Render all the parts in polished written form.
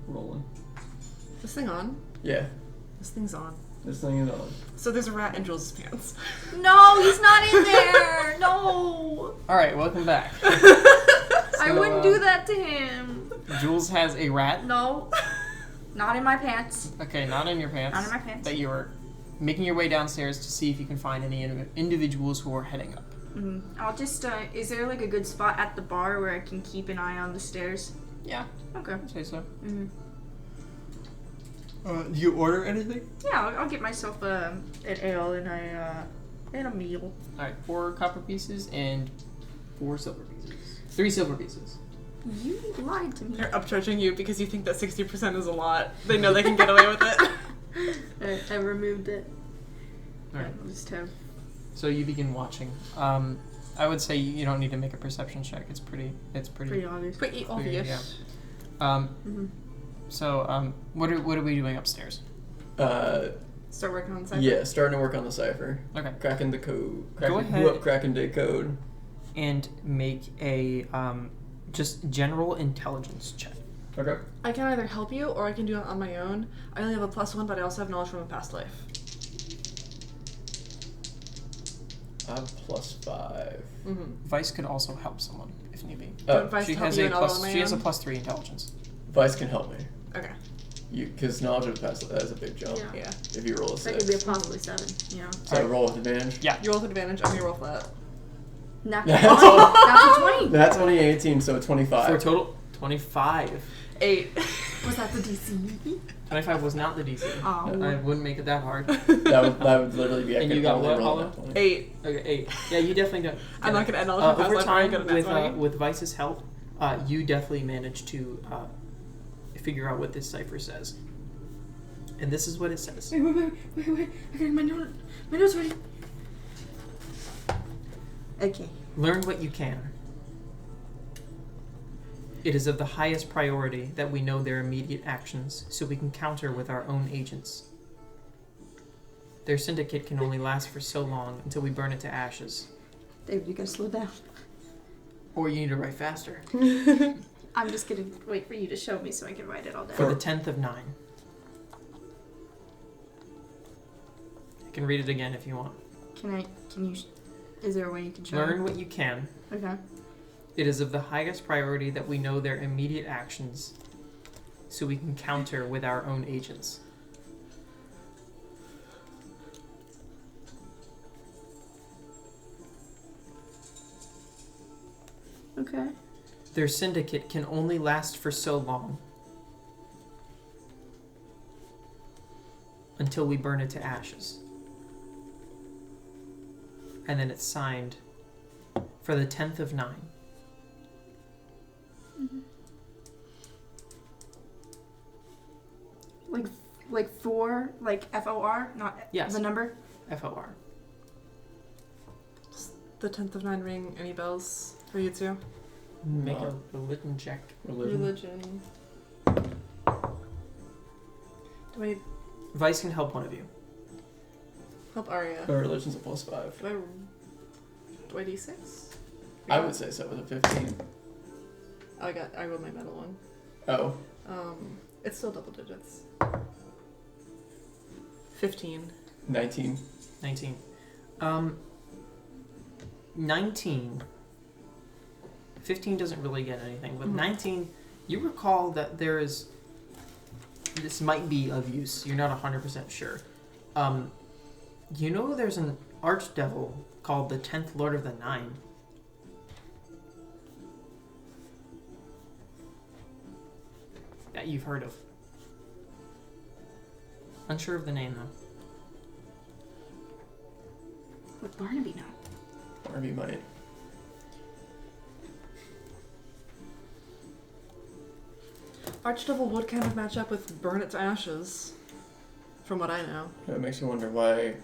rolling. This thing on? Yeah. This thing's on. This thing is on. So there's a rat in Jules' pants. No, he's not in there! No! Alright, welcome back. I wouldn't do that to him. Jules has a rat. No. Not in my pants. Okay, not in your pants. Not in my pants. That you are making your way downstairs to see if you can find any individuals who are heading up. Mm-hmm. I'll just, is there like a good spot at the bar where I can keep an eye on the stairs? Yeah. Okay. I'd say so. Mm-hmm. Do you order anything? Yeah, I'll get myself an ale and a meal. Alright, 4 copper pieces and 4 silver pieces. 3 silver pieces. You lied to me. They're upcharging you because you think that 60% is a lot. They know they can get away with it. I removed it. Alright. I'll just have... So you begin watching. I would say you don't need to make a perception check. It's pretty obvious. Pretty clear, obvious. yeah. Mm-hmm. So, what are we doing upstairs? Start working on the cipher. Yeah, starting to work on the cipher. Okay. Cracking the code. Go ahead. Cracking day code. And make a just general intelligence check. Okay. I can either help you or I can do it on my own. I only have a +1, but I also have knowledge from a past life. I have +5. Mm-hmm. Vice could also help someone if need be. Vice She help has you a and I'll roll plus. my She has a own? +3 intelligence. Vice can help me. Okay. Because knowledge of past life is a big jump. Yeah. Yeah. If you roll a 6. That could be a possibly 7, yeah. So I roll with advantage? Yeah. You roll with advantage. I'm gonna roll flat. Natural That's 20. all. Natural 20. That's only 18, so 25. For a total 25. 8. Was that the DC? 25 was not the DC. Oh. I wouldn't make it that hard. that would literally be. I And could you got only what, roll Hollow? that 20. 8. Okay, 8. Yeah, you definitely don't. I'm not gonna end knowledge from past Over life. I'm time, gonna get a nat 20. with Vice's help, you definitely managed to figure out what this cipher says. And this is what it says. Wait. I got my notes ready. Okay. Learn what you can. It is of the highest priority that we know their immediate actions, so we can counter with our own agents. Their syndicate can only last for so long until we burn it to ashes. David, you gotta slow down. Or you need to write faster. I'm just gonna wait for you to show me so I can write it all down. For the 10th of 9. I can read it again if you want. Can you, is there a way you can show Learn me? what you can. Okay. It is of the highest priority that we know their immediate actions, so we can counter with our own agents. Okay. Their syndicate can only last for so long until we burn it to ashes. And then it's signed for the 10th of 9. Mm-hmm. Like 4, like FOR, not Yes. the number? FOR. Does the 10th of 9 ring any bells for you two? Make No. a religion check. Religion. Do I Vice can help one of you. help Arya? My religion's a +5. Do I D6? I would say so with a 15. I rolled my metal one. Oh. It's still double digits. 15. 19. 19. 19. 15 doesn't really get anything, but 19, you recall that there is... This might be of use. You're not 100% sure. You know there's an archdevil called the 10th Lord of the Nine. That you've heard of. Unsure of the name, though. Would Barnaby know? Barnaby might. Archdevil would kind of match up with Burn It to Ashes, from what I know. It makes you wonder why.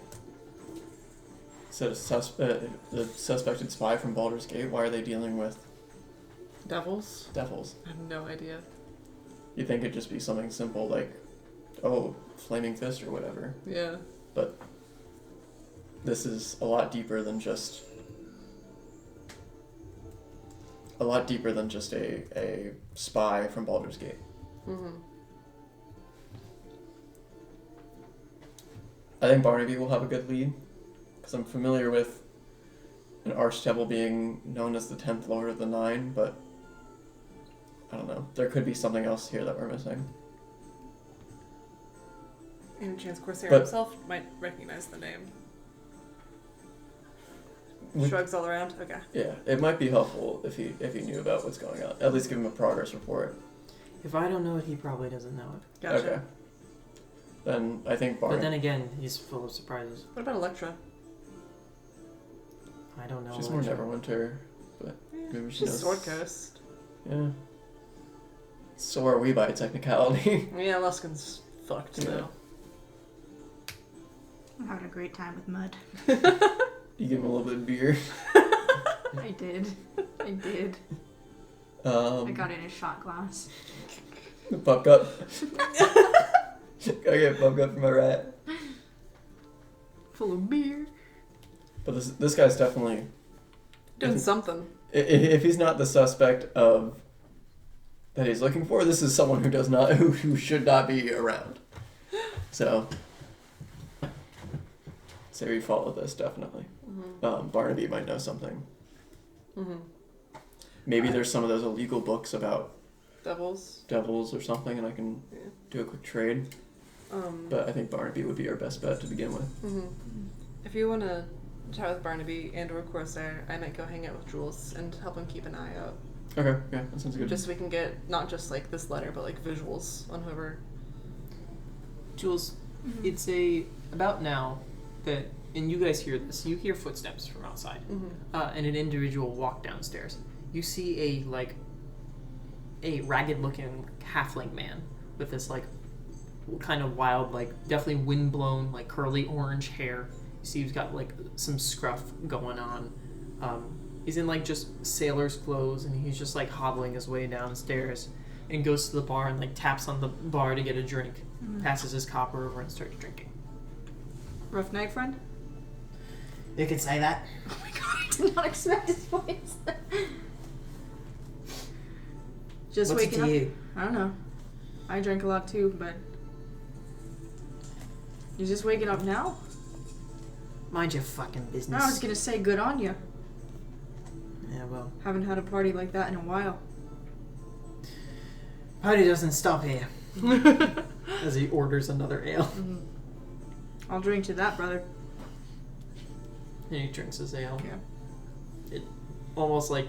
Instead of the suspected spy from Baldur's Gate, why are they dealing with Devils? devils? I have no idea. You'd think it'd just be something simple like, oh, Flaming Fist or whatever. Yeah. But this is a lot deeper than just a spy from Baldur's Gate. Mm-hmm. I think Barnaby will have a good lead, because I'm familiar with an Archdevil being known as the 10th Lord of the Nine, but I don't know. There could be something else here that we're missing. Any chance Corsair But- himself might recognize the name. We- Shrugs all around. Okay. Yeah, it might be helpful if he knew about what's going on. At least give him a progress report. If I don't know it, he probably doesn't know it. Gotcha. Okay. Then I think But Barnaby. then again, he's full of surprises. What about Electra? I don't know. She's more Electra. Neverwinter, but maybe she She's knows. Sword Coast. Yeah. So are we by technicality. Yeah, Luskin's fucked Yeah. now. I'm having a great time with Mud. You give him a little bit of beer. I did. I did. I I got it in a shot glass. Pup cup. Gotta get pup cup for my rat. Full of beer. But this guy's definitely, Doing something. if he's not the suspect of that he's looking for, this is someone who should not be around. So we follow this definitely. Mm-hmm. Barnaby might know something. Mm-hmm. Maybe there's some of those illegal books about Devils. devils or something, and I can Yeah. do a quick trade. But I think Barnaby would be our best bet to begin with. Mm-hmm. If you want to chat with Barnaby and or Corsair, I might go hang out with Jules and help him keep an eye out. Okay, yeah, that sounds good. Just so we can get not just like this letter, but like visuals on whoever. Jules, it's about now that, and you guys hear this. You hear footsteps from outside, and an individual walk downstairs. You see a ragged-looking halfling man with this like kind of wild, like definitely wind-blown, like curly orange hair. You see he's got like some scruff going on. He's in like just sailor's clothes, and he's just like hobbling his way downstairs and goes to the bar and like taps on the bar to get a drink. Passes his copper over and starts drinking. Rough night, friend? You can say that. Oh my god, I did not expect his voice. Just What's it waking to up. you? I don't know. I drank a lot too, but you're just waking up now? Mind your fucking business. I was gonna say good on you. Yeah, well, Haven't had a party like that in a while. party doesn't stop here. As he orders another ale. I'll drink to that, brother. And he drinks his ale. Yeah. It almost like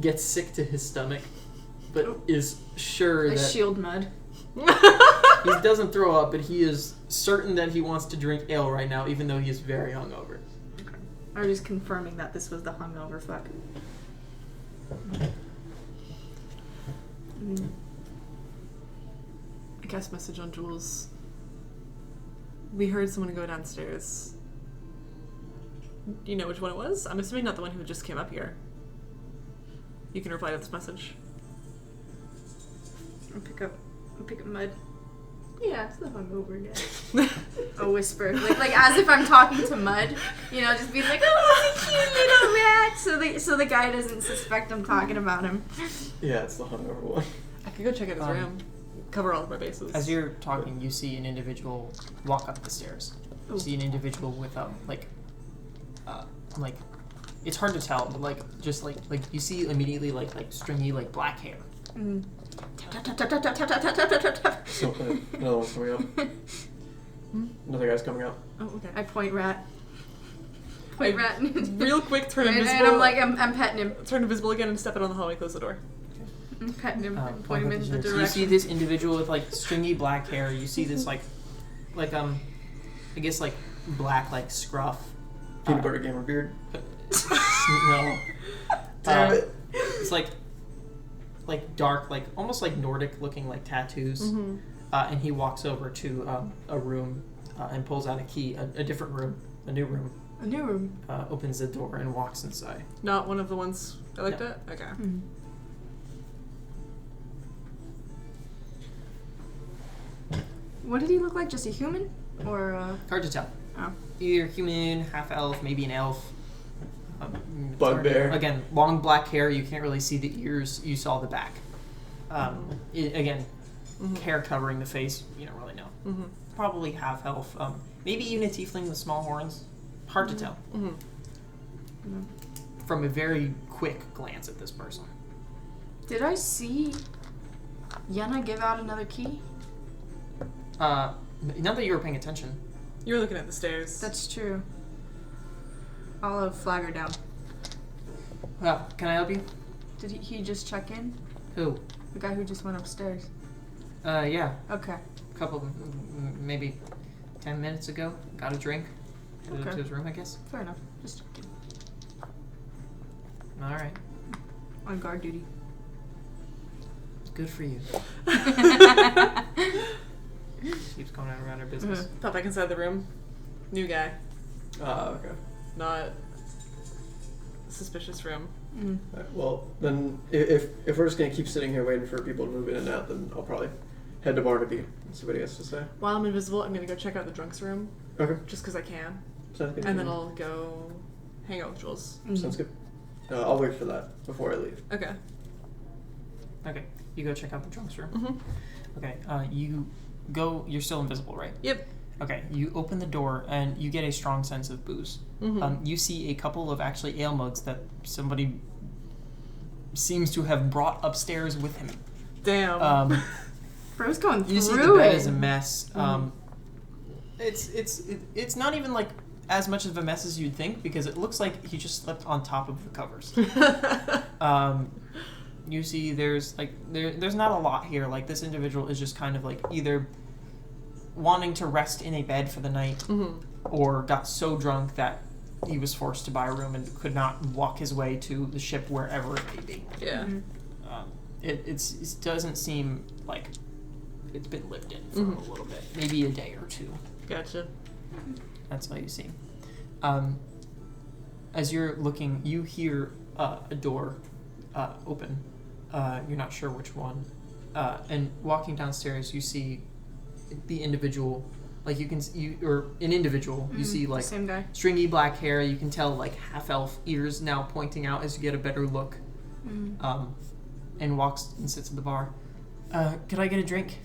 gets sick to his stomach, but is sure I that shield Mud. he doesn't throw up, but he is certain that he wants to drink ale right now, even though he is very hungover. I was just confirming that this was the hungover fuck. I guess message on Jules. We heard someone go downstairs. Do you know which one it was? I'm assuming not the one who just came up here. You can reply to this message. I'll pick up Mud. Yeah, it's the hungover guy. A whisper, like as if I'm talking to Mud, you know, just being like, "Oh, he's a cute little rat," so the guy doesn't suspect I'm talking about him. Yeah, it's the hungover one. I could go check out his room. Cover all of my bases. As you're talking, you see an individual walk up the stairs. You see an individual with like it's hard to tell, but just like you see immediately like stringy like black hair. Tap, tap, tap, tap, tap, tap, tap, tap, tap, tap. So, another one's coming up. Another guy's coming up. Oh, okay. I point rat. Point rat. Real quick, turn invisible. And I'm like, I'm petting him. Turn invisible again and step out on the hallway. Close the door. I'm petting him and point him in the So you see direction. this individual with like stringy black hair. You see this I guess like black like scruff. Peanut butter gamer beard. No. Damn it. It's like dark, like almost like Nordic looking like tattoos. And he walks over to a room and pulls out a key, a different room, a new room. A new room. Opens the door and walks inside. Not one of the ones I looked No. at? Okay. What did he look like? Just a human? Or, Hard to tell. Oh. Either human, half elf, maybe an elf. Bugbear. Again, long black hair. You can't really see the ears. You saw the back. Again, hair covering the face. You don't really know. Mm-hmm. Probably half elf. Maybe even a tiefling with small horns. Hard to tell. Mm-hmm. From a very quick glance at this person. Did I see Yenna give out another key? Not that you were paying attention. You were looking at the stairs. That's true. I'll flag her down. Can I help you? Did he just check in? Who? The guy who just went upstairs. Yeah. Okay. Couple, maybe 10 minutes ago. Got a drink. Headed Okay. to his room, I guess. Fair enough. Just checking. All right. On guard duty. Good for you. Keeps going out around her business. Pop back inside the room. New guy. Okay. Not suspicious room. Mm. Alright, well, then if we're just gonna keep sitting here waiting for people to move in and out, then I'll probably head to Barnaby and see what he has to say. While I'm invisible, I'm gonna go check out the drunks room. Okay. Just because I can. Sounds good. And then I'll go hang out with Jules. Sounds good. I'll wait for that before I leave. Okay. Okay. You go check out the drunks room. Mm-hmm. Okay. You go. You're still invisible, right? Yep. Okay. You open the door and you get a strong sense of booze. Mm-hmm. You see a couple of actually ale mugs that somebody seems to have brought upstairs with him. Damn. Bro's going through You see the bed it. is a mess. It's not even like as much of a mess as you'd think because it looks like he just slept on top of the covers. You see there's not a lot here. Like this individual is just kind of like either wanting to rest in a bed for the night or got so drunk that he was forced to buy a room and could not walk his way to the ship wherever it may be. Yeah. It doesn't seem like it's been lived in for a little bit, maybe a day or two. Gotcha. That's all you see. As you're looking, you hear a door open. You're not sure which one. And walking downstairs, you see the individual. Like you see like Same guy. stringy black hair. You can tell like half elf ears now pointing out as you get a better look. And walks and sits at the bar. Could I get a drink?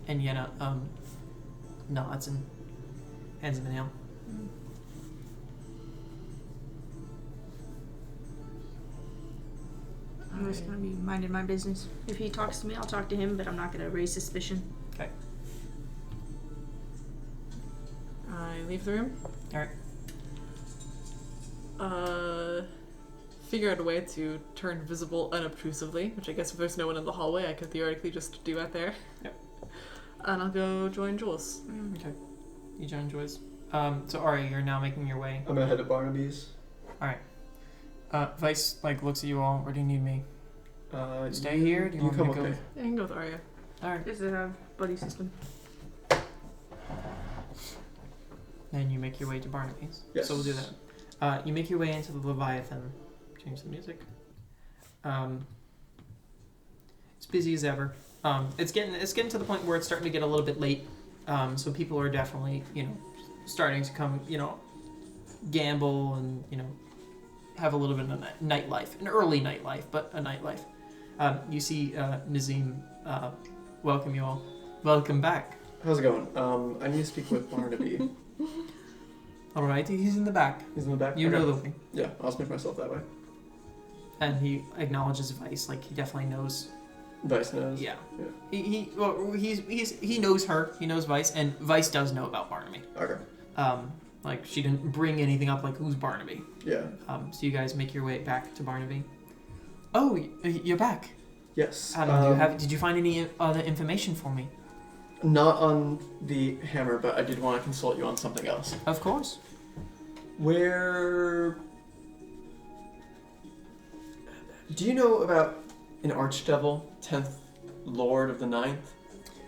And Yenna nods and hands him an ale. I'm just gonna be minding my business. If he talks to me, I'll talk to him, but I'm not gonna raise suspicion. Okay. I leave the room. Alright. Figure out a way to turn visible unobtrusively, which I guess if there's no one in the hallway, I could theoretically just do out there. Yep. And I'll go join Jules. Okay. You join Joyce. So Ari, you're now making your way. I'm gonna head to Barnaby's. Alright. Vice looks at you all. Where do you need me? Stay here? Do you want come me to with go? me. I can go with Arya. Alright. Does it have buddy system? Then you make your way to Barnaby's. Yes. So we'll do that. You make your way into the Leviathan. Change the music. It's busy as ever. It's getting to the point where it's starting to get a little bit late. So people are definitely, starting to come, gamble and, have a little bit of nightlife. An early nightlife, but a nightlife. You see Nazim welcome you all. Welcome back. How's it going? I need to speak with Barnaby. Alright, he's in the back. He's in the back? You Okay. know the way. Yeah, I'll speak myself that way. And he acknowledges Vice, like he definitely knows. Vice knows. Yeah. Yeah. He knows her. He knows Vice, and Vice does know about Barnaby. Okay. Like she didn't bring anything up. Like who's Barnaby? Yeah. So you guys make your way back to Barnaby. Oh, you're back. Yes. Did you find any other information for me? Not on the hammer, but I did want to consult you on something else. Of course. Where... Do you know about an archdevil, 10th Lord of the Ninth?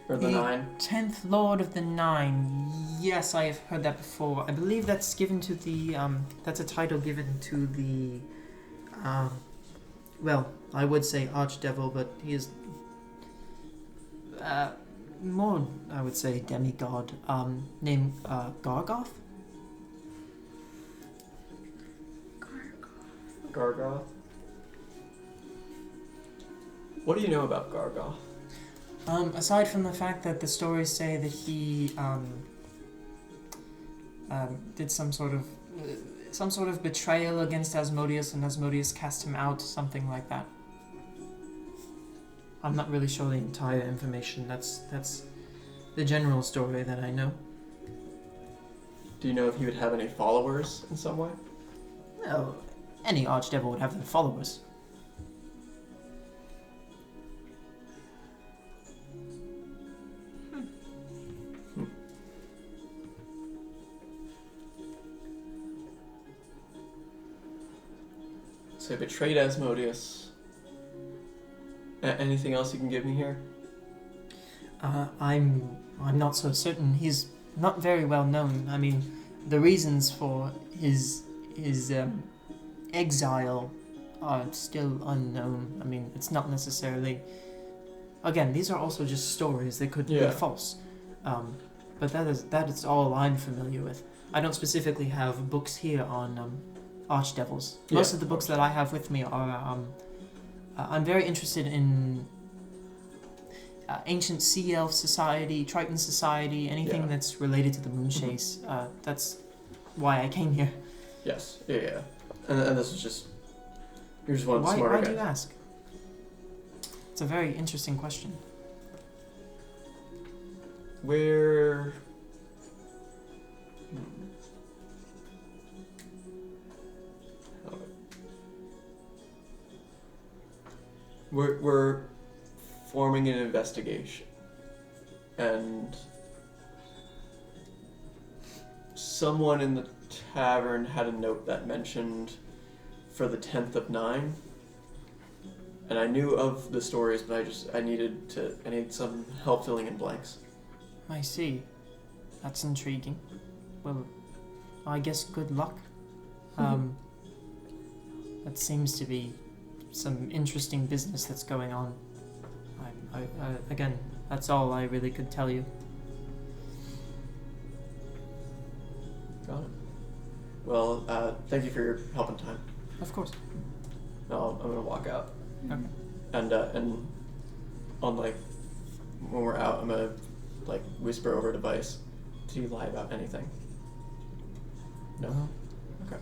Or the Nine? 10th Lord of the Nine. Yes, I have heard that before. I believe that's given to the, that's a title given to the, well, I would say archdevil, but he is, more, I would say, demigod, named, Gargoth? Gargoth? What do you know about Gargoth? Aside from the fact that the stories say that he did some sort of betrayal against Asmodeus, and Asmodeus cast him out, something like that. I'm not really sure the entire information. That's the general story that I know. Do you know if he would have any followers in some way? No, any archdevil would have their followers. So he betrayed Asmodeus. Anything else you can give me here? I'm not so certain. He's not very well known. I mean, the reasons for his exile are still unknown. I mean, it's not necessarily. Again, these are also just stories. They could be false. But that is all I'm familiar with. I don't specifically have books here on archdevils. Most of the books that I have with me are. I'm very interested in ancient sea elf society, Triton society, anything that's related to the moon chase. That's why I came here. Yes. Yeah. And this is just. You're just one of the smarter guys. Why do you ask? It's a very interesting question. Where. We're forming an investigation, and someone in the tavern had a note that mentioned for the 10th of 9, and I knew of the stories, but I need some help filling in blanks. I see. That's intriguing. Well, I guess good luck. That seems to be some interesting business that's going on. Again, that's all I really could tell you. Got it. Well, thank you for your help and time. Of course. No, I'm gonna walk out. Okay. And on when we're out, I'm gonna whisper over to Vice. Did you lie about anything? No. Okay.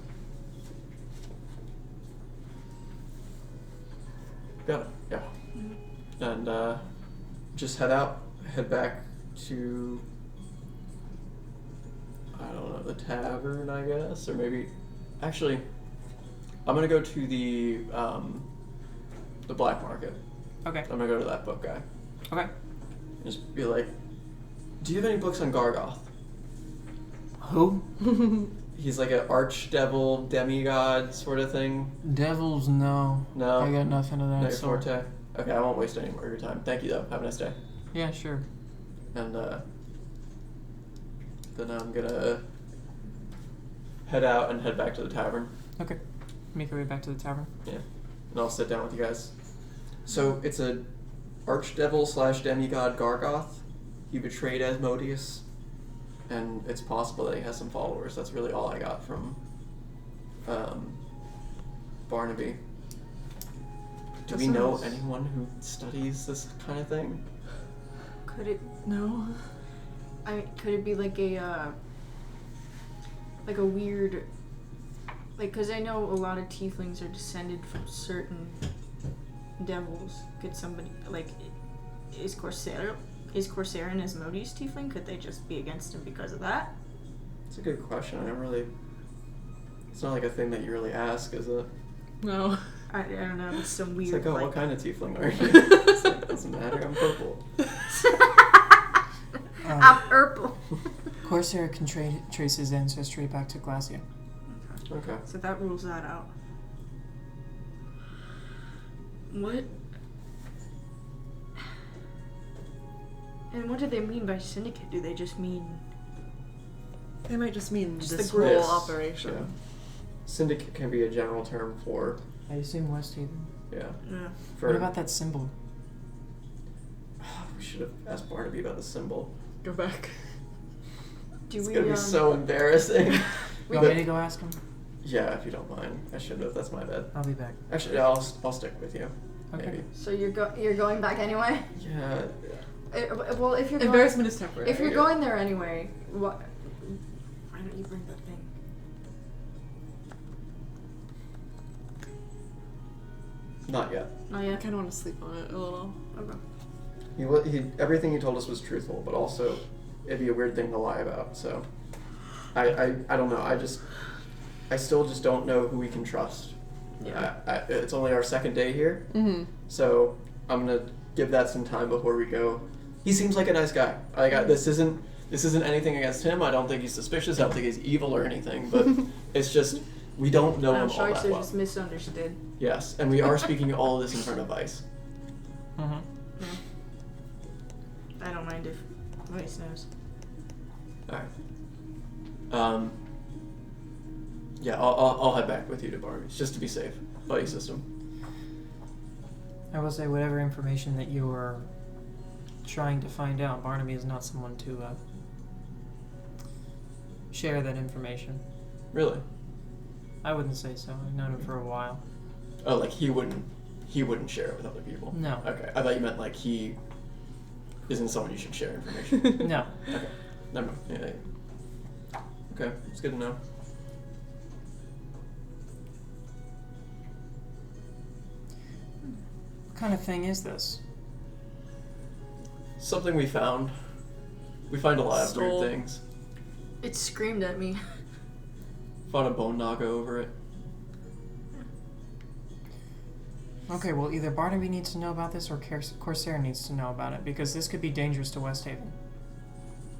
Got it. Yeah. And just head back to, I don't know, the tavern, I guess, or maybe, actually, I'm gonna go to the black market. Okay. I'm gonna go to that book guy. Okay. Just be like, do you have any books on Gargoth? Who? He's like an archdevil, demigod sort of thing. Devils, no. No. I got nothing of that Not your sort. forte. Okay, I won't waste any more of your time. Thank you, though. Have a nice day. Yeah, sure. And then I'm gonna head out and head back to the tavern. Okay. Make our way back to the tavern. Yeah. And I'll sit down with you guys. So it's a archdevil / demigod Gargoth. He betrayed Asmodeus. And it's possible that he has some followers. That's really all I got from Barnaby. Do we know anyone who studies this kind of thing? Could it? No. Could it be like a weird, because I know a lot of tieflings are descended from certain devils. Could somebody is Corsair and Asmodeus tiefling? Could they just be against him because of that? It's a good question. It's not like a thing that you really ask, is it? No. I don't know. It's so weird. It's like, what kind of tiefling are you? It's like, doesn't matter. I'm purple. I'm purple. Corsair can trace his ancestry back to Glacia. Okay. So that rules that out. What? And what do they mean by syndicate? Do they just mean... They might just mean Just this the group. whole operation. Yeah. Syndicate can be a general term for... I assume Westhaven. Yeah. Yeah. For, What about that symbol? we should have asked Barnaby about the symbol. Go back. Do It's we? gonna be so embarrassing. You want me to go ask him? Yeah, if you don't mind. I should have. That's my bad. I'll be back. Actually, I'll stick with you. Okay. maybe. So you're going back anyway? Yeah. Well, if you're going, Embarrassment is temporary. if you're going there anyway, why don't you bring that thing? Not yet. Oh I yeah. kind of want to sleep on it a little. Okay. He everything he told us was truthful, but also it'd be a weird thing to lie about. So I don't know. I still just don't know who we can trust. Yeah. It's only our second day here, Mm-hmm. so I'm gonna give that some time before we go. He seems like a nice guy. This isn't anything against him. I don't think he's suspicious. I don't think he's evil or anything. But it's just we don't know him all Sharks that are well. just misunderstood. Yes, and we are speaking all this in front of Ice. Mm-hmm. I don't mind if Vice knows. All right. Yeah, I'll head back with you to Barnaby's just to be safe. Buddy system. I will say whatever information that you are trying to find out, Barnaby is not someone to share that information. Really? I wouldn't say so. I've known him for a while. Oh, like he wouldn't share it with other people. No. Okay, I thought you meant like he isn't someone you should share information. No. Okay, never mind. Yeah. Okay, it's good to know. What kind of thing is this? Something we found. We find a lot of Stole. weird things. It screamed at me. Found a bone naga over it. Okay, well, either Barnaby needs to know about this or Corsair needs to know about it, because this could be dangerous to Westhaven.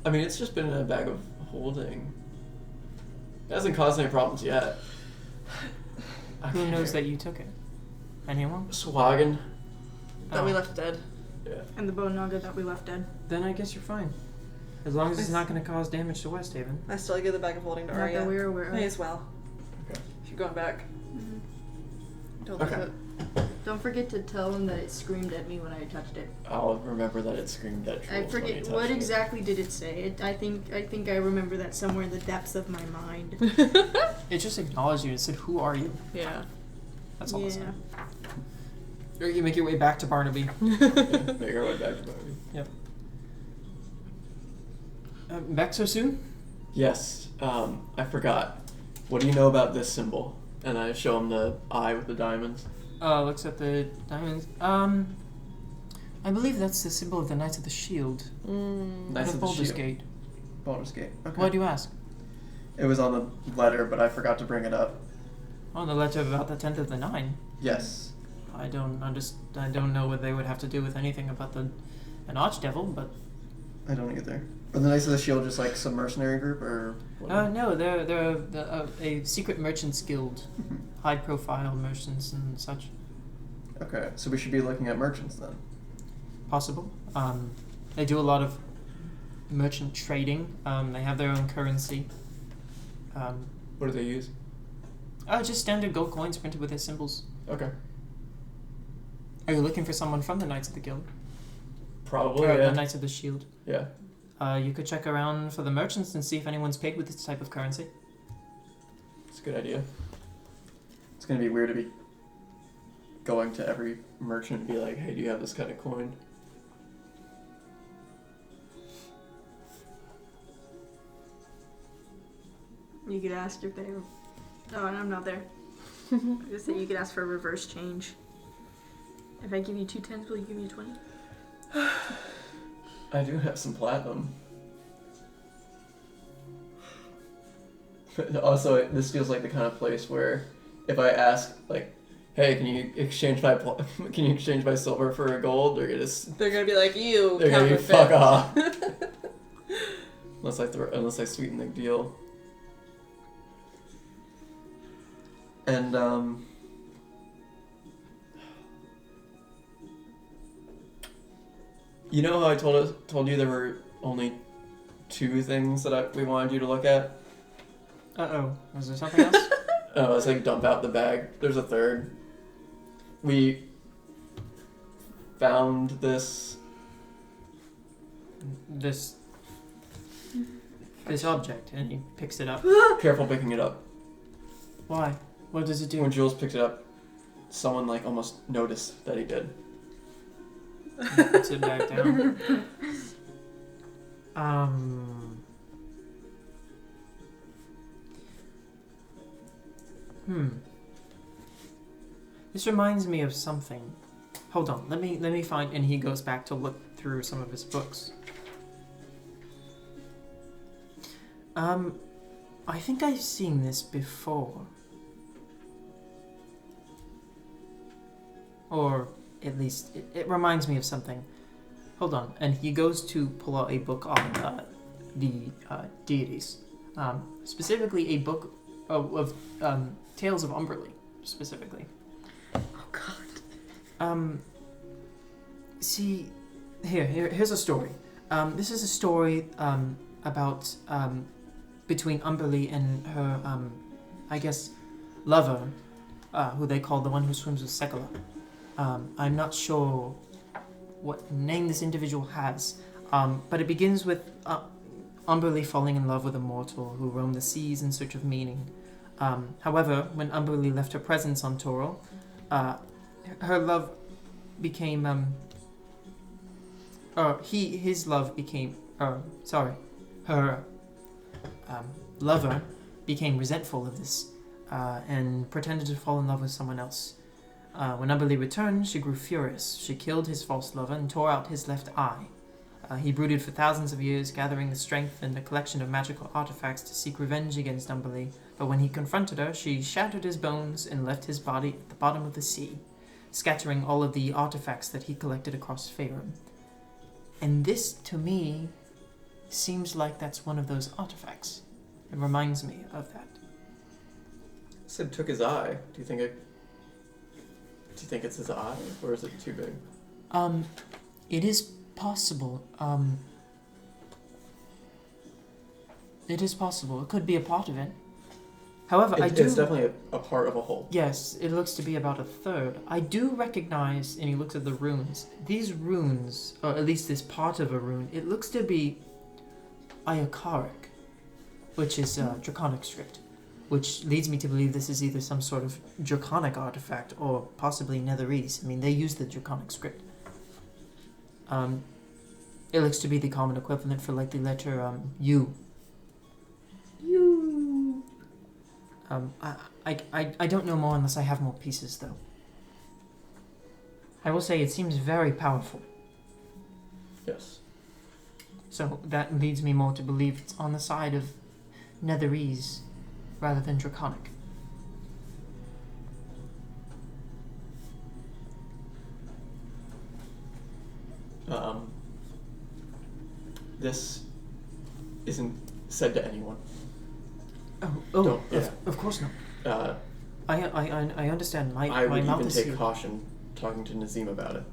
I mean, it's just been in a bag of holding. It hasn't caused any problems yet. Who knows that you took it? Anyone? Swaggin. That we Oh. left dead. Yeah. And the bone naga that we left dead. Then I guess you're fine. As long as it's not going to cause damage to Westhaven. I still give the bag of holding to Not Arya. that we're aware of. May as well. Okay. If you're going back. Don't Okay. lose it. Don't forget to tell them that it screamed at me when I touched it. I'll remember that it screamed at I trolls when you forget touched what it. exactly did it say. I think I remember that somewhere in the depths of my mind. It just acknowledged you and said, "Who are you?" Yeah. That's all it said. Yeah. Or you make your way back to Barnaby. Yeah, make our way back to Barnaby. Back so soon? Yes, I forgot. What do you know about this symbol? And I show him the eye with the diamonds. Looks at the diamonds. I believe that's the symbol of the Knights of the Shield. Knights of the Baldur's Shield. Gate. Baldur's Gate. Okay. Why do you ask? It was on the letter, but I forgot to bring it up. Oh, the letter about the 10th of the 9. Yes. I don't know what they would have to do with anything about an archdevil, but I don't either. Are the Knights of the Shield just like some mercenary group, or? What? no, they're a secret merchants guild, high-profile merchants and such. Okay, so we should be looking at merchants then. Possible. They do a lot of merchant trading. They have their own currency. What do they use? Just standard gold coins printed with their symbols. Okay. Are you looking for someone from the Knights of the Guild? Probably. Or Yeah. the Knights of the Shield? Yeah. You could check around for the merchants and see if anyone's paid with this type of currency. It's a good idea. It's gonna be weird to be going to every merchant and be like, "Hey, do you have this kind of coin?" You could ask if they. Oh, and I'm not there. I was gonna say you could ask for a reverse change. If I give you 2 10s, will you give me 20? I do have some platinum. But also, this feels like the kind of place where if I ask, like, "Hey, can you exchange my silver for a gold?" They're gonna be like, you They're gonna be counterfeit. fuck off. Unless I sweeten the deal. And you know how I told you there were only 2 things that we wanted you to look at? Uh-oh. Was there something else? Oh, I was like, dump out the bag. There's a third. We found this. This object, and he picks it up. Careful picking it up. Why? What does it do? When Jules picked it up, someone like almost noticed that he did. Puts it back down. This reminds me of something. Hold on, let me find. And he goes back to look through some of his books. I think I've seen this before. Or at least it reminds me of something. Hold on, and he goes to pull out a book on the deities, specifically a book of Tales of Umberlee, specifically. Oh God. See, here's a story. This is a story about between Umberlee and her, I guess, lover, who they call the one who swims with Sekala. I'm not sure what name this individual has, but it begins with Umberlee falling in love with a mortal who roamed the seas in search of meaning. However, when Umberlee left her presence on Toril, her love became her lover became resentful of this and pretended to fall in love with someone else. When Umberlee returned, she grew furious. She killed his false lover and tore out his left eye. He brooded for thousands of years, gathering the strength and a collection of magical artifacts to seek revenge against Umberlee. But when he confronted her, she shattered his bones and left his body at the bottom of the sea, scattering all of the artifacts that he collected across Faerun. And this, to me, seems like that's one of those artifacts. It reminds me of that. Sid took his eye. Do you think it's his eye, or is it too big? It is possible. It is possible. It could be a part of it. However, It's definitely a part of a whole. Yes, it looks to be about a third. I do recognize, and he looks at the runes. These runes, or at least this part of a rune, it looks to be Iakaric, which is Draconic script, which leads me to believe this is either some sort of Draconic artifact or possibly Netherese. I mean, they use the Draconic script. It looks to be the common equivalent for like the letter U. You. I don't know more unless I have more pieces, though. I will say it seems very powerful. Yes. So that leads me more to believe it's on the side of Netherese rather than Draconic. This isn't said to anyone. Of course not. I understand. I my would mouth even is take sealed. caution talking to Nazim about it.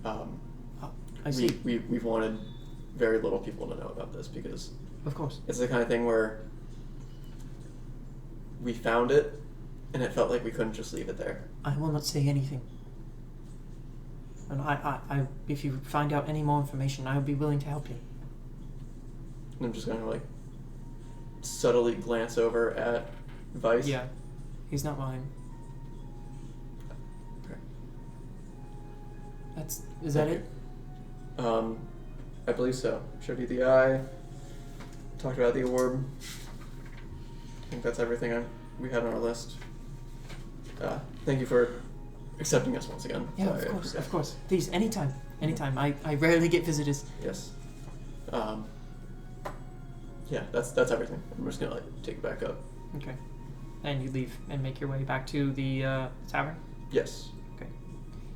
I see. We've wanted very little people to know about this because Of course. it's the kind of thing where we found it and it felt like we couldn't just leave it there. I will not say anything. And I if you find out any more information, I would be willing to help you. And I'm just going to like subtly glance over at Vice. Yeah. He's not mine. Okay. Is that Thank it? you. I believe so. Showed you the eye. Talked about the orb. I think that's everything we had on our list. Thank you for accepting us once again. Yeah, Sorry, of course. Please, anytime. I rarely get visitors. Yes. Yeah, that's everything. I'm just gonna take it back up. Okay. And you leave and make your way back to the tavern? Yes. Okay.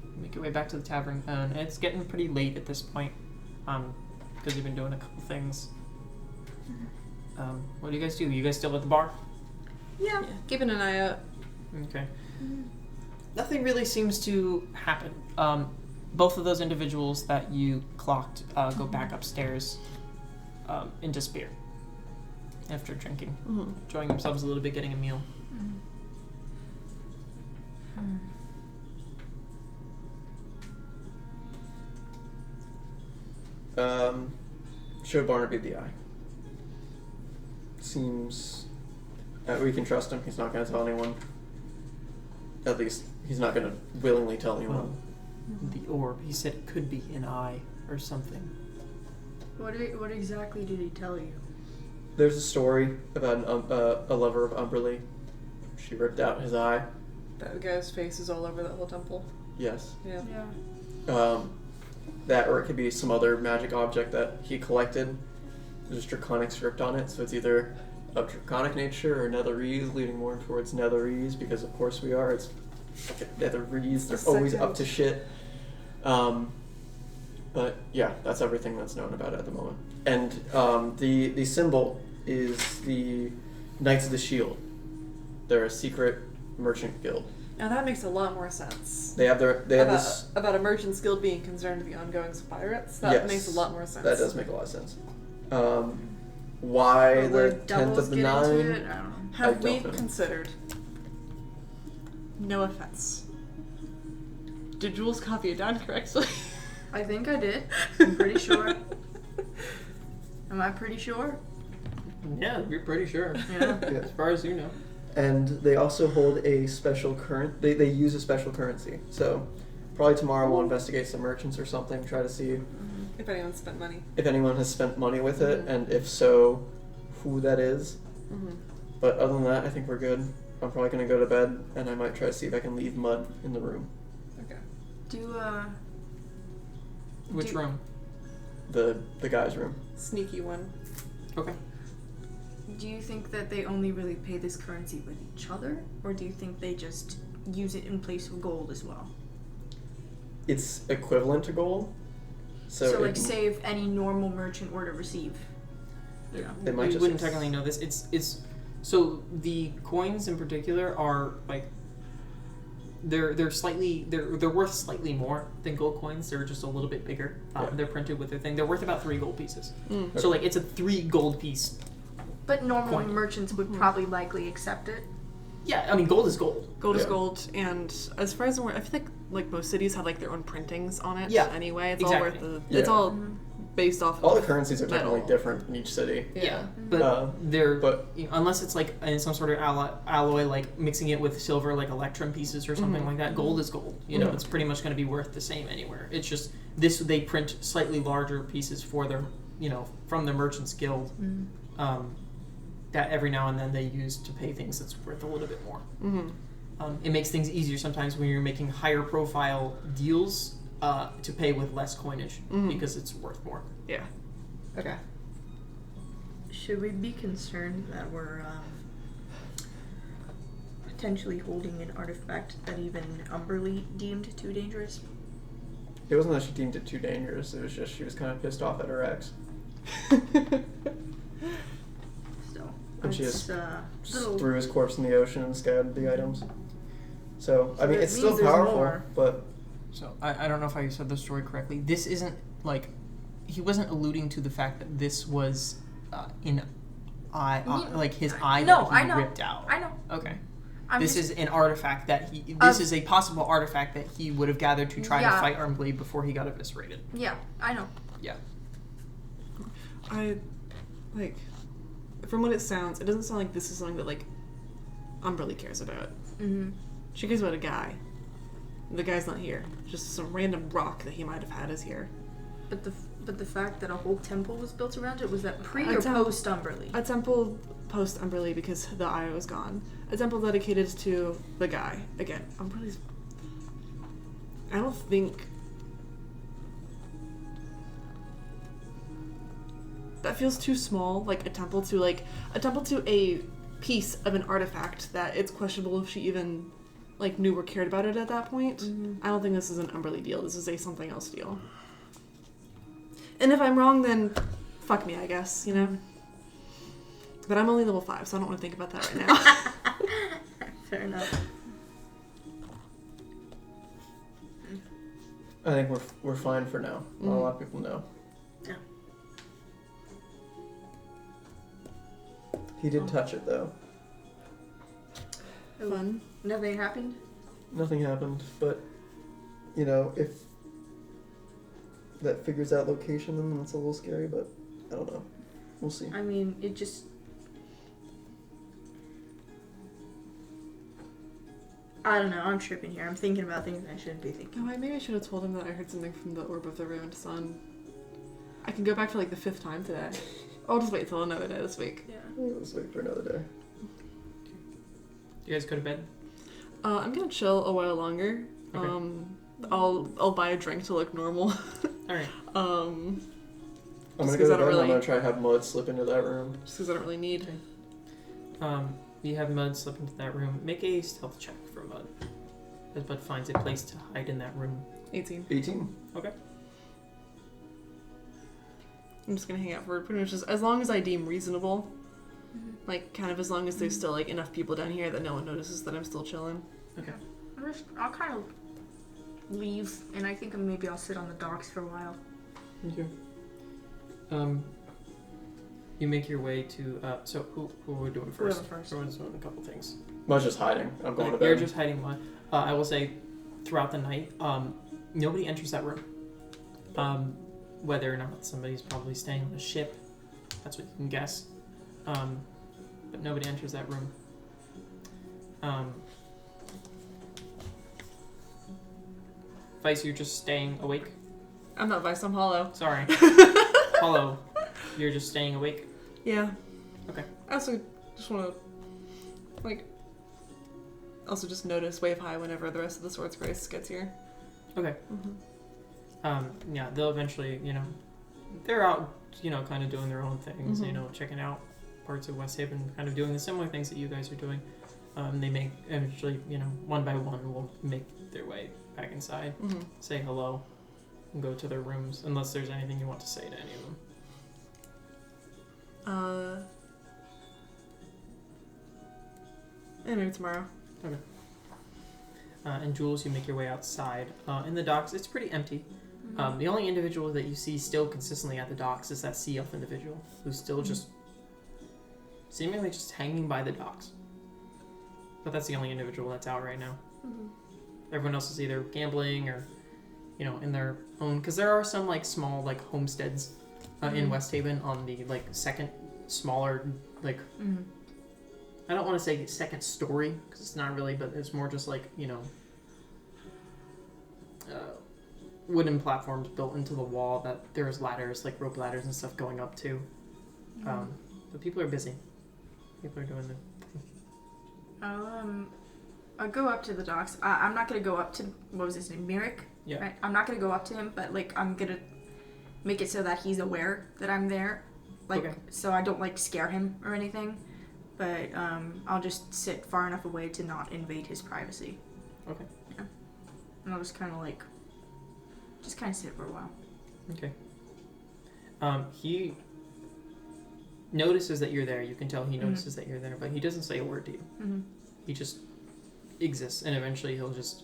You make your way back to the tavern, and it's getting pretty late at this point, because you've been doing a couple things. What do you guys do? You guys still at the bar? Yeah, keeping an eye out. Okay. Nothing really seems to happen. Both of those individuals that you clocked go back upstairs in despair after drinking, enjoying themselves a little bit, getting a meal. Showed Barnaby the eye. Seems we can trust him. He's not going to tell anyone. At least he's not going to willingly tell anyone. The orb. He said it could be an eye or something. What exactly did he tell you? There's a story about a lover of Umberly. She ripped out his eye. That guy's face is all over that whole temple. Yes. Yeah. Yeah. That, or it could be some other magic object that he collected. There's a draconic script on it, so it's either of draconic nature or netherese, leaning more towards netherese, because of course we are. It's fucking netherese. They're always up to shit. But yeah, that's everything that's known about it at the moment. And the symbol is the Knights of the Shield. They're a secret merchant guild. Now that makes a lot more sense. They have this. About a merchant's guild being concerned with the ongoings of pirates. That Yes, makes a lot more sense. That does make a lot of sense. Why Where the 10th doubles of the get 9? into it? I don't know. Have I we don't know. considered? No offense. Did Jules copy it down correctly? I think I did. I'm pretty sure. Am I pretty sure? Yeah, you're pretty sure. Yeah. As far as you know. And they also hold a special they use a special currency. So probably tomorrow we'll investigate some merchants or something, try to see If anyone spent money. if anyone has spent money with it, and if so, who that is. Mm-hmm. But other than that, I think we're good. I'm probably going to go to bed, and I might try to see if I can leave Mud in the room. Okay. Which Do- room? The guy's room. Sneaky one. Okay. Do you think that they only really pay this currency with each other? Or do you think they just use it in place of gold as well? It's equivalent to gold. So, like, say if any normal merchant were to receive. Yeah. They might We just wouldn't technically know this. It's so the coins in particular are like they're worth slightly more than gold coins. They're just a little bit bigger. Yeah. They're printed with their thing. They're worth about 3 gold pieces. Mm. So like it's a 3 gold piece. But normal Coin. merchants would probably likely accept it. Yeah, I mean gold is gold. Gold is Yeah. gold, and as far as I'm aware, I feel like most cities have like their own printings on it. Yeah, Anyway, it's exactly. all worth Yeah. it's all based off. all the of currencies are definitely metal. different in each city. Yeah. But they're but- you know, unless it's like in some sort of alloy, like mixing it with silver, like electrum pieces or something like that. Gold is gold. You know, Yeah. it's pretty much going to be worth the same anywhere. It's just they print slightly larger pieces for their from the Merchants Guild. That every now and then they use to pay things that's worth a little bit more. Mm-hmm. It makes things easier sometimes when you're making higher profile deals to pay with less coinage because it's worth more. Yeah. Okay. Should we be concerned that we're potentially holding an artifact that even Umberly deemed too dangerous? It wasn't that she deemed it too dangerous. It was just she was kind of pissed off at her ex. So And she it's just little. threw his corpse in the ocean and scattered the items. So, I mean, that it's still means there's powerful, more. but So I don't know if I said the story correctly. This isn't like he wasn't alluding to the fact that this was like his eye No, that he I know. ripped out. I know. Okay. I'm This just, is an artifact that this is a possible artifact that he would have gathered to try to Yeah. fight Armblade before he got eviscerated. Yeah, I know. Yeah. I like from what it sounds, it doesn't sound like this is something that like Umberly cares about. Mm-hmm. She cares about a guy. The guy's not here. Just some random rock that he might have had is here. But the fact that a whole temple was built around it, was that pre or A temple- post Umberly? A temple post Umberly because the eye was gone. A temple dedicated to the guy. Again, Umberly's. I don't think. That feels too small. Like a temple to a piece of an artifact that it's questionable if she even like knew or cared about it at that point. I don't think this is an Umberly deal. This is a something else deal. And if I'm wrong, then fuck me, I guess, you know? But I'm only level 5, so I don't want to think about that right now. Fair enough. I think we're fine for now. Not a lot of people know. Yeah. He did touch it though. Fun. Nothing happened? Nothing happened, but if that figures out location, then it's a little scary. But I don't know. We'll see. I mean, it just... I don't know. I'm tripping here. I'm thinking about things I shouldn't be thinking. Oh, maybe I should have told him that I heard something from the orb of the ruined sun. I can go back for like the 5th time today. I'll just wait till another day this week. Yeah. Let's wait for another day. You guys go to bed? I'm gonna chill a while longer. Okay. I'll buy a drink to look normal. Alright. I'm Just gonna 'cause go I to don't bed and I'm really- gonna try to have Mud slip into that room. Just because I don't really need. You have Mud slip into that room. Make a stealth check for Mud. As Mud finds a place to hide in that room. 18. 18. Okay. I'm just gonna hang out for pretty much as long as I deem reasonable. Mm-hmm. Like, kind of as long as there's still like enough people down here that no one notices that I'm still chilling. Okay. I'll kind of leave, and I think maybe I'll sit on the docks for a while. Okay. You make your way to, so who are we doing first? Whoever first. Everyone's doing a couple things. Mud's just hiding. I'm going to bed. You're just hiding one. I will say, throughout the night, nobody enters that room. Whether or not somebody's probably staying on a ship, that's what you can guess. But nobody enters that room. Vice, you're just staying awake? I'm not Vice, I'm Hollow. Sorry. Hollow, you're just staying awake? Yeah. Okay. I also just want to, like, also just notice wave hi whenever the rest of the Sword's Grace gets here. Okay. Mm-hmm. Yeah, they'll eventually, they're out, kind of doing their own things, Mhm. checking out parts of Westhaven, kind of doing the similar things that you guys are doing. They make, eventually, one by one will make their way back inside, Mm-hmm. say hello, and go to their rooms, unless there's anything you want to say to any of them. Maybe tomorrow. And Jules, you make your way outside. In the docks, it's pretty empty. The only individual that you see still consistently at the docks is that sea elf individual, who's still just seemingly just hanging by the docks. But that's the only individual that's out right now. Mm-hmm. Everyone else is either gambling or, in their own. Because there are some small homesteads in Westhaven on the second smaller Mm-hmm. I don't want to say second story because it's not really, but it's more just wooden platforms built into the wall that there's ladders, rope ladders and stuff going up to. But people are busy. People are doing I'll go up to the docks. I'm not gonna go up to, what was his name, Merrick? Yeah. Right? I'm not gonna go up to him, but I'm gonna make it so that he's aware that I'm there. Okay. So I don't scare him or anything. But I'll just sit far enough away to not invade his privacy. Okay. Yeah. And I'll just kind of sit for a while. Okay. He notices that you're there. You can tell he notices that you're there, but he doesn't say a word to you. Mm-hmm. He just exists, and eventually he'll just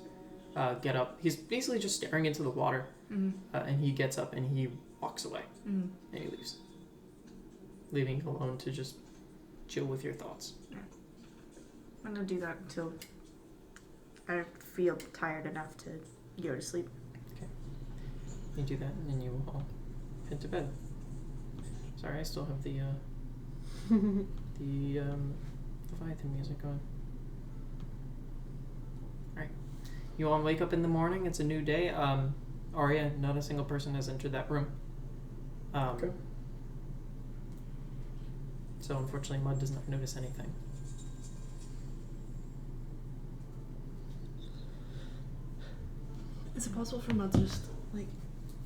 get up. He's basically just staring into the water, Mm-hmm. and he gets up and he walks away, Mm-hmm. and he leaves, leaving you alone to just chill with your thoughts. I'm gonna do that until I feel tired enough to go to sleep. You do that, and then you will all head to bed. Sorry, I still have the Leviathan music on. Alright. You all wake up in the morning, it's a new day. Arya, not a single person has entered that room. Okay. So unfortunately Mud does not notice anything. Is it possible for Mud to just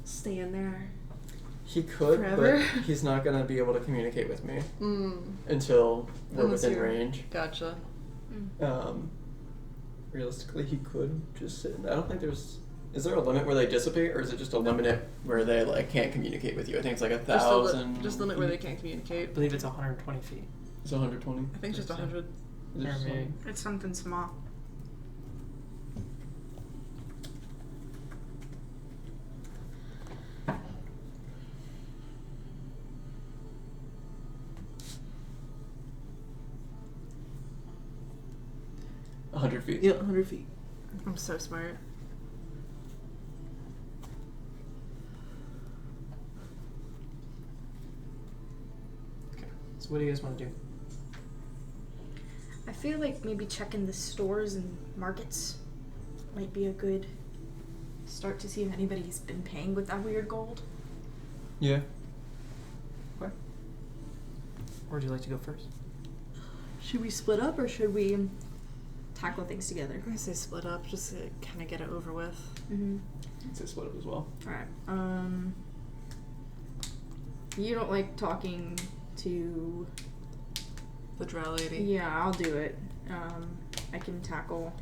stay in there? He could, Forever? but he's not going to be able to communicate with me Mm. until we're Unless within you're- range. Gotcha. Realistically, he could just sit in. I don't think there's... Is there a limit where they dissipate, or is it just a limit where they can't communicate with you? I think it's 1,000. Just limit where they can't I communicate. believe it's 120 feet. It's 120. I think it's just 100. Is it just maybe. It's something small. a 100 feet? Yeah, 100 feet. I'm so smart. So what do you guys want to do? I feel like maybe checking the stores and markets might be a good start to see if anybody's been paying with that weird gold. Yeah. Where would you like to go first? Should we split up or should we tackle things together? I'm gonna say split up, just to kind of get it over with. Mm-hmm. I'd say split up as well. Alright. You don't like talking to... The drow lady. Yeah, I'll do it. I can tackle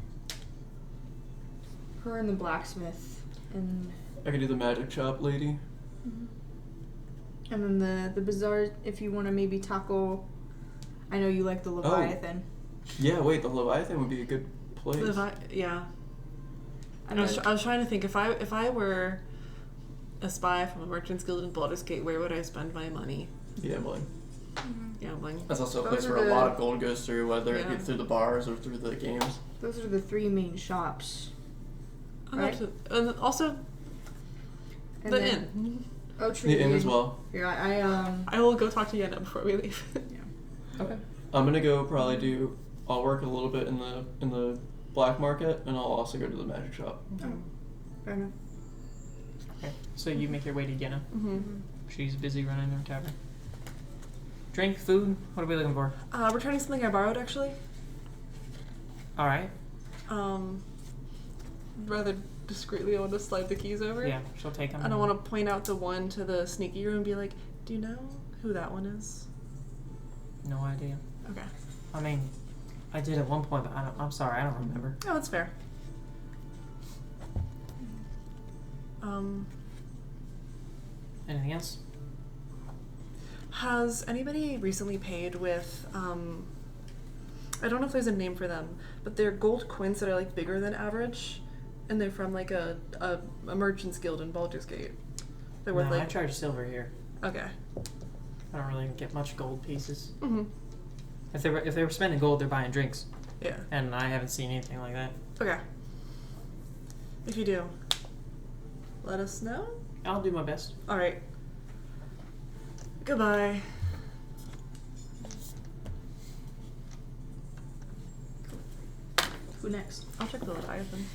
her and the blacksmith and... I could do the magic shop lady. And then the bazaar, if you want to maybe tackle... I know you like the Leviathan. Yeah, wait, the Leviathan would be a good place. Yeah. And I was trying to think, if I were a spy from a merchant's guild in Baldur's Gate, where would I spend my money? Gambling. Gambling. That's also a Those place are where a the- lot of gold goes through, whether it Yeah. be through the bars or through the games. Those are the 3 main shops. Right. And also And the then- inn. Oh, true. The inn as well. Yeah, I will go talk to Yenna before we leave. Okay. I'm gonna go probably do. I'll work a little bit in the black market, and I'll also go to the magic shop. fair enough. Okay. So you make your way to Yenna. Mm-hmm. She's busy running her tavern. Drink, food. What are we looking for? Returning something I borrowed, actually. All right. Rather discreetly, I want to slide the keys over. Yeah, she'll take them. And I want to point out the one to the sneaky room and be like, do you know who that one is? No idea. Okay. I mean, I did at one point, but I'm sorry, I don't remember. Oh, that's fair. Anything else? Has anybody recently paid with, I don't know if there's a name for them, but they're gold coins that are like bigger than average, and they're from like a merchant's guild in Baldur's Gate. They're worth No, I like, charge silver here. okay. I don't really get much gold pieces. Mm-hmm. If they were spending gold, they're buying drinks, Yeah. and I haven't seen anything like that. Okay. If you do, let us know. I'll do my best. All right. Goodbye. Who next? I'll check the Leviathan.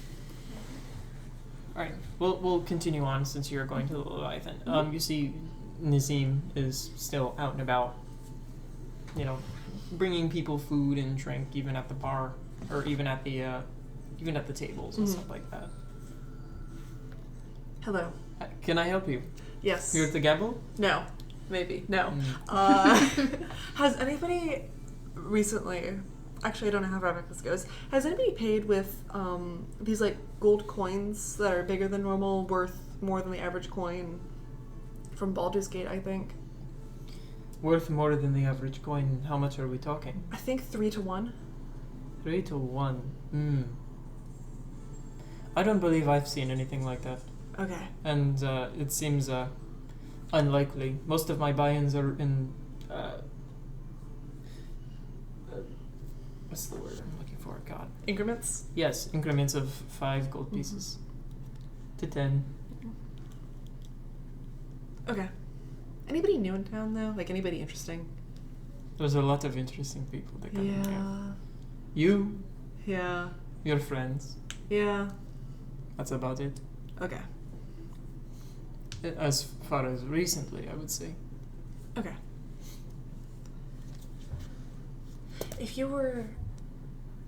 All right, we'll continue on since you're going to the Leviathan. You see, Nazim is still out and about. You know, bringing people food and drink, even at the bar, or even at the tables and stuff like that. Hello. Can I help you? Yes. You're at the Gabble? No. Maybe. No. Has anybody recently... Actually, I don't know how far this goes. Has anybody paid with these like gold coins that are bigger than normal, worth more than the average coin from Baldur's Gate, I think? Worth more than the average coin. How much are we talking? I think 3 to 1. 3 to 1. I don't believe I've seen anything like that. Okay. And it seems unlikely. Most of my buy-ins are in... what's the word I'm looking for? God. Increments? Yes, increments of 5 gold pieces. To 10. Okay. Anybody new in town, though? Like, anybody interesting? There's a lot of interesting people that come in here. Yeah. You, Yeah. your friends. Yeah. That's about it. Okay. As far as recently, I would say. Okay. If you were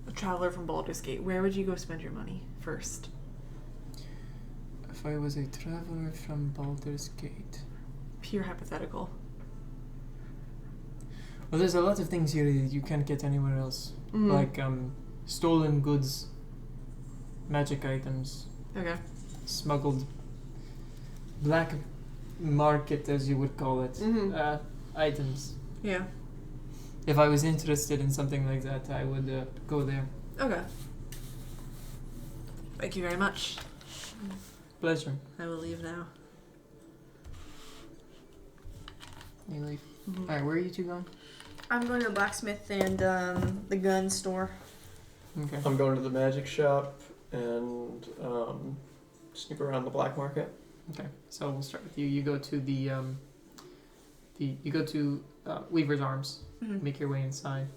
a traveler from Baldur's Gate, where would you go spend your money first? If I was a traveler from Baldur's Gate... Pure hypothetical. Well, there's a lot of things here that you can't get anywhere else. Like, stolen goods, magic items, Okay. smuggled black market, as you would call it, items. Yeah. If I was interested in something like that, I would go there. Okay. Thank you very much. Pleasure. I will leave now. You leave. Alright, where are you two going? I'm going to the blacksmith and the gun store. Okay. I'm going to the magic shop and snoop around the black market. Okay. So we'll start with you. You go to the Weaver's Arms. Mm-hmm. Make your way inside.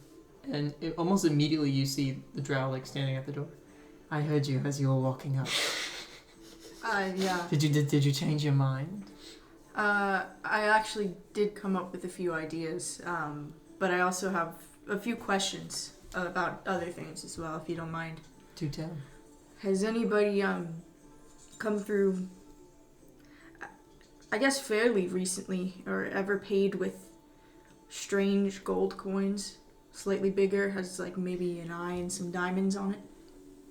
And almost immediately you see the drow like standing at the door. I heard you as you were walking up. Yeah. Did you change your mind? I actually did come up with a few ideas, but I also have a few questions about other things as well, if you don't mind. Do tell. Has anybody come through, I guess fairly recently, or ever paid with strange gold coins, slightly bigger, has like maybe an eye and some diamonds on it?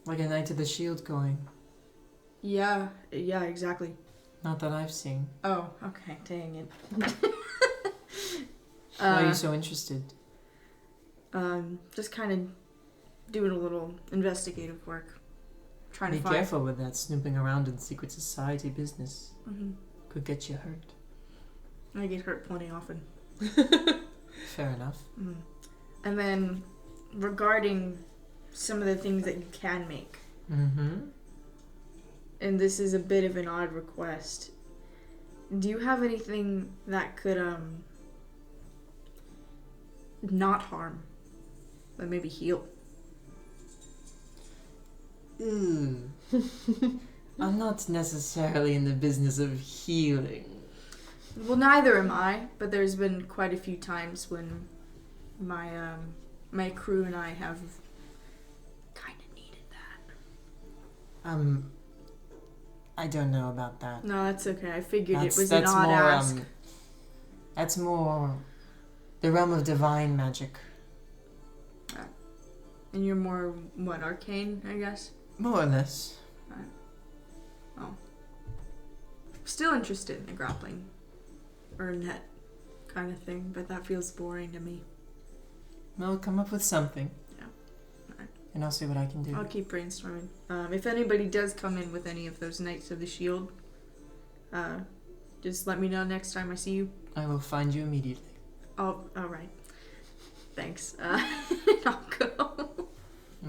Like a Knight of the Shield coin. Yeah, exactly. Not that I've seen. Oh, okay, dang it. Why are you so interested? Just kind of doing a little investigative work. Trying Be to find... careful with that snooping around in secret society business. Mm-hmm. Could get you hurt. I get hurt plenty often. Fair enough. Mm. And then, regarding some of the things that you can make, Mm-hmm. and this is a bit of an odd request, do you have anything that could, not harm, but maybe heal? Ooh. I'm not necessarily in the business of healing. Well, neither am I, but there's been quite a few times when my crew and I have kind of needed that. I don't know about that. No, that's okay. I figured it was an odd ask. That's more the realm of divine magic. And you're more, what, arcane, I guess? More or less. Oh. Still interested in the grappling. Or net kind of thing, but that feels boring to me. Well, come up with something. Yeah. Alright. And I'll see what I can do. I'll keep brainstorming. If anybody does come in with any of those Knights of the Shield, just let me know next time I see you. I will find you immediately. Oh, alright. Thanks. I'll go.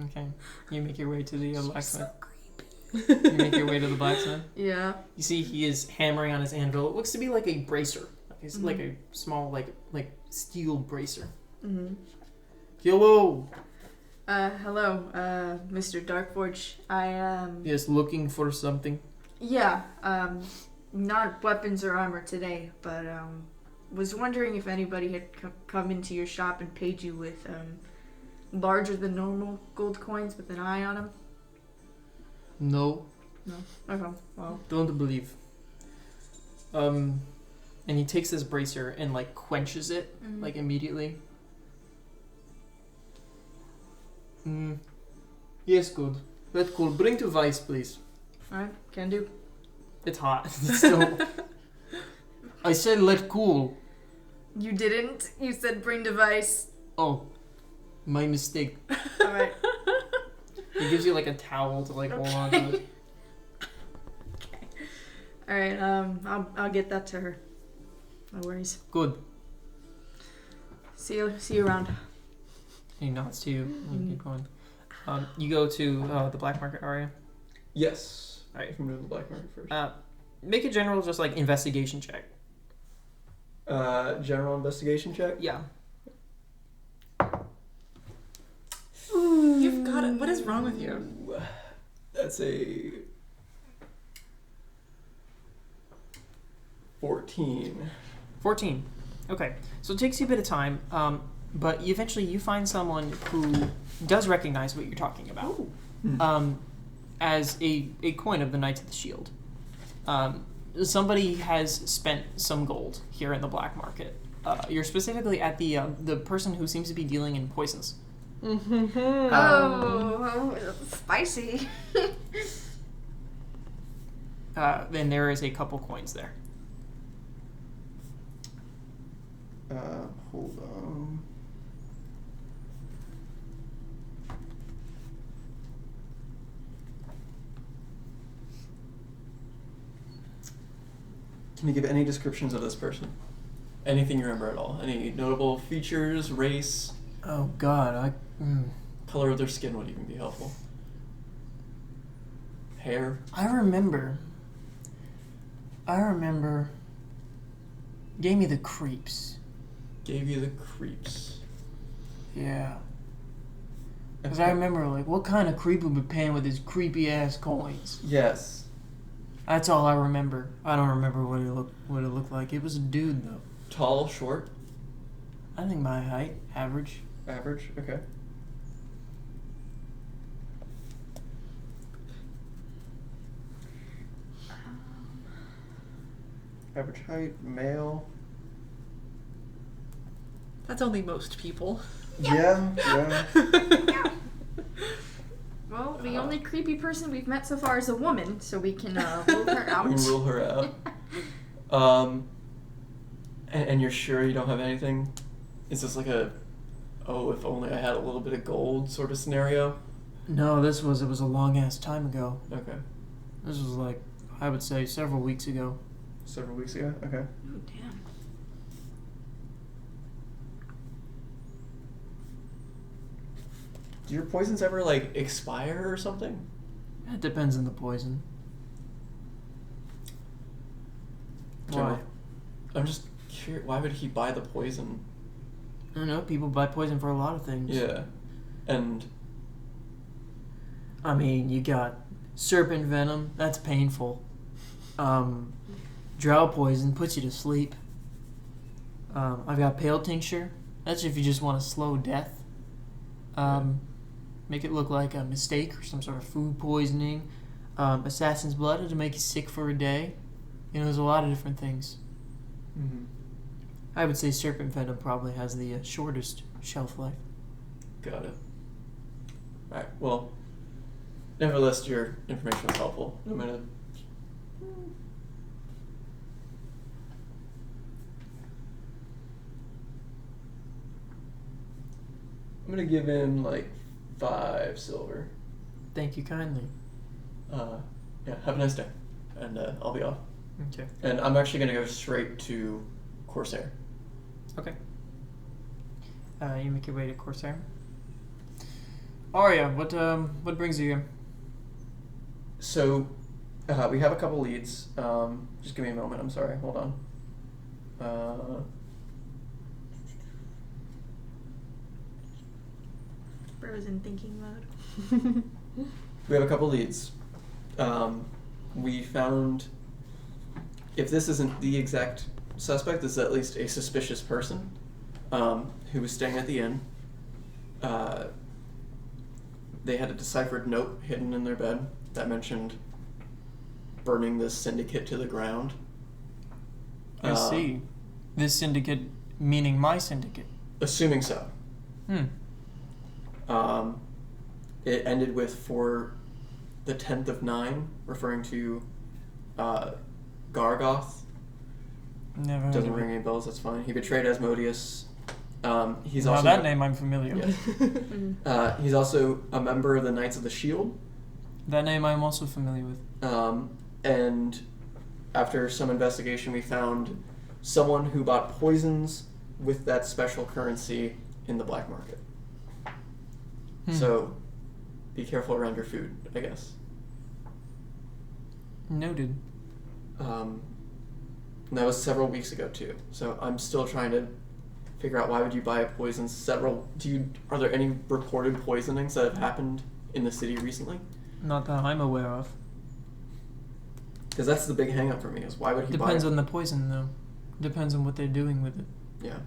Okay. You make your way to the blacksmith. So creepy. You make your way to the blacksmith. Yeah. You see he is hammering on his anvil. It looks to be like a bracer. It's like a small, like steel bracer. Mm-hmm. Hello! Hello, Mr. Darkforge. Yes, looking for something. Yeah, not weapons or armor today, but, was wondering if anybody had come into your shop and paid you with, larger than normal gold coins with an eye on them? No. No? Okay, well. Don't believe. And he takes this bracer and, like, quenches it, like, immediately. Yes, good. That's cool. Bring to Vice, please. Alright, can do. It's hot. It's still... I said let cool. You didn't? You said bring device. Oh. My mistake. Alright. He gives you, like, a towel to, like, hold on to it. Okay. Alright, I'll get that to her. No worries. Good. See you around. He nods to you. You keep going. You go to the black market area. Yes. All right. I'm doing the black market first. Make a general, just like investigation check. General investigation check. Yeah. You've got it. What is wrong with you? That's a 14. 14. Okay. So it takes you a bit of time, but eventually you find someone who does recognize what you're talking about. As a coin of the Knights of the Shield. Somebody has spent some gold here in the black market. You're specifically at the person who seems to be dealing in poisons. Oh, spicy. And there is a couple coins there. Hold on. Can you give any descriptions of this person? Anything you remember at all? Any notable features, race? Oh God, Color of their skin would even be helpful. Hair? I remember. Gave me the creeps. Gave you the creeps. Yeah. Because I remember, like, what kind of creep would be paying with his creepy ass coins? Yes. That's all I remember. I don't remember what it looked like. It was a dude though. Tall, short, I think my height, average. average. Okay. Average height, male. That's only most people. Yeah. Well, the only creepy person we've met so far is a woman, so we can rule her out. We can rule her out. And you're sure you don't have anything? Is this like a, oh, if only I had a little bit of gold sort of scenario? No, it was a long ass time ago. Okay. This was like, I would say, several weeks ago. Several weeks ago? Okay. Oh, damn. Do your poisons ever, like, expire or something? It depends on the poison. General- Why? I'm just curious, why would he buy the poison? I don't know, people buy poison for a lot of things. Yeah. And I mean, you got serpent venom, that's painful. Drow poison puts you to sleep. I've got pale tincture, that's if you just want a slow death. Make it look like a mistake or some sort of food poisoning. Assassin's blood to make you sick for a day. You know, there's a lot of different things. I would say serpent venom probably has the shortest shelf life. got it. Alright, well, nevertheless, your information was helpful. I'm gonna give him like 5 silver. Thank you kindly. Yeah, have a nice day. And I'll be off. Okay. And I'm actually gonna go straight to Corsair. Okay. You make your way to Corsair. Arya, what brings you here? So, we have a couple leads. Just give me a moment. I'm sorry. Hold on. Bro's in thinking mode. We have a couple leads. We found, if this isn't the exact suspect, this is at least a suspicious person who was staying at the inn. They had a deciphered note hidden in their bed that mentioned burning this syndicate to the ground. I see. This syndicate meaning my syndicate. Assuming so. Hmm. It ended with for the 10th of 9, referring to Gargoth. Never heard Doesn't of ring it. any bells, that's fine. He betrayed Asmodeus. He's Now also that name I'm familiar with. he's also a member of the Knights of the Shield. That name I'm also familiar with. And after some investigation, we found someone who bought poisons with that special currency in the black market. So, be careful around your food, I guess. Noted. And that was several weeks ago too. So I'm still trying to figure out, why would you buy a poison are there any reported poisonings that have happened in the city recently? Not that I'm aware of. Because that's the big hang up for me, is why would he Depends buy on the poison though. Depends on what they're doing with it. Yeah.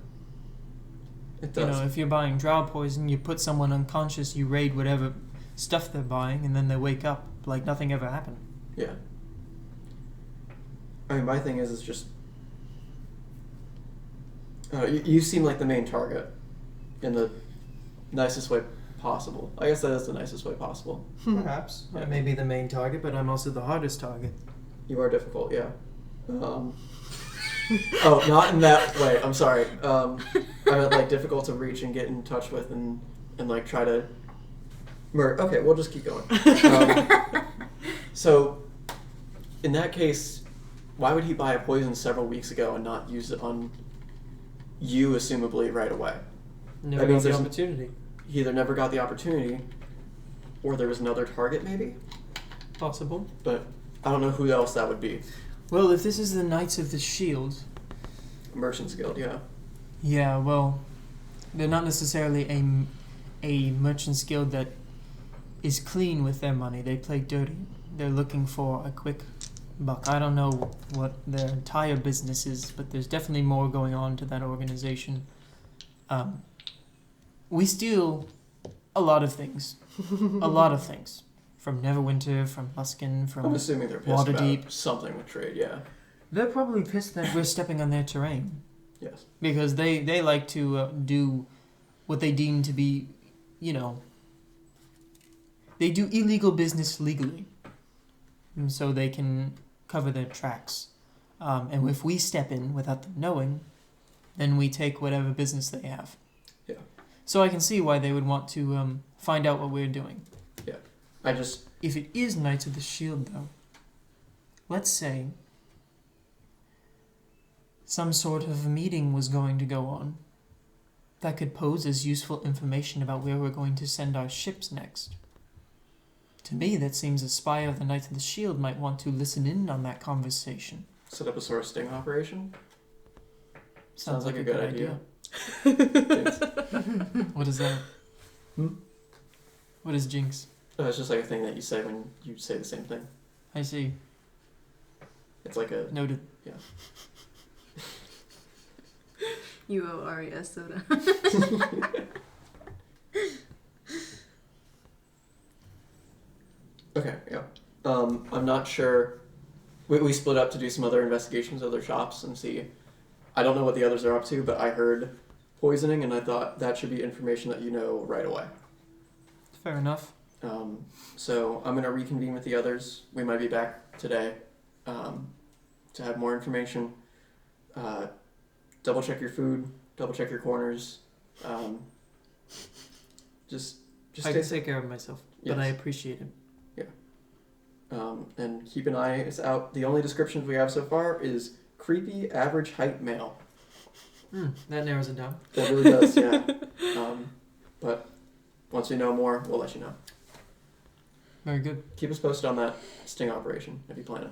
It You does. know, if you're buying drow poison, you put someone unconscious, you raid whatever stuff they're buying, and then they wake up like nothing ever happened. Yeah. I mean, my thing is, it's just... you seem like the main target in the nicest way possible. I guess that is the nicest way possible. Perhaps. I may be the main target, but I'm also the hardest target. You are difficult, yeah. Oh, not in that way. I'm sorry. I meant like difficult to reach and get in touch with and like try to murder. Okay, we'll just keep going. So, in that case, why would he buy a poison several weeks ago and not use it on you, assumably, right away? Never That got means the there's- opportunity. He either never got the opportunity, or there was another target, maybe? Possible. But I don't know who else that would be. Well, if this is the Knights of the Shield, Merchants Guild, yeah. yeah, well, they're not necessarily a merchant's guild that is clean with their money. They play dirty. They're looking for a quick buck. I don't know what their entire business is, but there's definitely more going on to that organization. We steal a lot of things. A lot of things. From Neverwinter, from Luskin, from I'm assuming they're pissed Waterdeep. about something with trade, yeah. They're probably pissed that we're stepping on their terrain. Yes. Because they like to do what they deem to be, they do illegal business legally. And so they can cover their tracks. And if we step in without them knowing, then we take whatever business they have. Yeah. So I can see why they would want to find out what we're doing. If it is Knights of the Shield, though, let's say some sort of meeting was going to go on that could pose as useful information about where we're going to send our ships next. To me, that seems a spy of the Knights of the Shield might want to listen in on that conversation. Set up a sort of sting operation? Sounds like a good idea. Jinx. What is that? Hmm? What is Jinx? Oh, it's just like a thing that you say when you say the same thing. I see. It's like a... Noted. Yeah. You owe Ari a soda. Okay, yeah. I'm not sure. We split up to do some other investigations, other shops, and see. I don't know what the others are up to, but I heard poisoning, and I thought that should be information that you know right away. Fair enough. So I'm going to reconvene with the others. We might be back today to have more information. Double check your food. Double check your corners. Just I can take care of myself, but I Yes. appreciate it. And keep an eye out. The only descriptions we have so far is creepy, average height male. That narrows it down. That really does, yeah. But once we know more, we'll let you know. Very good. Keep us posted on that sting operation if you plan it.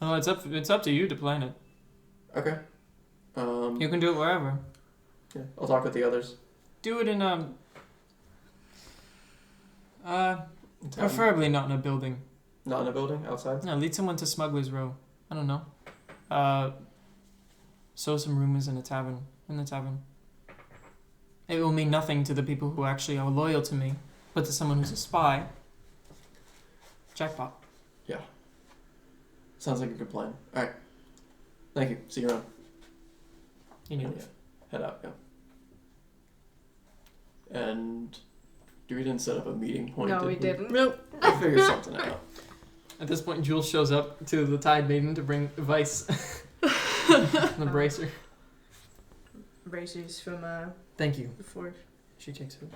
Oh, it's up to you to plan it. Okay. You can do it wherever. Yeah, I'll talk with the others. Do it in preferably not in a building. Not in a building, outside? No, lead someone to Smuggler's Row. I don't know. Sow some rumors in the tavern. It will mean nothing to the people who actually are loyal to me, but to someone who's a spy, jackpot. Sounds like a good plan. Alright. Thank you. See you around. You need Yeah. it. Head out, yeah. And we didn't set up a meeting point, No, did we didn't. Nope. We'll figure something out. At this point, Jules shows up to the Tide Maiden to bring Vice the bracer. Bracers from Thank you. before. She takes it.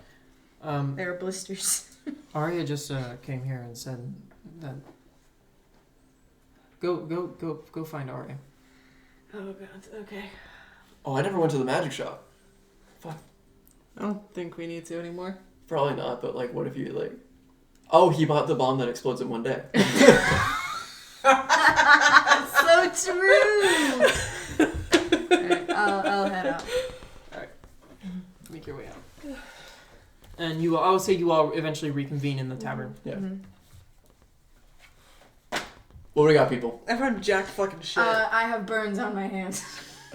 They were blisters. Arya just came here and said that. Go find Arya. Oh god, okay. Oh, I never went to the magic shop. I don't think we need to anymore. Probably not, but like, what if you like... Oh, he bought the bomb that explodes in one day. So true! Alright, I'll head out. Make your way out. And I would say you all eventually reconvene in the tavern. Yeah. Mhm. What do we got, people? Everyone jack fucking shit. I have burns on my hands.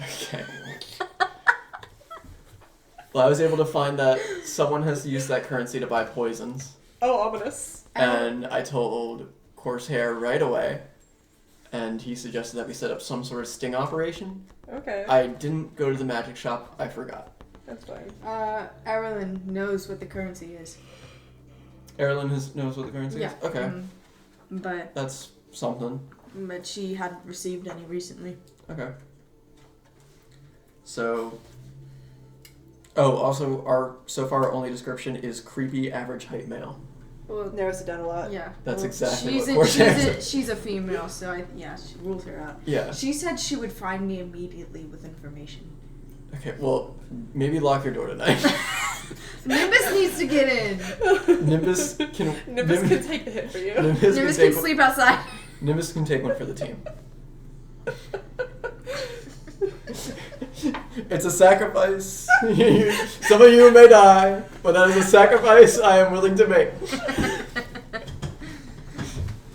Okay. Well, I was able to find that someone has used that currency to buy poisons. Oh, ominous. And I told Corsair right away, and he suggested that we set up some sort of sting operation. Okay. I didn't go to the magic shop. I forgot. That's fine. Erilyn knows what the currency is. Erilyn knows what the currency Yeah. is? Okay. Mhm. But That's something. she hadn't received any recently. Okay. So... Oh, also, our so far only description is creepy, average height male. Well, Narrows it down a lot. yeah. That's well, exactly she's what a, Corsair she's, said. a, she's a female, so she rules her out. Yeah. She said she would find me immediately with information. Okay, well, maybe lock your door tonight. Nimbus needs to get in. Nimbus can... Nimbus can take the hit for you. Nimbus Nimbus take can sleep outside. Nimbus can take one for the team. It's a sacrifice. Some of you may die, but that is a sacrifice I am willing to make.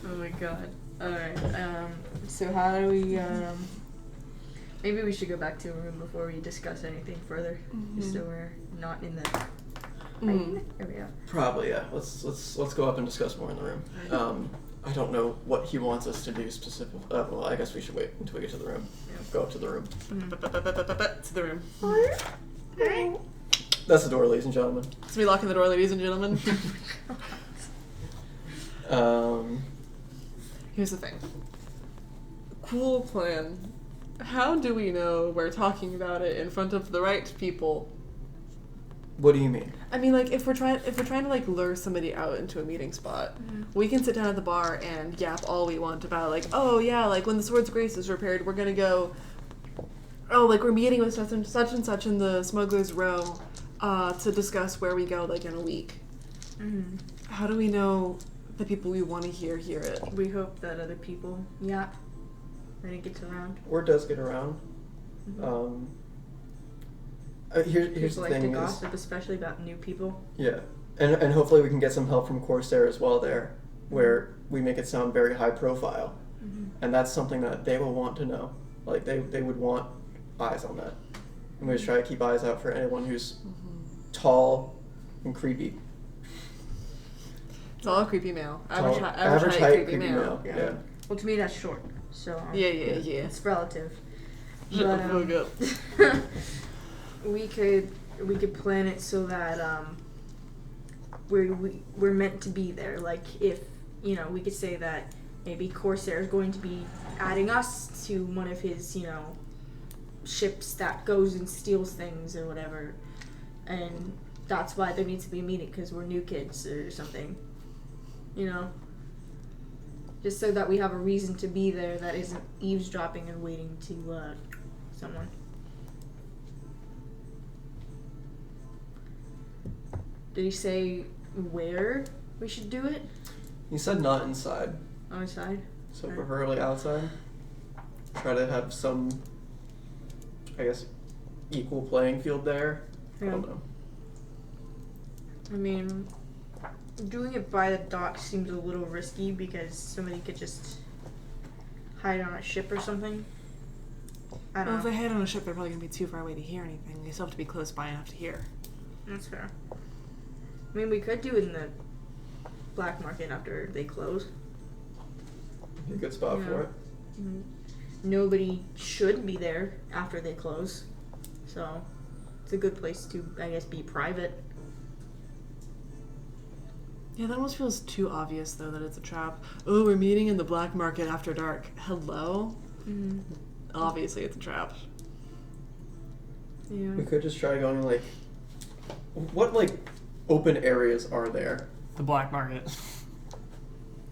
Oh my god. Alright, so how do we, maybe we should go back to a room before we discuss anything further, just so we're not in the... There we go. Probably, yeah. Let's go up and discuss more in the room. I don't know what he wants us to do specifically. Well, I guess we should wait until we get to the room. Yeah. Go up to the room. To the room. Alright. That's the door, ladies and gentlemen. It's me locking the door, ladies and gentlemen. Here's the thing. Cool plan. How do we know we're talking about it in front of the right people? What do you mean? I mean, like, if we're trying to like lure somebody out into a meeting spot, we can sit down at the bar and yap all we want about, like, oh yeah, like when the Sword's Grace is repaired, we're gonna go. Oh, like we're meeting with such and such in the Smuggler's Row, to discuss where we go, like in a week. Mm-hmm. How do we know the people we want to hear it? We hope that other people yap when it gets around. Word does get around. Here's People the like thing to is, gossip, especially about new people. yeah, and hopefully we can get some help from Corsair as well there, where we make it sound very high profile, and that's something that they will want to know. Like they would want eyes on that, and we just try to keep eyes out for anyone who's tall and creepy. It's all a creepy male. Average Average height creepy male. Yeah. Well, to me that's short, so Yeah. it's relative. But, But we could plan it so that we're meant to be there. Like if we could say that maybe Corsair is going to be adding us to one of his ships that goes and steals things or whatever, and that's why there needs to be a meeting because we're new kids or something. Just so that we have a reason to be there that isn't eavesdropping and waiting to someone. Did he say where we should do it? He said not inside, Outside? so preferably outside. Try to have some, I guess, equal playing field there. I don't know. I mean, doing it by the dock seems a little risky because somebody could just hide on a ship or something. I don't Well, if know. they hide on a ship, they're probably gonna be too far away to hear anything. They still have to be close by enough to hear. That's fair. I mean, we could do it in the black market after they close. A good spot Yeah. for it. Nobody should be there after they close, so it's a good place to, I guess, be private. Yeah, that almost feels too obvious, though, that it's a trap. Oh, we're meeting in the black market after dark. Hello? Obviously, it's a trap. Yeah. We could just try going what open areas are there? The black market.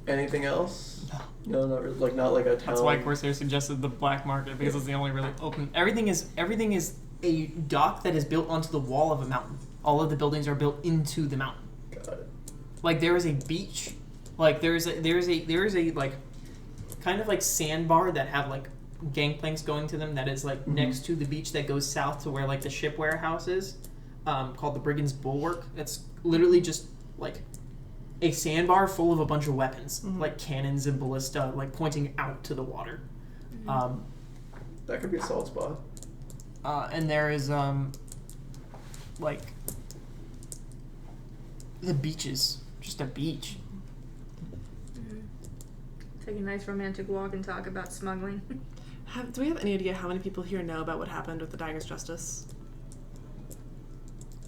Anything else? No, not really. Not like a town. That's why Corsair suggested the black market because it's the only really open. Everything is a dock that is built onto the wall of a mountain. All of the buildings are built into the mountain. Got it. Like there is a beach. Like there is a like kind of like sandbar that have like gangplanks going to them that is like next to the beach that goes south to where like the ship warehouse is, called the Brigand's Bulwark. It's literally just like a sandbar full of a bunch of weapons, like cannons and ballista, like pointing out to the water. That could be a solid spot. And there is like the beaches, just a beach. Take a nice romantic walk and talk about smuggling. Do we have any idea how many people here know about what happened with the Dagger's Justice?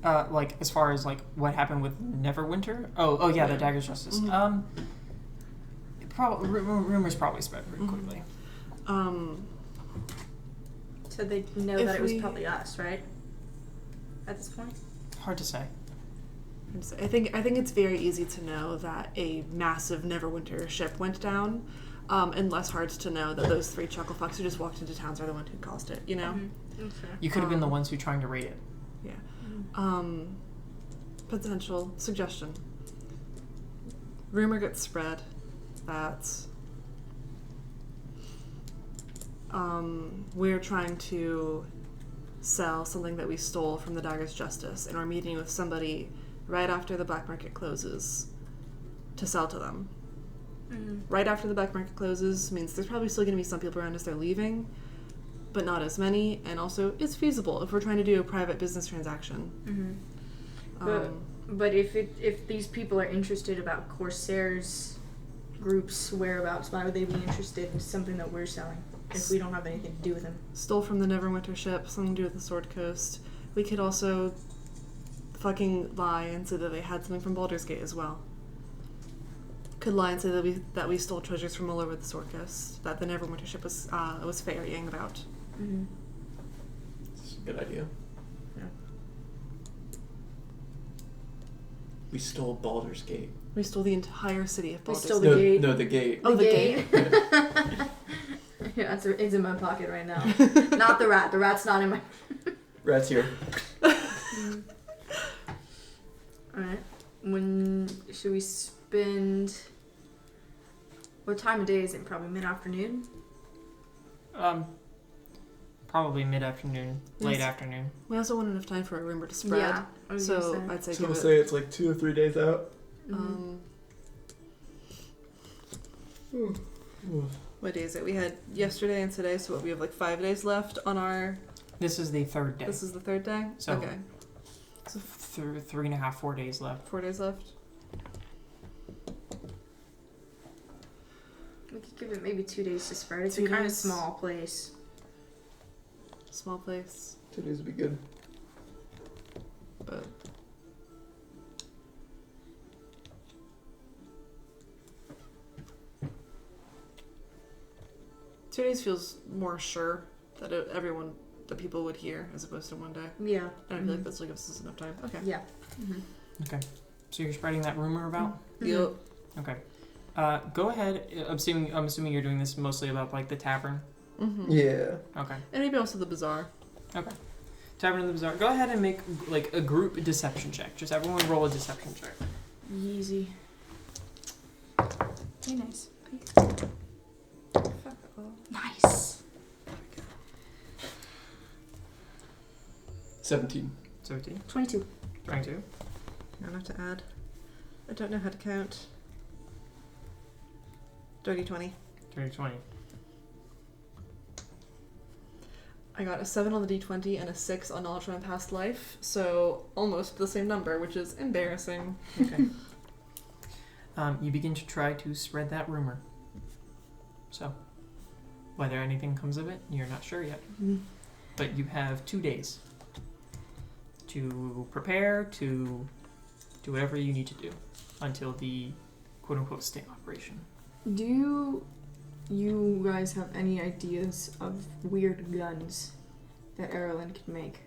Like as far as like what happened with Neverwinter? Oh yeah, the Dagger's Justice. Rumors probably spread pretty quickly. So they know If that it was we- probably us, right? At this point? Hard to say. I think it's very easy to know that a massive Neverwinter ship went down, and less hard to know that those three chucklefucks who just walked into towns are the one who caused it. You know? Okay. You could have been the ones who trying to raid it. Yeah. Potential suggestion. Rumor gets spread that we're trying to sell something that we stole from the Dagger's Justice, and we're meeting with somebody right after the black market closes to sell to them. Right after the black market closes means there's probably still going to be some people around as they're leaving, but not as many, and also it's feasible if we're trying to do a private business transaction. But if these people are interested about Corsairs groups' whereabouts, why would they be interested in something that we're selling if we don't have anything to do with them? Stole from the Neverwinter ship, something to do with the Sword Coast. We could also fucking lie and say that they had something from Baldur's Gate as well. Could lie and say that we stole treasures from all over the Sword Coast, that the Neverwinter ship was ferrying about. It's a good idea. Yeah. We stole Baldur's Gate. We stole the entire city of We Baldur's stole Gate. the gate. No, the gate. Oh, the gate. Yeah, it's in my pocket right now. Not the rat. The rat's not in my. Rat's here. Alright. When should we spend? What time of day is it? Probably mid-afternoon? Probably mid-afternoon, late Yes. afternoon. We also want enough time for a rumor to spread. Yeah. I was gonna So say. I'd say So give we'll it. say it's like 2 or 3 days out. What day is it? We had yesterday and today, so we have like 5 days left on our. This is the third day. This is the third day. So- Okay, So 3.5, 4 days left. 4 days left. We could give it maybe 2 days to spread. It's 2 a kind of days. small place. Small place, 2 days would be good. but. Two days feels more sure that that people would hear as opposed to 1 day. Yeah. And I feel like that still gives us enough time. Okay. Yeah. Okay. So you're spreading that rumor about? Yep. Okay. Go ahead. I'm assuming you're doing this mostly about like the tavern. Mm-hmm. Yeah. Okay. And maybe also the bazaar. Okay. Tavern in the Bazaar. Go ahead and make like a group deception check. Just everyone roll a deception check. Easy. Very nice. Nice. 17. 17. 22. 22. I don't have to add. I don't know how to count. Dirty 20. 20. I got a 7 on the D20 and a 6 on knowledge from my past life, so almost the same number, which is embarrassing. Okay. You begin to try to spread that rumor. So, whether anything comes of it, you're not sure yet. But you have 2 days to prepare, to do whatever you need to do until the quote-unquote sting operation. Do you guys have any ideas of weird guns that Erlen could make?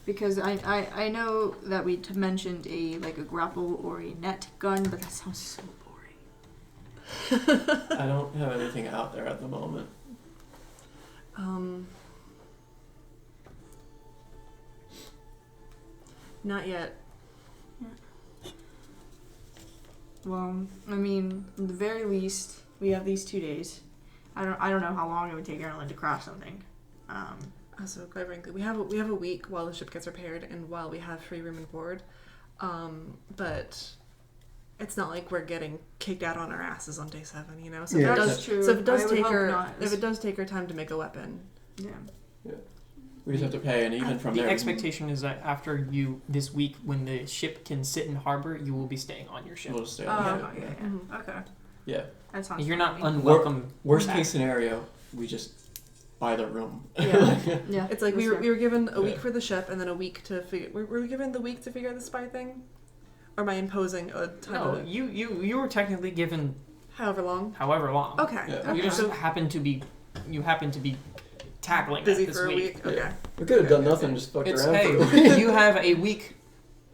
Because I know that we mentioned a grapple or a net gun, but that sounds so boring. I don't have anything out there at the moment. Not yet. Well, I mean, at the very least, we have these 2 days. I don't know how long it would take Erlen to craft something. Also, quite frankly, we have a week while the ship gets repaired and while we have free room and board. But it's not like we're getting kicked out on our asses on day 7, you know. So Yeah, if it does, That's true. so if it does I would take hope her, not. if it does take her time to make a weapon, Yeah. We just have to pay, and even from The there. expectation is that after this week, when the ship can sit in harbor, you will be staying on your ship. We'll just stay Oh, on the okay, ship. yeah. Okay. Yeah. That sounds You're fine not to me. unwelcome. Worst back. case scenario, we just buy the room. Yeah. Yeah. it's like we that's were given a week Yeah. for the ship and then a week to figure. Were we given the week to figure out the spy thing, or am I imposing a time? No, limit? you were technically given However long. however long. Okay. Yeah. Okay. You just So happen to be tackling busy that this for a week. week. Okay. Yeah. We could have done nothing, just fucked It's around. for a week. hey, you have a week.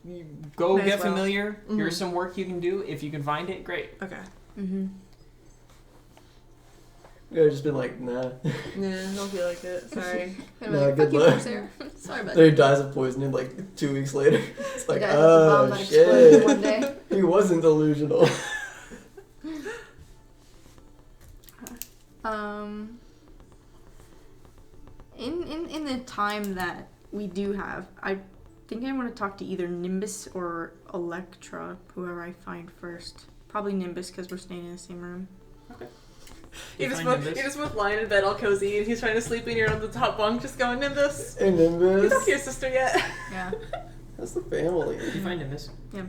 You go Might as get well. familiar. Mhm. Here's some work you can do. If you can find it, great. Okay. Mm-hmm. We could have just been like, nah. Nah, I don't feel like it. Sorry. Nah, Fuck good you, luck. Corsair. Sorry about Then he dies of poisoning like 2 weeks later. It's like, the guy with the bomb oh that exploded shit. one day. He wasn't delusional. In the time that we do have, I think I want to talk to either Nimbus or Electra, whoever I find first. Probably Nimbus because we're staying in the same room. You just both lying in bed all cozy, and he's trying to sleep, and you're on the top bunk just going, Nimbus. Hey, Nimbus. You talk to your sister yet? Yeah. That's the family. You find Nimbus. Yeah.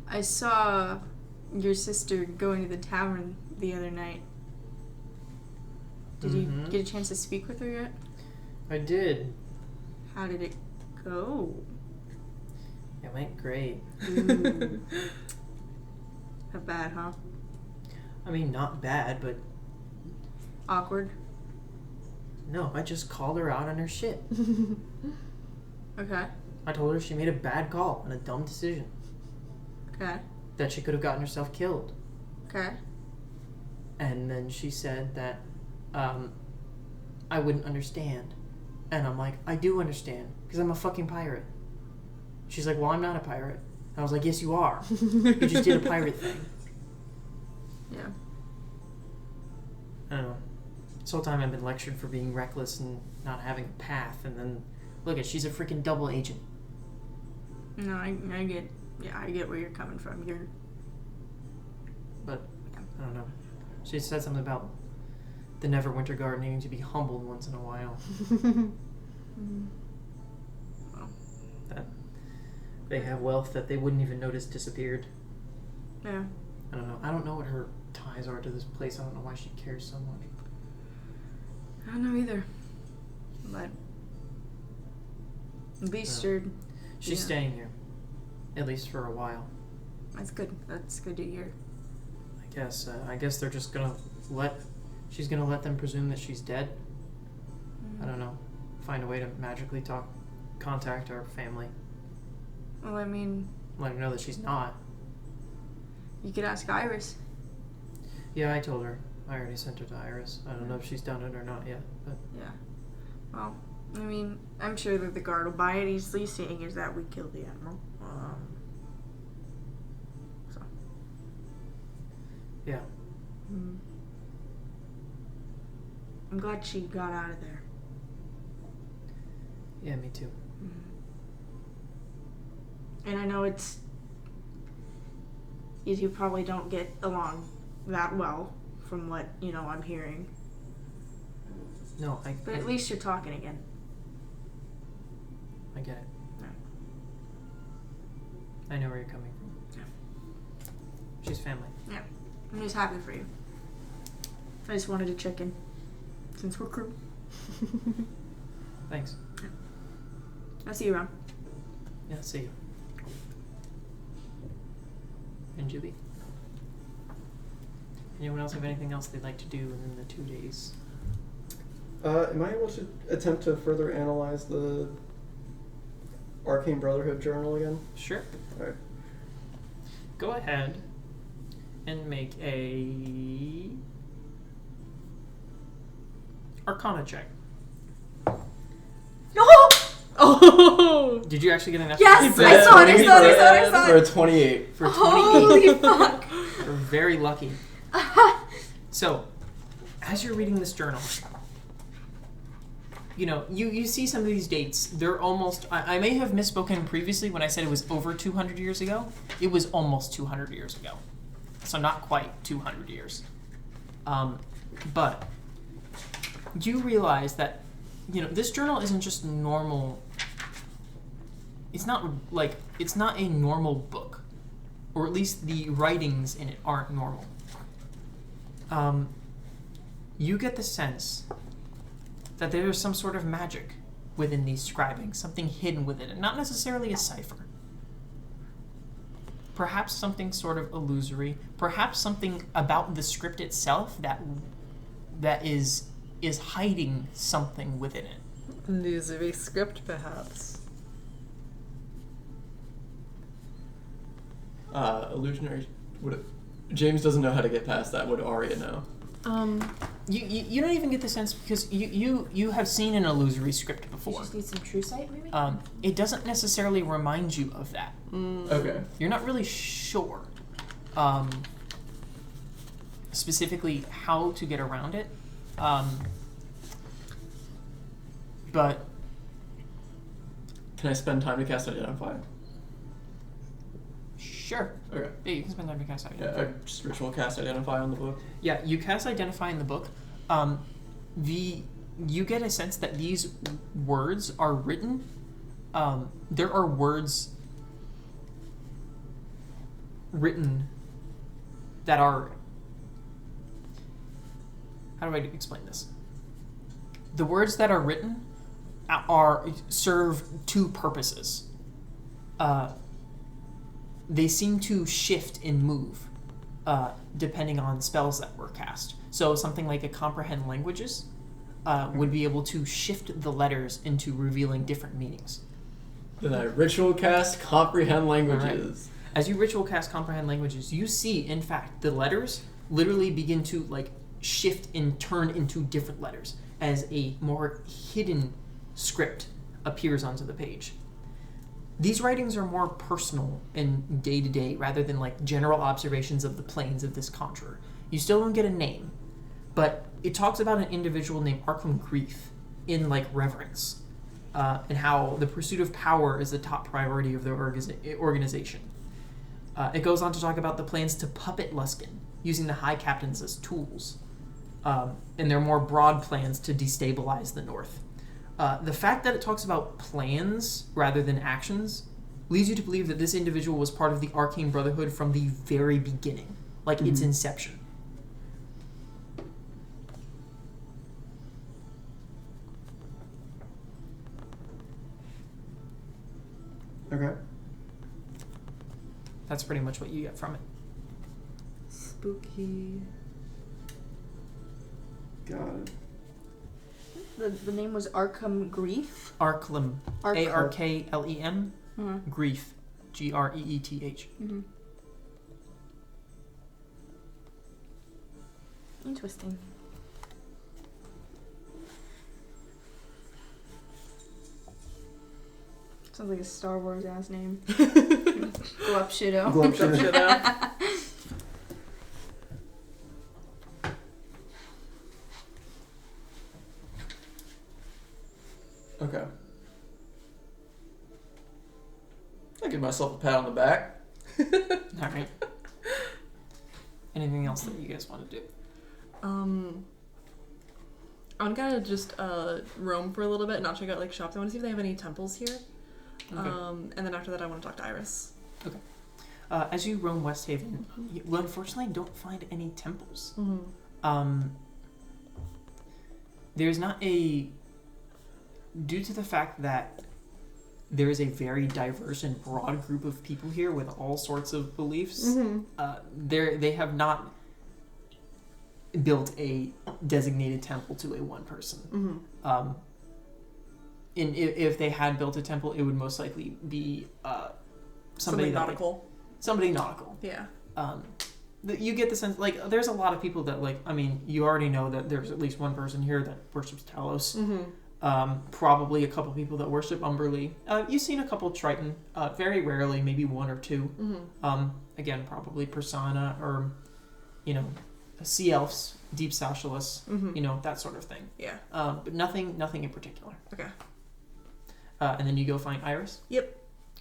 I saw your sister going to the tavern the other night. Did you get a chance to speak with her yet? I did. How did it go? It went great. Ooh. Not bad, huh? I mean, not bad, but Awkward. no, I just called her out on her shit. Okay. I told her she made a bad call and a dumb decision. Okay. That she could have gotten herself killed. Okay. And then she said that I wouldn't understand. And I'm like, I do understand, because I'm a fucking pirate. She's like, well, I'm not a pirate. And I was like, yes, you are. You just did a pirate thing. Yeah. I don't know. This whole time I've been lectured for being reckless and not having a path, and then look at, she's a freaking double agent. No, I get where you're coming from. But I don't know. She said something about the Neverwinter Guard needing to be humbled once in a while. Well, That they have wealth that they wouldn't even notice disappeared. yeah. I don't know. I don't know what her ties are to this place. I don't know why she cares so much. I don't know either. But be sure. She's Yeah. staying here, at least for a while. That's good. That's good to hear. I guess. I guess they're just gonna she's gonna let them presume that she's dead. I don't know. Find a way to magically contact our family. Well, I mean, Let her know that she's not. you could ask Iris. Yeah, I told her. I already sent her to Iris. I don't know if she's done it or not yet, but Yeah. Well, I mean, I'm sure that the guard will buy it easily, seeing as that we killed the admiral. So. yeah. I'm glad she got out of there. Yeah, me too. And I know you two probably don't get along that well, from what I'm hearing. No, But at least you're talking again. I get it. Yeah. I know where you're coming from. Yeah. She's family. Yeah. I'm just happy for you. I just wanted to check in, since we're crew. Thanks. I'll see you around. Yeah, see you. And Julie? Anyone else have anything else they'd like to do within the 2 days? Am I able to attempt to further analyze the Arcane Brotherhood journal again? Sure. Alright. Go ahead and make a Arcana check. No! Oh! Did you actually get enough? Yes, I saw it. For a 28. For 28. Holy fuck! You're very lucky. So, as you're reading this journal, you see some of these dates. They're almost... I may have misspoken previously when I said it was over 200 years ago. It was almost 200 years ago. So not quite 200 years. But you realize that, this journal isn't just normal... It's not a normal book. Or at least the writings in it aren't normal. You get the sense that there is some sort of magic within these scribings, something hidden within it, not necessarily a cipher. Perhaps something sort of illusory, perhaps something about the script itself that is hiding something within it. Illusory script, perhaps. Illusionary. James doesn't know how to get past that. Would Arya know? You don't even get the sense because you have seen an illusory script You before. just need some true sight, maybe? It doesn't necessarily remind you of that. Okay. You're not really sure specifically how to get around it. but Can I spend time to cast Identify? sure. Okay. Yeah, you can spend time to cast Yeah, Identify. I just ritual cast Identify on the book. Yeah, you cast Identify in the book. You get a sense that these words are written. There are words written that are. How do I explain this? The words that are written serve two purposes. They seem to shift and move depending on spells that were cast. So something like a comprehend languages would be able to shift the letters into revealing different meanings. Then I ritual cast Comprehend Languages. As you ritual cast comprehend languages, you see, in fact, the letters literally begin to shift and turn into different letters as a more hidden script appears onto the page. These writings are more personal and day-to-day rather than general observations of the planes of this conjurer. You still don't get a name, but it talks about an individual named Arkham Grief in reverence, and how the pursuit of power is the top priority of the organization. It goes on to talk about the plans to puppet Luskin, using the High Captains as tools, and their more broad plans to destabilize the North. The fact that it talks about plans rather than actions leads you to believe that this individual was part of the Arcane Brotherhood from the very beginning, its inception. Okay. That's pretty much what you get from it. Spooky. Got it. The name was Arkham Grief. Arklem. Arklem. Mm-hmm. Grief. Greeth. Mm-hmm. Interesting. Sounds like a Star Wars ass name. Go up, Shido. Go up, Shido. Okay. I give myself a pat on the back. All right. Anything else that you guys want to do? I'm gonna just roam for a little bit and not check out shops. I want to see if they have any temples here. Okay. And then after that, I want to talk to Iris. Okay. As you roam Westhaven, you unfortunately don't find any temples. Mm-hmm. There's not a... Due to the fact that there is a very diverse and broad group of people here with all sorts of beliefs, they have not built a designated temple to a one person. Mm-hmm. And if they had built a temple, it would most likely be somebody nautical. Somebody nautical. Yeah. You get the sense, there's a lot of people that, you already know that there's at least one person here that worships Talos. Mm-hmm. Probably a couple people that worship Umberlee. You've seen a couple Triton, very rarely, maybe one or two. Mm-hmm. Again, probably Persona or, Sea Elves, Deep Socialists, Mm-hmm. That sort of thing. Yeah. But nothing in particular. Okay. And then you go find Iris. Yep.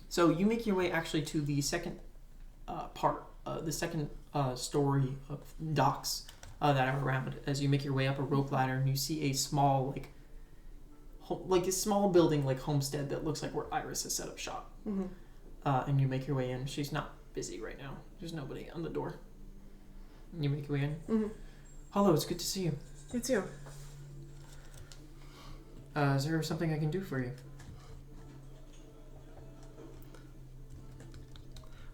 So you make your way actually to the second part, the second story of docks that are around. As you make your way up a rope ladder, and you see a small, a small building, homestead that looks like where Iris has set up shop. Mm-hmm. And you make your way in. She's not busy right now. There's nobody on the door. And you make your way in. Mm-hmm. Hello, it's good to see you. You too. Is there something I can do for you?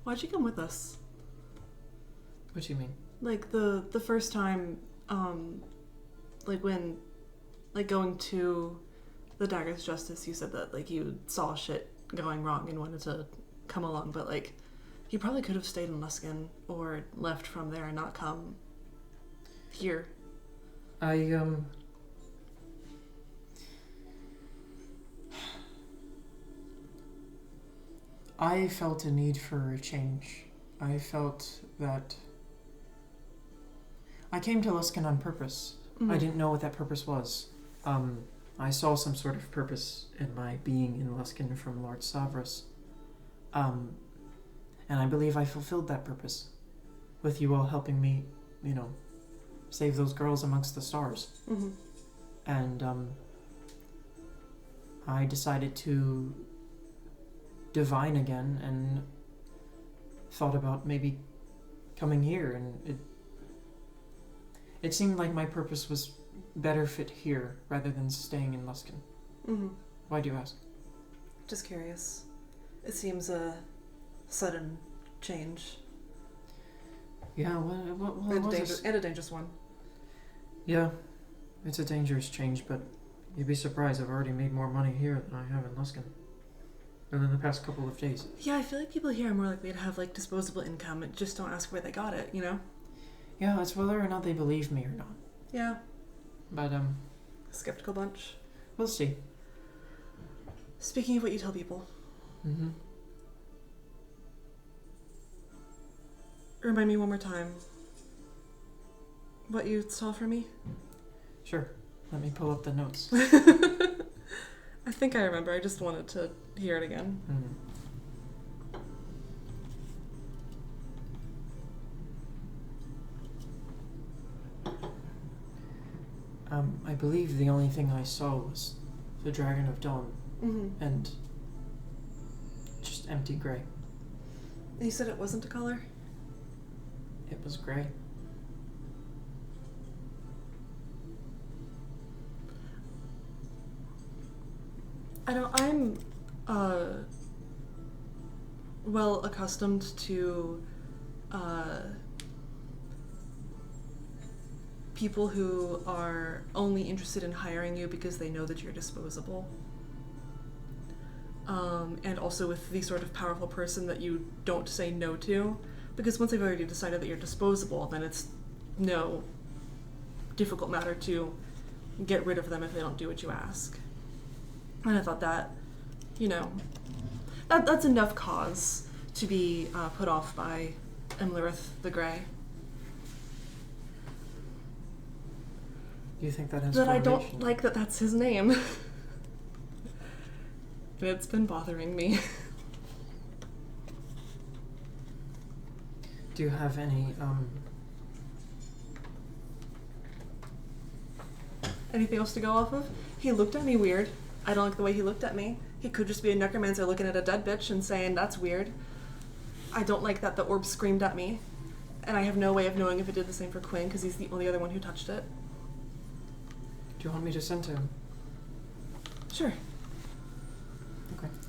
Why'd you come with us? What do you mean? The first time, when, going to the Dagger's Justice, you said that, you saw shit going wrong and wanted to come along, but, you probably could have stayed in Luskin or left from there and not come here. I felt a need for a change. I felt that I came to Luskin on purpose. Mm-hmm. I didn't know what that purpose was. I saw some sort of purpose in my being in Luskin from Lord Savras. And I believe I fulfilled that purpose. With you all helping me, save those girls amongst the stars. Mm-hmm. And, I decided to divine again and thought about maybe coming here, and it seemed like my purpose was better fit here rather than staying in Luskin. Mm-hmm. Why do you ask? Just curious. It seems a sudden change. Yeah, what And was a this? dangerous one. Yeah, it's a dangerous change, but you'd be surprised I've already made more money here than I have in Luskin. Within the past couple of days. Yeah, I feel like people here are more likely to have, like, disposable income and just don't ask where they got it, you know? Yeah, it's whether or not they believe me or not. Yeah. But, Skeptical bunch. we'll see. Speaking of what you tell people, Mm-hmm. remind me one more time what you saw for me. Sure. Let me pull up the notes. I think I remember. I just wanted to hear it again. I believe the only thing I saw was the Dragon of Dawn Mm-hmm. and just empty gray. You said it wasn't a color? It was gray. I'm well accustomed to people who are only interested in hiring you because they know that you're disposable. And also with the sort of powerful person that you don't say no to, because once they've already decided that you're disposable, then it's no difficult matter to get rid of them if they don't do what you ask. And I thought that, that's enough cause to be put off by Imlerith the Grey. Do you think that has But I correlation? don't like that that's his name. It's been bothering me. Do you have any, Anything else to go off of? He looked at me weird. I don't like the way he looked at me. He could just be a necromancer looking at a dead bitch and saying, that's weird. I don't like that the orb screamed at me. And I have no way of knowing if it did the same for Quinn, because he's the only other one who touched it. do you want me to send to him? Sure.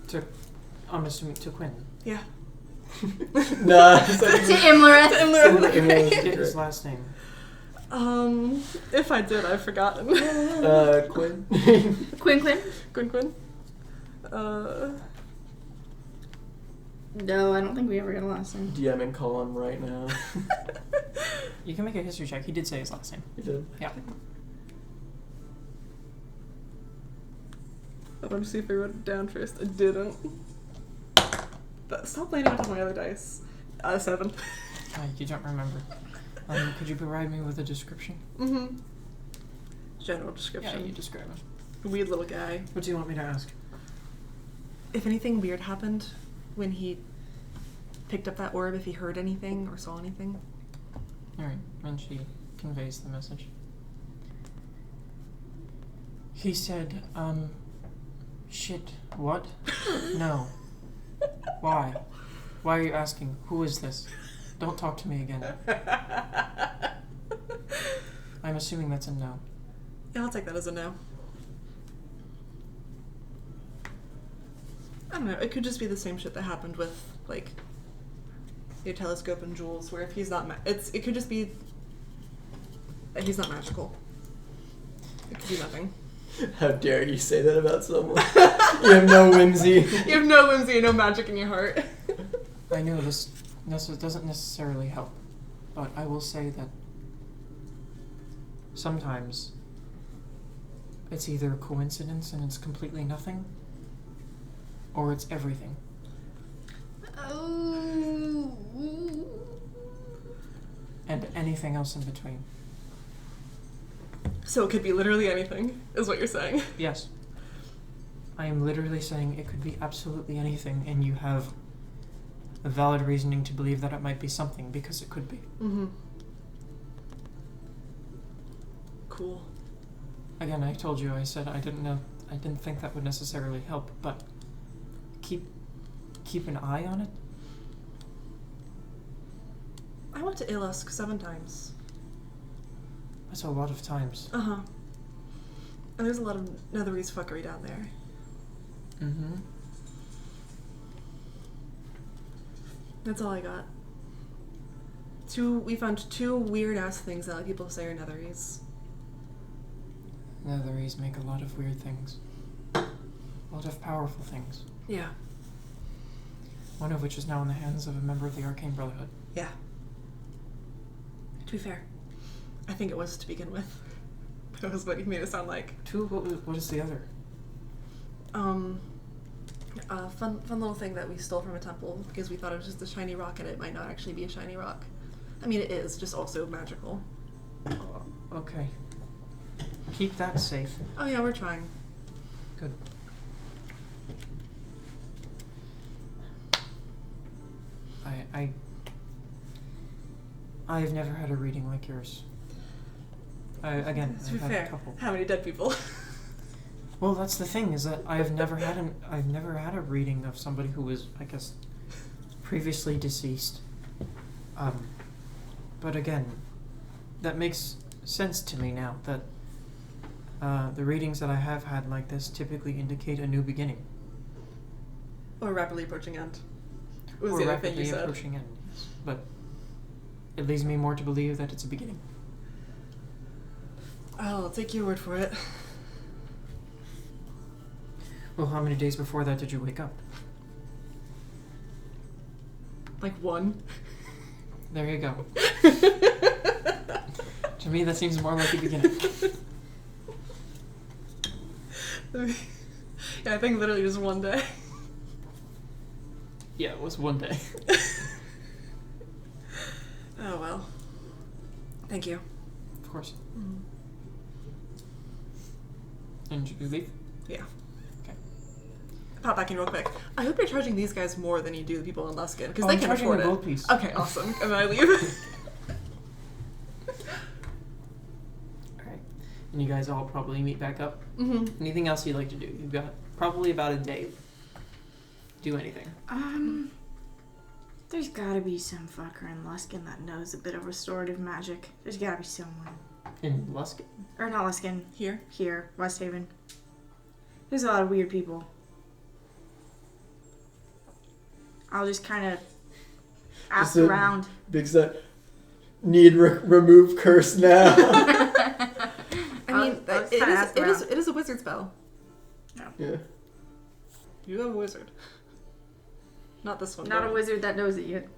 Okay. I'm assuming to Quinn. Yeah. Nah. To Imlerith. Get his last name. If I did, I've forgotten. Quinn. Quinn. Quinn. No, I don't think we ever got a last name. DMing Colin right now. You can make a history check. He did say his last name. You did. Yeah. I wanted to see if I wrote it down first. I didn't. But stop landing on top of my other dice. 7. You don't remember. Could you provide me with a description? Mm-hmm. General Yeah, description. you describe him. Weird little guy. What do you want me to ask? If anything weird happened when he picked up that orb, if he heard anything or saw anything. Alright, and she conveys the message. He said, shit, what? No. Why? Why are you asking? Who is this? Don't talk to me again. I'm assuming that's a no. Yeah, I'll take that as a no. I don't know, it could just be the same shit that happened with, like, your telescope and jewels, where if he's not it could just be that he's not magical. It could be nothing. How dare you say that about someone? You have no whimsy. You have no whimsy and no magic in your heart. I know this doesn't necessarily help, but I will say that sometimes it's either a coincidence and it's completely nothing, or it's everything. Oh. And anything else in between. So it could be literally anything, is what you're saying. Yes. I am literally saying it could be absolutely anything, and you have a valid reasoning to believe that it might be something, because it could be. Mm-hmm. Cool. Again, I told you, I said I didn't think that would necessarily help, but keep an eye on it. I went to Ilusk 7 times. That's a lot of times. Uh-huh. And there's a lot of Netherese fuckery down there. Mm-hmm. That's all I got. We found 2 weird-ass things that people say are Netherese. Netherese make a lot of weird things. A lot of powerful things. Yeah. One of which is now in the hands of a member of the Arcane Brotherhood. Yeah. To be fair, I think it was to begin with. That was what you made it sound like. 2, what is the other? A fun little thing that we stole from a temple because we thought it was just a shiny rock and it might not actually be a shiny rock. I mean, it is, just also magical. Okay. Keep that safe. Oh yeah, we're trying. Good. I've never had a reading like yours. To be I've had fair, a couple. how many dead people? Well, that's the thing, is that I've never had a reading of somebody who was, I guess, previously deceased. But again, that makes sense to me now, that the readings that I have had like this typically indicate a new beginning. Or rapidly approaching end. Was Or the other thing you rapidly said. approaching end, yes. But it leads me more to believe that it's a beginning. I'll take your word for it. Well, how many days before that did you wake up? Like 1. There you go. To me, that seems more like a beginning. Yeah, I think literally just 1 day. Yeah, it was 1 day. Oh well. Thank you. Of course. Mm. And did you leave? Yeah. Okay. Pop back in real quick. I hope you're charging these guys more than you do the people in Luskin, because Oh, they I'm can charging afford a it. gold piece. Okay, awesome. And then I leave. Alright. And you guys all probably meet back up. Mm-hmm. Anything else you'd like to do? You've got probably about a day. Do anything. There's gotta be some fucker in Luskin that knows a bit of restorative magic. There's gotta be someone. In Luskin? Or not Luskin. Here. Here, Westhaven. There's a lot of weird people. I'll just kind of ask Just a- around. Big set. Need remove curse now. I mean, I'll just kinda ask around. it is a wizard spell. Yeah. You have a wizard. Not this one. Not but a wizard that knows it yet.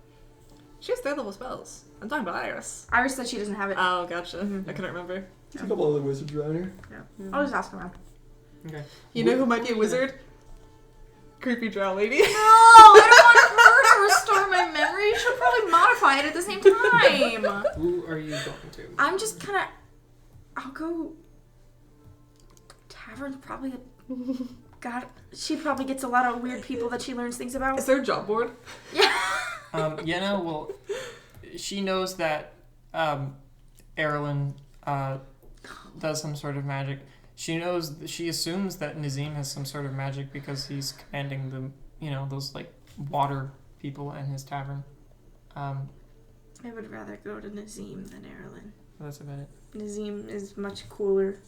She has 3rd level spells. I'm talking about Iris. Iris said she doesn't have it. Oh, gotcha. Mhm. I couldn't remember. There's a couple other wizards around here. I'll just ask around. Okay. You know who might be a wizard? Creepy drow lady. No, I don't want her to restore my memory. She'll probably modify it at the same time. Who are you going to? I'm just kind of... I'll go... Tavern's probably a... God, she probably gets a lot of weird people that she learns things about. Is there a job board? Yeah. Yenna will... She knows that Erlen does some sort of magic. She assumes that Nazim has some sort of magic because he's commanding the, those, like, water people in his tavern. I would rather go to Nazim than Erlen. That's about it. Nazim is much cooler.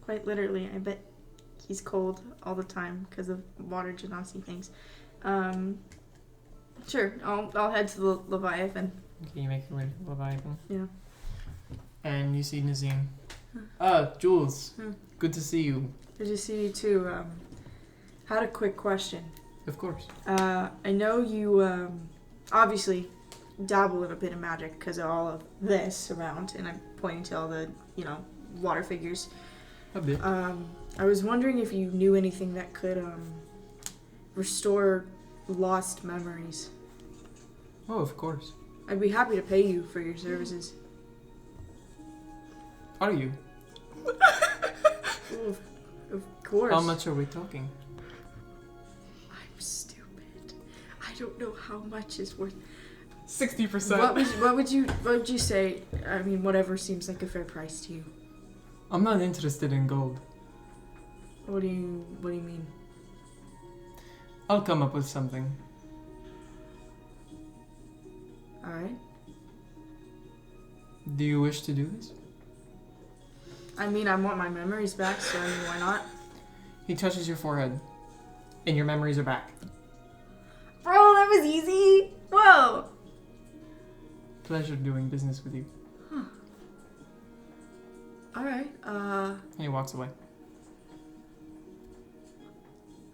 Quite literally, I bet he's cold all the time because of water genasi things. Sure, I'll head to the Leviathan. Okay, you make your way to Leviathan. Yeah. And you see Nazim. Jules. Good to see you. Good to see you too. Had a quick question. Of course. I know you obviously dabble in a bit of magic because of all of this around, and I'm pointing to all the, water figures. A bit. I was wondering if you knew anything that could restore lost memories. Oh, of course. I'd be happy to pay you for your services. Are you? Of course. How much are we talking? I'm stupid. I don't know how much is worth. 60%. What would you say? I mean, whatever seems like a fair price to you. I'm not interested in gold. What do you mean? I'll come up with something. All right. Do you wish to do this? I mean, I want my memories back, so I mean, why not? He touches your forehead, and your memories are back. Bro, that was easy. Whoa. Pleasure doing business with you. All right. And he walks away.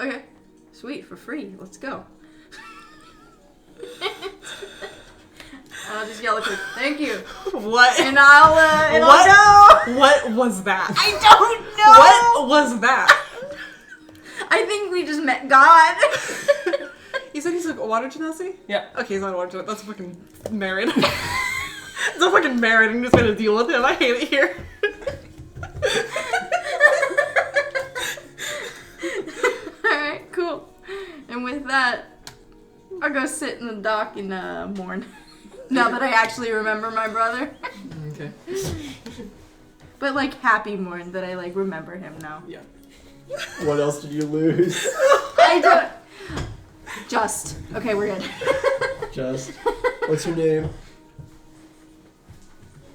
Okay. Sweet, for free. Let's go. I'll just yell a quick, thank you. What? And I'll go. What was that? I don't know. What was that? I think we just met God. You said he's a water genasi? Yeah. Okay, he's not a water genasi. That's a fucking merit. It's a fucking merit. I'm just gonna deal with him. I hate it here. Alright, cool. And with that, I'll go sit in the dock and mourn. Now that I actually remember my brother. Okay. But like happy mourn that I like remember him now. Yeah. What else did you lose? I don't. Just. Okay, we're good. Just. What's your name?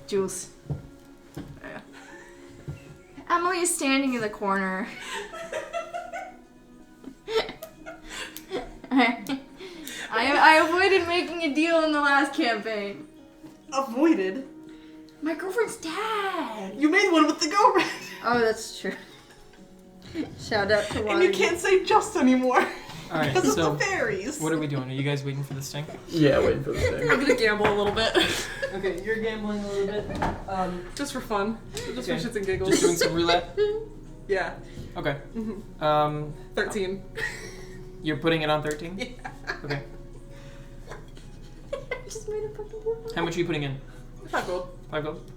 Jules. Yeah. Emily is standing in the corner. I avoided making a deal in the last campaign. Avoided? My girlfriend's dad. You made one with the go red. Oh, that's true. Shout out to And Water. you can't say just anymore. Alright, Because so of the fairies. what are we doing? Are you guys waiting for this thing? Yeah, waiting for the thing. I'm gonna gamble a little bit. Okay, you're gambling a little bit. Just for fun. Just Okay. for shits and giggles. Just doing some roulette? Yeah. Okay. Mm-hmm. 13. You're putting it on 13? Yeah. Okay. Just made a fucking deal. How much are you putting in? 5 gold. 5 gold?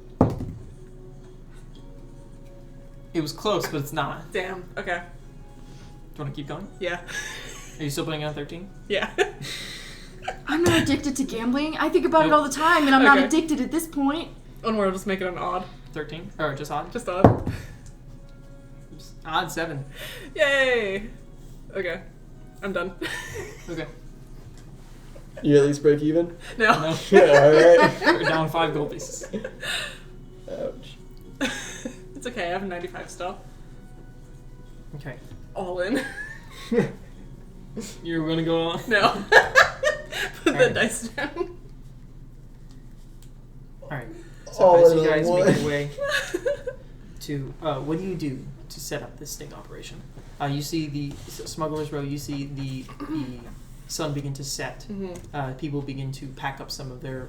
It was close, but it's not. Damn. Okay. Do you want to keep going? Yeah. Are you still putting it on 13? Yeah. I'm not addicted to gambling. I think about it all the time, and I'm not Okay. addicted at this point. Oh no, I'll just make it an odd. 13? Or just odd? Just odd. Odd 7. Yay! Okay. I'm done. Okay. You at least break even? No. No. Yeah, alright. We're down 5 gold pieces. Ouch. It's okay, I have 95 still. Okay. All in. You're gonna go on? No. Put the Alright. dice down. Alright. So All as in you on guys one. make your way to what do you do to set up this sting operation? You see the Smuggler's Row, you see the sun begin to set. Mm-hmm. People begin to pack up some of their,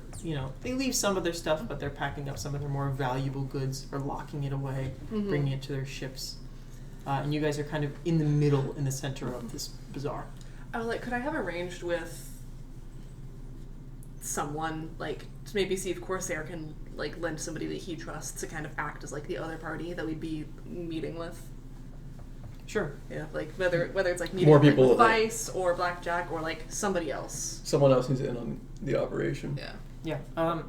they leave some of their stuff, but they're packing up some of their more valuable goods or locking it away, Mm-hmm. bringing it to their ships. And you guys are kind of in the middle, in the center of this bazaar. I was like, could I have arranged with someone, like, to maybe see if Corsair can, like, lend somebody that he trusts to kind of act as, like, the other party that we'd be meeting with? Sure. Yeah, like, whether it's, like, meeting More with, people with that- Vice or Blackjack or, like, somebody else. Someone else who's in on the operation. Yeah. Yeah.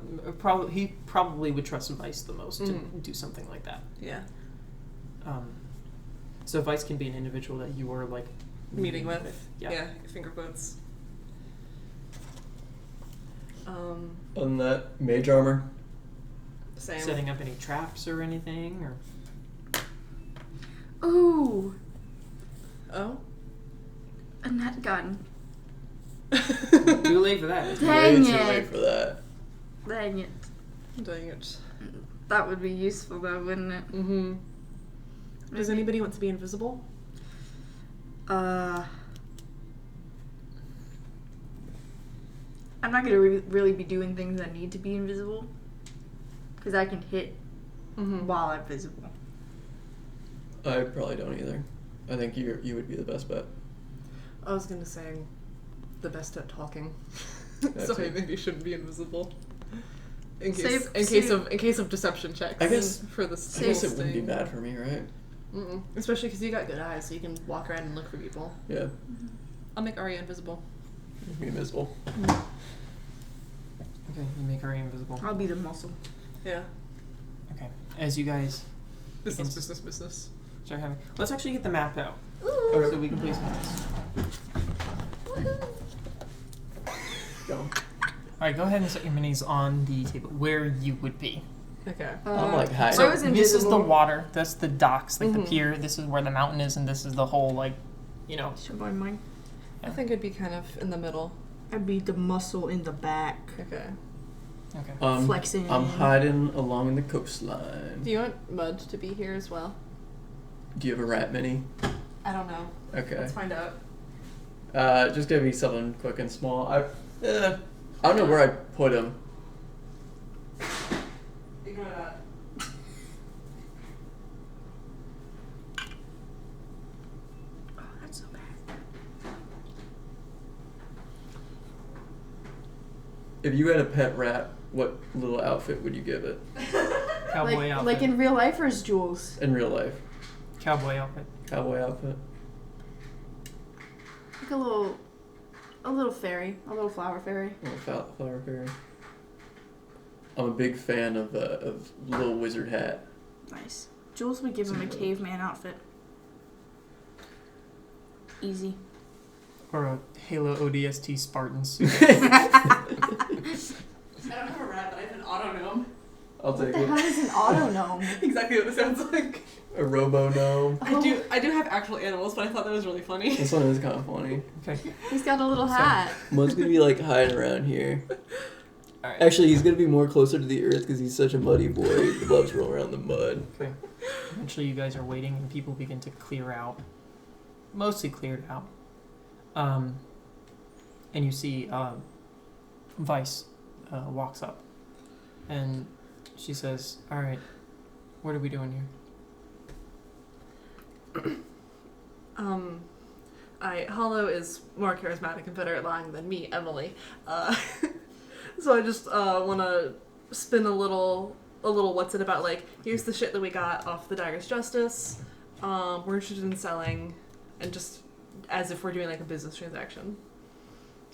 He probably would trust Vice the most to do something like that. Yeah. So Vice can be an individual that you are like Meeting with. Yeah. Finger quotes. Other than that, mage armor. Same. Setting up any traps or anything, or Ooh, Oh? a net gun. too late for that. isn't it? Way Dang too it. late for that. Dang it. Dang it. That would be useful though, wouldn't it? Mm-hmm. Does anybody want to be invisible? I'm not gonna really be doing things that need to be invisible, because I can hit Mm-hmm. while I'm visible. I probably don't either. I think you would be the best bet. I was gonna say I'm the best at talking. That's So I it. maybe shouldn't be invisible. in Save- case of deception checks. I guess- for this. I guess it wouldn't be bad for me, right? Mm-mm. Especially because you got good eyes, so you can walk around and look for people. Yeah. I'll make Arya invisible. Be invisible. Okay, you make her invisible. I'll be the muscle. Yeah. Okay. As you guys Business. start having, let's actually get the map out Okay. so we can place maps. Go. All right, go ahead and set your minis on the table where you would be. Okay. I'm like hiding. So I was This is the invisible. water. That's the docks, like the Mhm. pier. This is where the mountain is, and this is the whole like, you know. Should I mine? I think it'd be kind of in the middle. I'd be the muscle in the back. Okay. Okay. Flexing. I'm hiding along the coastline. Do you want Mud to be here as well? Do you have a rat mini? I don't know. Okay. Let's find out. Just gonna be something quick and small. I don't know where I put him. Ignore that. Oh, that's so bad. If you had a pet rat, what little outfit would you give it Cowboy outfit. Like in real life or as Jules? in real life? Cowboy outfit. Cowboy outfit. Like a little fairy, a little flower fairy. Little flower fairy. I'm a big fan of Little Wizard Hat. Nice. Jules would give him a caveman outfit. Easy. Or a Halo ODST Spartan suit. I don't have a rat, but I have an auto gnome. I'll What take the hell it. is an auto gnome? Exactly what it sounds like. A robo gnome. I do have actual animals, but I thought that was really funny. This one is kind of funny. Okay. He's got a little So- hat. One's gonna be like hiding around here. All right. Actually, he's gonna be more closer to the earth because he's such a muddy boy. He loves rolling around the mud. Okay. Eventually, you guys are waiting, and people begin to clear out. Mostly cleared out. And you see Vice walks up, and she says, "All right, what are we doing here?" Hollow is more charismatic and better at lying than me, Emily. So I just want to spin a little what's it about, like, here's the shit that we got off the Dyer's Justice. We're interested in selling, and just as if we're doing like a business transaction.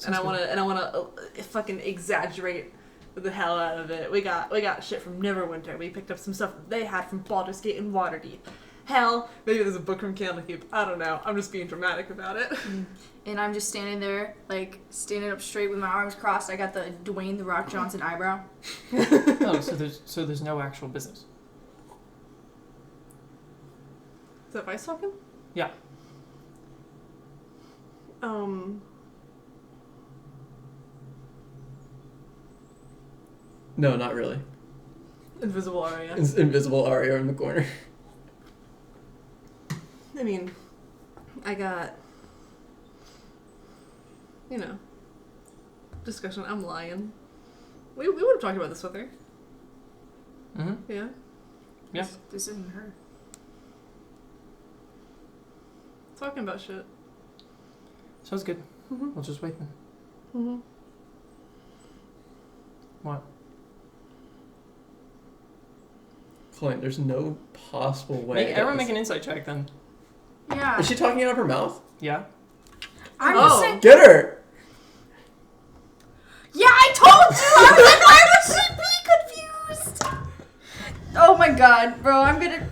And I want to fucking exaggerate the hell out of it. We got shit from Neverwinter. We picked up some stuff that they had from Baldur's Gate and Waterdeep. Hell, maybe there's a book from Candlekeep. I don't know. I'm just being dramatic about it. And I'm just standing there, like, standing up straight with my arms crossed. I got the Dwayne The Rock Johnson eyebrow. Oh, so there's no actual business. Is that Vice talking? Yeah. No, not really. Invisible Arya. It's invisible Arya in the corner. I mean, I got, discussion. I'm lying. We would have talked about this with her. Mm-hmm. Yeah. Yeah. This isn't her. Talking about shit. Sounds good. Mm-hmm. We'll just wait then. Mm-hmm. What? Clint, there's no possible way. Everyone make an insight check then. Yeah. Is she talking out of her mouth? Yeah. I'm Oh. just saying. Get her! Yeah, I told you! I was like, why would she be confused? Oh my god, bro, I'm gonna...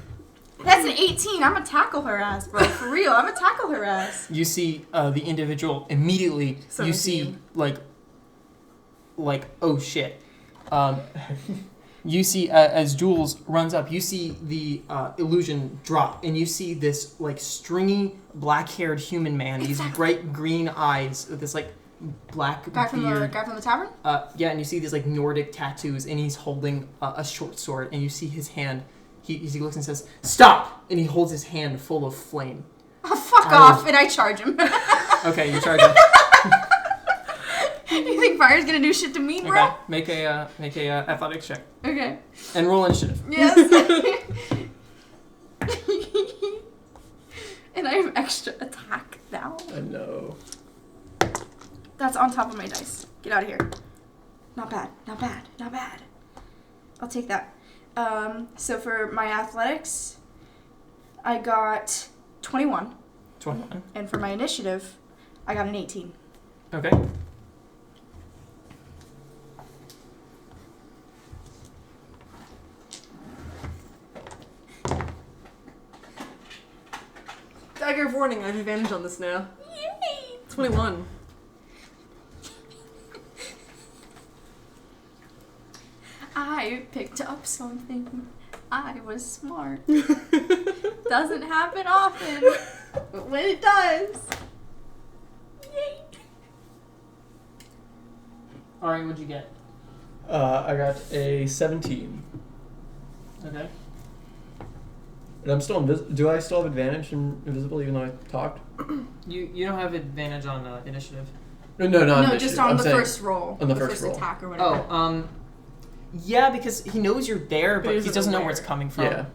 That's an 18. I'm gonna tackle her ass, bro. For real, I'm gonna tackle her ass. You see the individual immediately. 17. You see like oh shit. You see as Jules runs up, you see the illusion drop, and you see this like stringy black-haired human man. These bright green eyes, with this like black Guy from beard. the tavern? Yeah, and you see these like Nordic tattoos, and he's holding a short sword, and you see his hand. He looks and says, "Stop!" And he holds his hand full of flame. Oh, fuck off, and I charge him. Okay, you charge him. You think fire's gonna do shit to me, bro? Okay, make a athletics check Okay. and roll initiative. Yes. And I have extra attack now. I know. That's on top of my dice. Get out of here. Not bad. Not bad. Not bad. I'll take that. So for my athletics, I got 21. 21. And for my initiative, I got an 18. Okay. Dagger of warning, I have advantage on this now. Yay! 21. I picked up something. I was smart. Doesn't happen often, but when it does, yay! Alright, what'd you get? I got a 17. Okay. And I'm still do I still have advantage in invisible even though I talked? You don't have advantage on initiative. No, No, just on the first roll. On the the first roll. attack or whatever. Oh, yeah, because he knows you're there, but he doesn't know where it's coming from.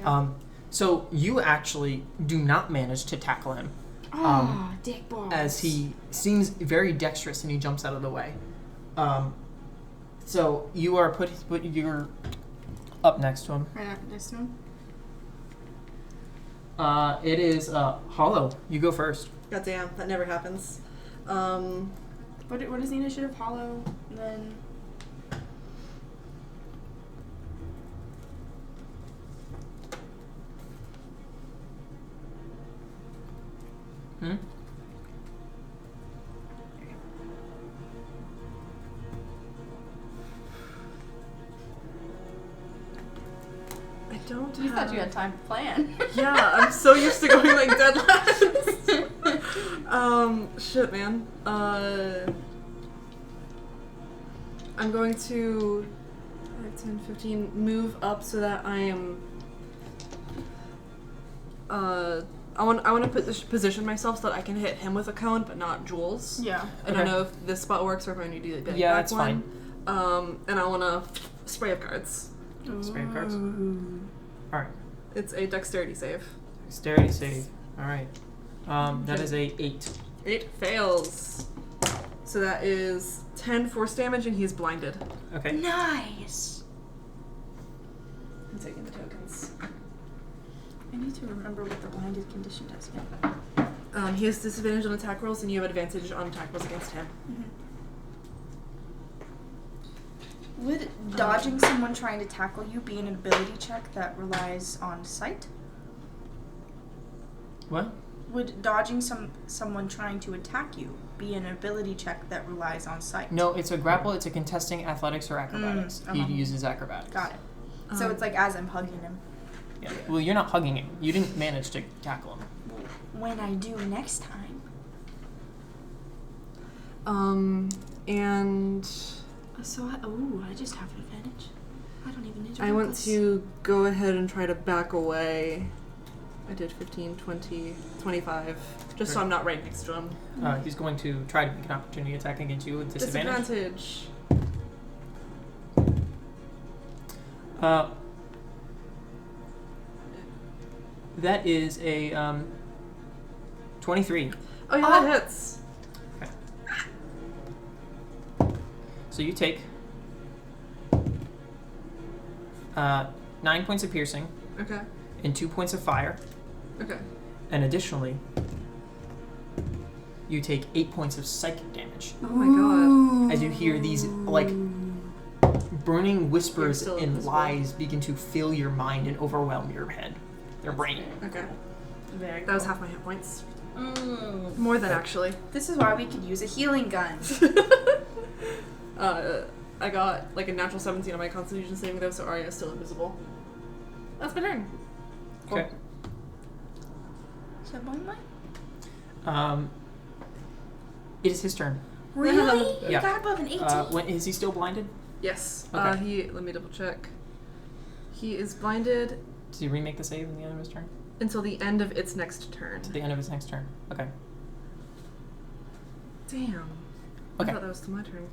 Yeah. So you actually do not manage to tackle him. Dick balls. As he seems very dexterous and he jumps out of the way. So you are you're up next to him. Right next to him. It is Hollow. You go first. God damn, that never happens. What is the initiative? Hollow, and then... Hmm? I don't You thought you had time to plan. Yeah, I'm so used to going like dead last. Shit, man. I'm going to 5, 10, 15 move up so that I am. I want to position myself so that I can hit him with a cone, but not Jules. Yeah. I don't know if this spot works or if I need to do the back that's one. fine. And I want to spray of cards. Spray of cards. Alright. It's a dexterity save. Dexterity save. Alright. That is a 8. 8 fails. So that is 10 force damage, and he's blinded. Okay. Nice. I'm taking the tokens. I need to remember what the blinded condition does again. He has disadvantage on attack rolls, and you have advantage on attack rolls against him. Would dodging someone trying to tackle you be an ability check that relies on sight? What? Would dodging someone trying to attack you be an ability check that relies on sight? No, it's a grapple. It's a contesting athletics or acrobatics. He uses acrobatics. Got it. So it's like as I'm hugging him. Yeah. Well, you're not hugging him. You didn't manage to tackle him. When I do next time. And So I just have an advantage. I don't even need to I roll want this. to go ahead and try to back away. I did 15, 20, 25, just so I'm not right next to him. He's going to try to make an opportunity attack against you with disadvantage. Disadvantage. That is a 23. Oh yeah, that hits. So you take 9 points of piercing Okay. and 2 points of fire. Okay. And additionally, you take 8 points of psychic damage Oh my god. as you hear these like burning whispers You're still and invisible. lies begin to fill your mind and overwhelm your head, your brain. Okay. Very That was cool. half my hit points. More than actually. This is why we could use a healing gun. I got like a natural 17 on my Constitution saving throw, so Arya is still invisible. That's my turn. Okay. Is that mine? It is his turn. Really? You Yeah. got above an 18? Is he still blinded? Yes. Okay. Let me double check. He is blinded Does he remake the save in the end of his turn? until the end of its next turn. To the end of his next turn. Okay. Damn. Okay. I thought that was to my turn.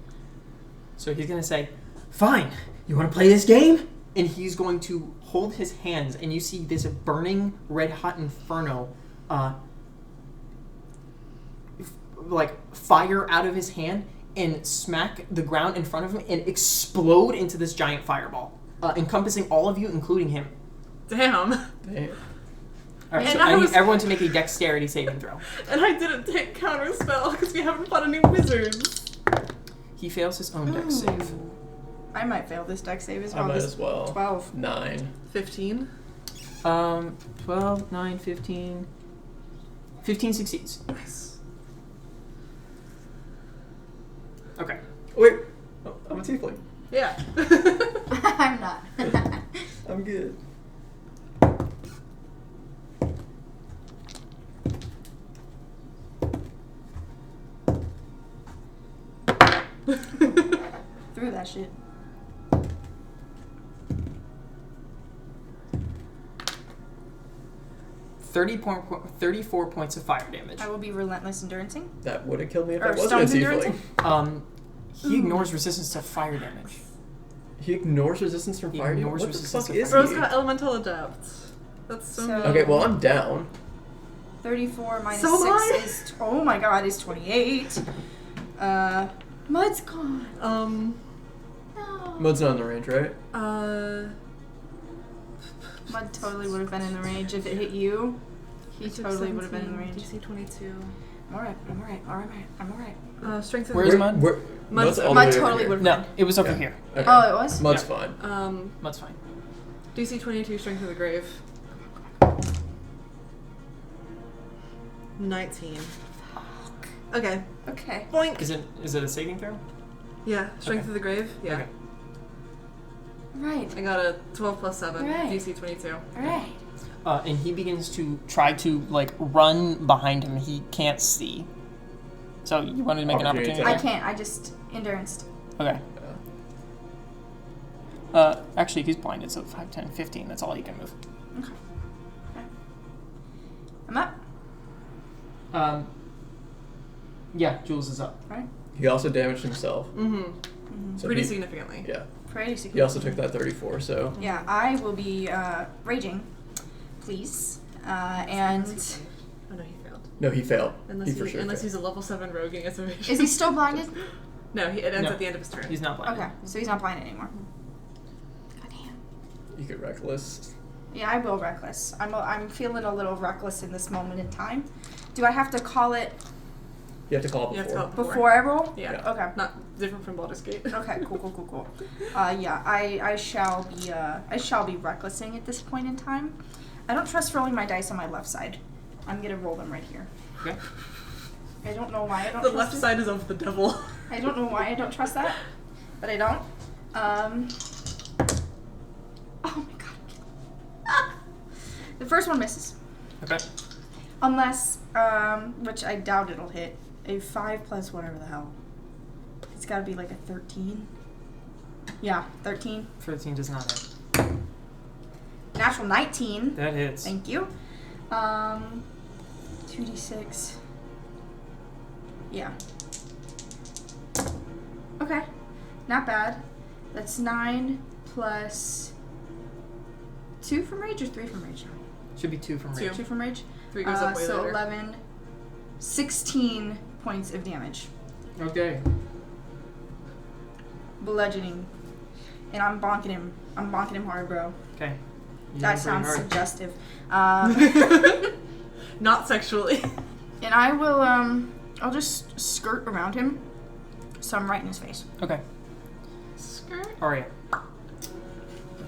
So he's going to say, "Fine, you want to play this game?" And he's going to hold his hands, and you see this burning red-hot inferno, like fire out of his hand and smack the ground in front of him and explode into this giant fireball. encompassing all of you, including him. Damn. Damn. All right, And so I I need was- everyone to make a dexterity saving throw. And I didn't take counter spell because we haven't fought any wizards. He fails his own dex save. I might fail this deck save as I well. might This as well. 12. 9. 15. 12, 9, 15. 15 succeeds. Nice. Okay. Wait. Oh, I'm a tiefling. Yeah. I'm not. I'm good. Through that shit. .34 points of fire damage. I will be relentless enduranceing. That would have killed me if Or I wasn't a stone's tiefling. endurancing? He ignores resistance to fire damage. He ignores resistance from He fire. ignores What the resistance fuck to is fire. Rose he? got elemental adapt. That's so, So- good. Okay, well I'm down. 34 minus So am 6 I. is... Oh my god, is 28. Mud's gone. Um. No. Mud's not in the range, right? Mud totally would have been in the range if it hit you. He totally would have been in the range. DC 22. I'm alright, I'm alright. Strength of Where's the Mud? Mud's all the Mud way over totally here. would have No, been. it was over Yeah. here. Okay. Oh, it was? Mud's Yeah. fine. That's fine. DC 22 Strength of the Grave. 19. Okay. Okay. Boink. Is it a saving throw? Yeah. Strength Okay. of the Grave. Yeah. Okay. Right. I got a 12 plus 7. Right. DC 22. Alright. And he begins to try to run behind him. He can't see. So you wanted to make an Opportunity opportunity? I can't, I just enduranced. Okay. Actually, he's blinded, so 5, 10, 15. That's all he can move. I'm up. Yeah, Jules is up. Right? He also damaged himself. Mm-hmm. So Pretty he- significantly. Yeah. Pretty He secure. also took that 34, so. Yeah, I will be raging, please. And Oh no, he failed. No, he failed. Unless, he for sure unless failed. he's a level 7 rogue against evasion. is he still blinded? No, it ends No. at the end of his turn. He's not blinded. Okay, so he's not blinded anymore. God damn. You could reckless. Yeah, I will reckless. I'm feeling a little reckless in this moment in time. Do I have to call it You have to call it You have to before. call it before I roll? Yeah. Yeah. Okay. Not different from Baldur's Gate. Okay, cool. Yeah, I shall be recklessing at this point in time. I don't trust rolling my dice on my left side. I'm gonna roll them right here. Okay. I don't know why I don't The trust left it. side is of the devil. I don't know why I don't trust that, but I don't. Oh my god. Ah! The first one misses. Okay. Unless, which I doubt it'll hit, a 5 plus whatever the hell. It's gotta be like a 13. Yeah, 13. 13 does not hit. Natural 19. That hits. Thank you. 2d6. Yeah. Okay. Not bad. That's 9 plus 2 from rage or 3 from rage? Should be 2 from Two. rage. 2 from rage? 3 goes up way So later. 11, 16 points of damage. Okay. Bludgeoning. And I'm bonking him. I'm bonking him hard, bro. Okay. You That did pretty sounds hard. suggestive. Not sexually. And I will, I'll just skirt around him. So I'm right in his face. Okay. Skirt. Aria.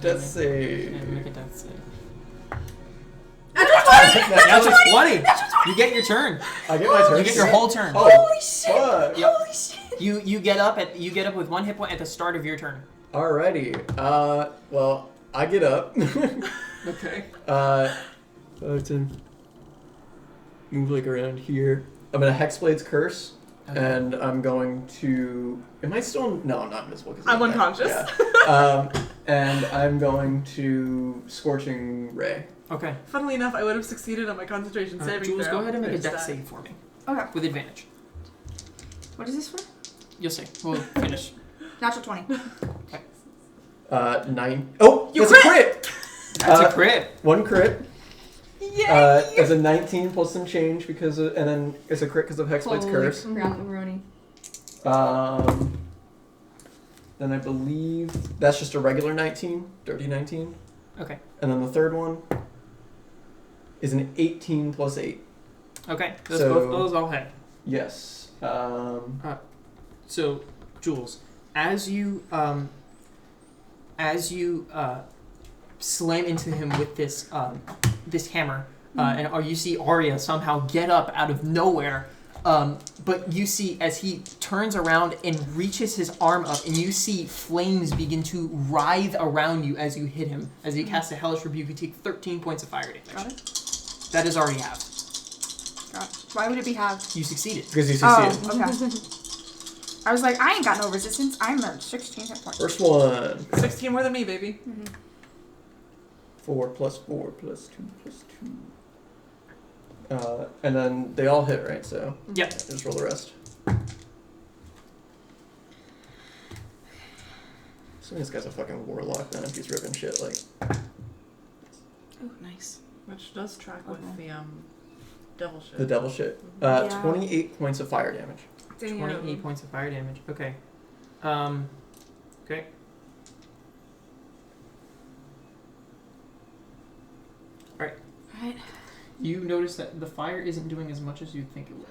Death save. Yeah, make a death save. That's That's a 20! You get your turn. I get my turn. You get your whole turn. Oh, Holy shit! fuck. Yep. Holy shit! You get up with 1 hit point at the start of your turn. Alrighty. Well, I get up. Okay. I have to move around here. I'm gonna Hexblade's Curse, and I'm going to. Am I still? No, I'm not invisible. 'Cause I'm back. unconscious. Yeah. And I'm going to Scorching Ray. Okay. Funnily enough, I would have succeeded on my concentration saving Jules, throw. go ahead and make a It's death that. save for me. Okay. With advantage. What is this for? You'll see. We'll finish. Natural 20. 9. Oh, You that's a crit! That's a crit. 1 crit. Yay! It's a 19 plus some change and then it's a crit because of Hexblade's Curse. Macaroni. Then I believe that's just a regular 19, dirty 19. Okay. And then the third one is an 18 plus 8. Okay. So- Both those all hit. Yes. So, Jules, as you slam into him with this this hammer, and you see Arya somehow get up out of nowhere, but you see as he turns around and reaches his arm up, and you see flames begin to writhe around you as you hit him. As he casts a hellish rebuke, you take 13 points of fire damage. Got it. That is already half. Got it. Why would it be halved? You succeeded. Because you succeeded. Oh, okay. I was like, I ain't got no resistance. I'm a 16 hit point. First one. 16 more than me, baby. 4 plus 4 plus 2 plus 2. And then they all hit, right? So Yep. just roll the rest. So this guy's a fucking warlock, man. If he's ripping shit like. Oh, nice. Which does track with the devil shit. The devil shit. Yeah. 28 points of fire damage. Damn. 28 points of fire damage. Okay. Okay. Alright. You notice that the fire isn't doing as much as you'd think it would.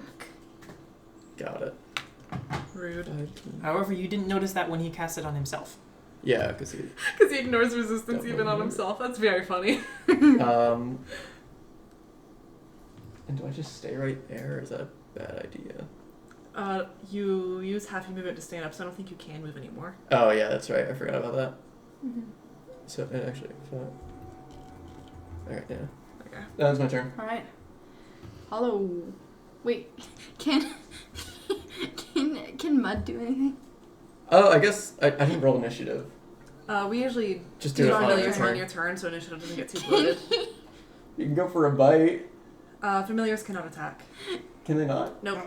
Got it. Rude. However, you didn't notice that when he cast it on himself. Yeah, because he. Because he ignores resistance Don't even on remember. himself. That's very funny. And do I just stay right there, or is that a bad idea? You use half your movement to stand up, so I don't think you can move anymore. Oh yeah, that's right. I forgot about that. So it actually. Alright, yeah. Okay. That was my turn. Alright. Hollow. Wait. Can Mud do anything? Oh, I guess I didn't roll initiative. We usually Just do do it on familiars your on turn. your turn, so initiative doesn't get too bloated. You can go for a bite. Familiars cannot attack. Can they not? Nope.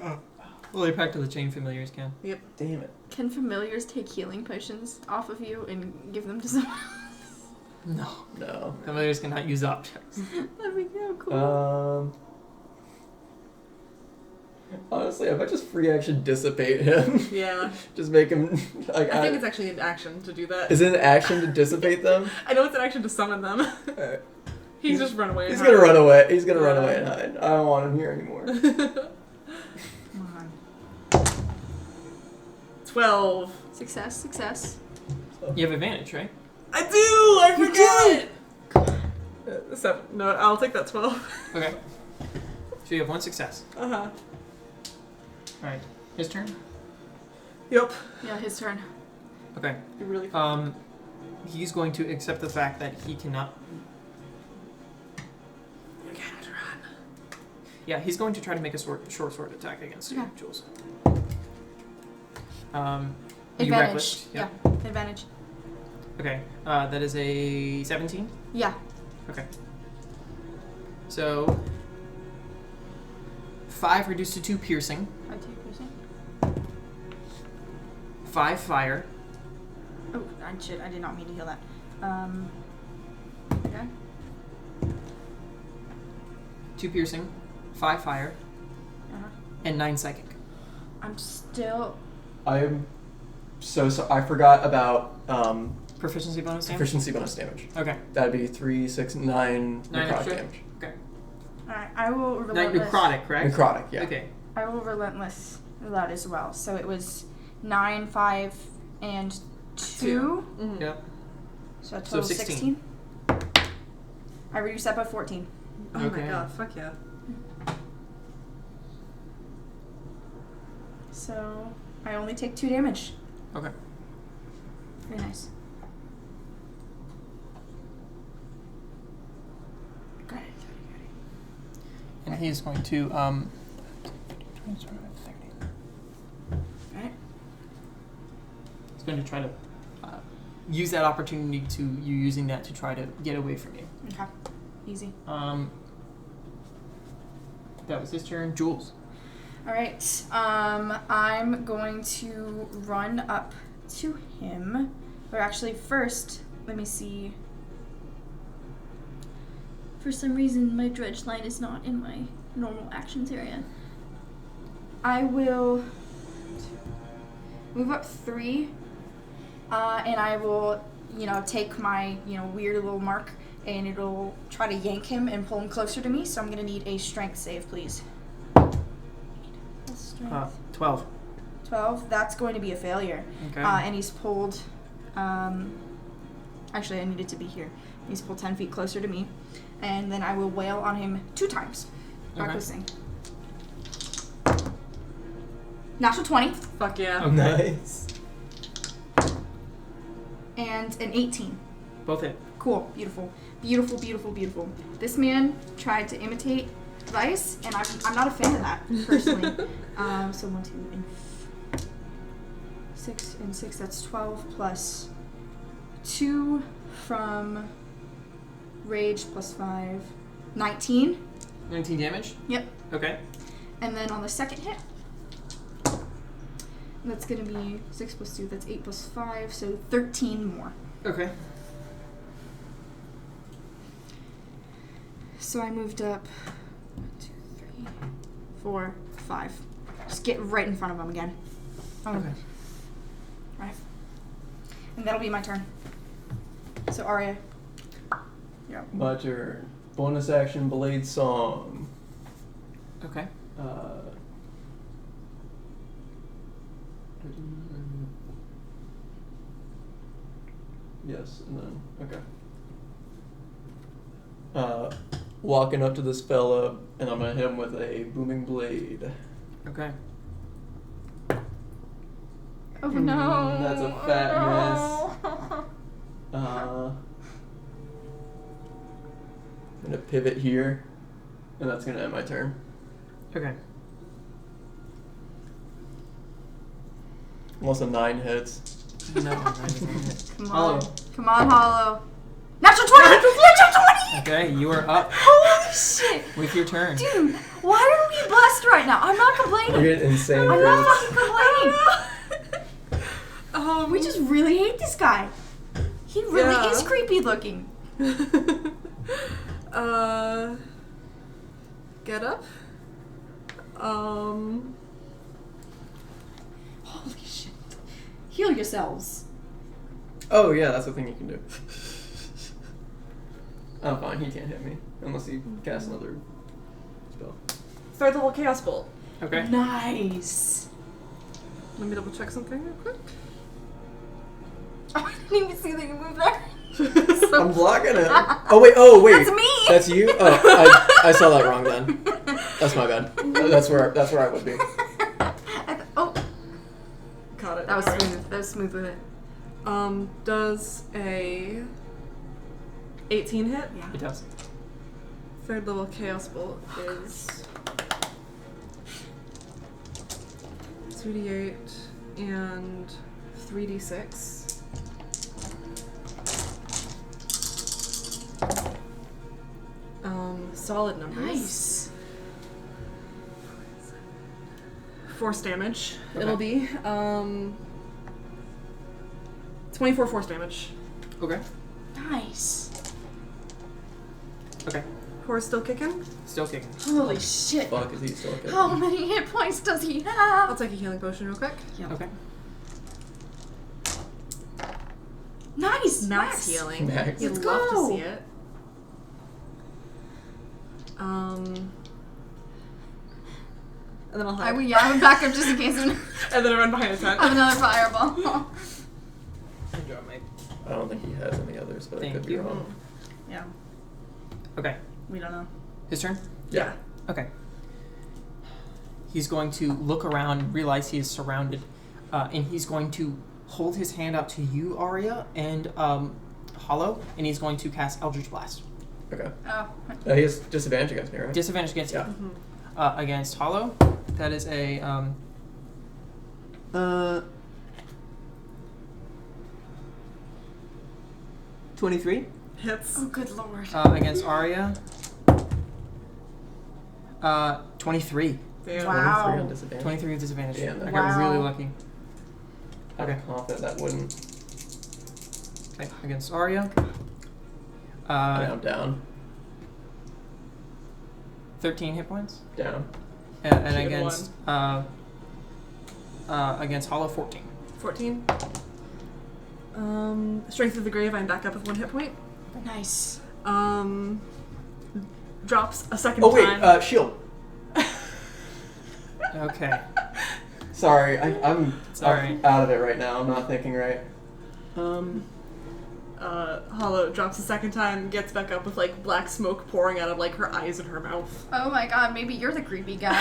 Well, they're packed to the chain familiars can. Damn it. Can familiars take healing potions off of you and give them to someone else? No. No. Familiars cannot use objects. That'd be so cool. Honestly, I might just free action dissipate him. Yeah. Just make him like. I think it's actually an action to do that. Is it an action to dissipate them? I know it's an action to summon them. Alright. He's just run away. He's and gonna hide. run away. He's gonna run away and hide. I don't want him here anymore. Come on. 12. Success. You have advantage, right? I do! I forgot! 7. No, I'll take that 12. Okay. So you have one success. Uh-huh. Alright. His turn? Yep. Yeah, his turn. Okay. You really He's going to accept the fact that he cannot... You can't run. Yeah, he's going to try to make a short sword attack against you, Okay. Jules. Advantage. Reckless? Yeah. Advantage. Okay. That is a 17? Yeah. Okay. So... 5 reduced to 2 piercing. 5 fire. Oh, shit! I did not mean to heal that. Okay. 2 piercing. 5 fire. And 9 psychic. I'm still. I'm so I forgot about Proficiency bonus damage? proficiency bonus damage. Okay. That'd be 3, 6, 9 9 necrotic extra? damage. Alright, I will 9 relentless. necrotic, correct? Necrotic, yeah. Okay. I will relentless that as well. So it was 9, 5, and 2. Mhm. Yeah. So a So total 16. 16. I reduced that by 14. Oh Okay. my god, fuck yeah. So I only take 2 damage. Okay. Very nice. Got it. And he's going to Alright. He's going to try to use that opportunity to you using that to try to get away from you. Okay. Easy. That was his turn. Jules. Alright. I'm going to run up to him. Or actually, first, let me see. For some reason, my dredge line is not in my normal actions area. I will move up 3 and I will, take my, weird little mark, and it'll try to yank him and pull him closer to me. So I'm gonna need a strength save, please. Strength. 12. 12. That's going to be a failure. Okay. And he's pulled. Actually, I needed to be here. He's pulled 10 feet closer to me, and then I will wail on him 2 times. Practicing. Natural 20. Fuck yeah. Okay. Nice. And an 18. Both hit. Cool. Beautiful. Beautiful, beautiful, beautiful. This man tried to imitate Vice, and I'm not a fan of that, personally. So 1, 2, and 6 and 6, that's 12 plus 2 from Rage plus 5. 19. 19 damage? Yep. Okay. And then on the second hit, that's going to be 6 plus 2, that's 8 plus 5, so 13 more. Okay. So I moved up 1, 2, 3, 4, 5. Just get right in front of him again. Okay. Right. And that'll be my turn. So Arya. Yeah. My turn. Bonus action Blade Song. Okay. Yes, and then walking up to this fella, and I'm gonna hit him with a booming blade. Okay. Oh no. That's a fat miss. I'm gonna pivot here, and that's gonna end my turn. Okay. Unless a 9 hits. No, that doesn't hit. Come on. Hollow. Come on, Hollow. Natural 20! Natural 20! Okay, you are up Holy shit! with your turn. Dude, why are we blessed right now? I'm not complaining. You get insane I'm not crits. fucking complaining. We just really hate this guy. He really Yeah. is creepy looking. Get up. Holy shit. Heal yourselves. Oh yeah, that's the thing you can do. I'm fine, he can't hit me. Unless he casts another spell. Third level chaos bolt. Okay. Nice. Let me double check something real quick. Oh, I didn't even see that you moved there. I'm blocking it. Oh wait. That's me. That's you? Oh, I saw that wrong then. That's my bad. That's where I would be. Oh, Got it. that was Alright. smooth. That was smooth with it. Does a 18 hit? Yeah. It does. Third level chaos bolt is 2d8 and 3d6. Solid numbers. Nice. Force damage. Okay. It'll be 24 force damage. Okay. Nice. Okay. Horse still kicking. Still kicking. Holy shit. Fuck, is he still okay? How many hit points does he I'll have? take a healing potion real quick. Okay. Nice. Max healing. Max. You'd Let's love go. to see it. And then I'll hide. I have a backup just in case I And then I run behind a tent. have another fireball. Enjoy, mate. I don't think he has any others, but I Thank could be you. wrong. Yeah, Okay. we don't know. His turn? Yeah. Okay. He's going to look around, realize he is surrounded, and he's going to hold his hand out to you, Arya, and Hollow, and he's going to cast Eldritch Blast. Okay. Oh. He has disadvantage against me, right? Disadvantage against Yeah. you. Against Hollow, that is a 23. Hits. Oh, good lord. Against Arya, 23. Damn. Wow. 23 on disadvantage. 23 with disadvantage. Damn, I that got really Wow. lucky. I'm confident that wouldn't. Okay, against Arya. I'm down. 13 hit points. Down. And Should've against Hollow, 14. 14. Strength of the Grave, I'm back up with 1 hit point. Nice. Drops a second Oh time. wait, shield. Okay. Sorry, I'm Sorry. out of it right now. I'm not thinking right. Hollow drops a second time, gets back up with like black smoke pouring out of like her eyes and her mouth. Oh my god, maybe you're the creepy guy.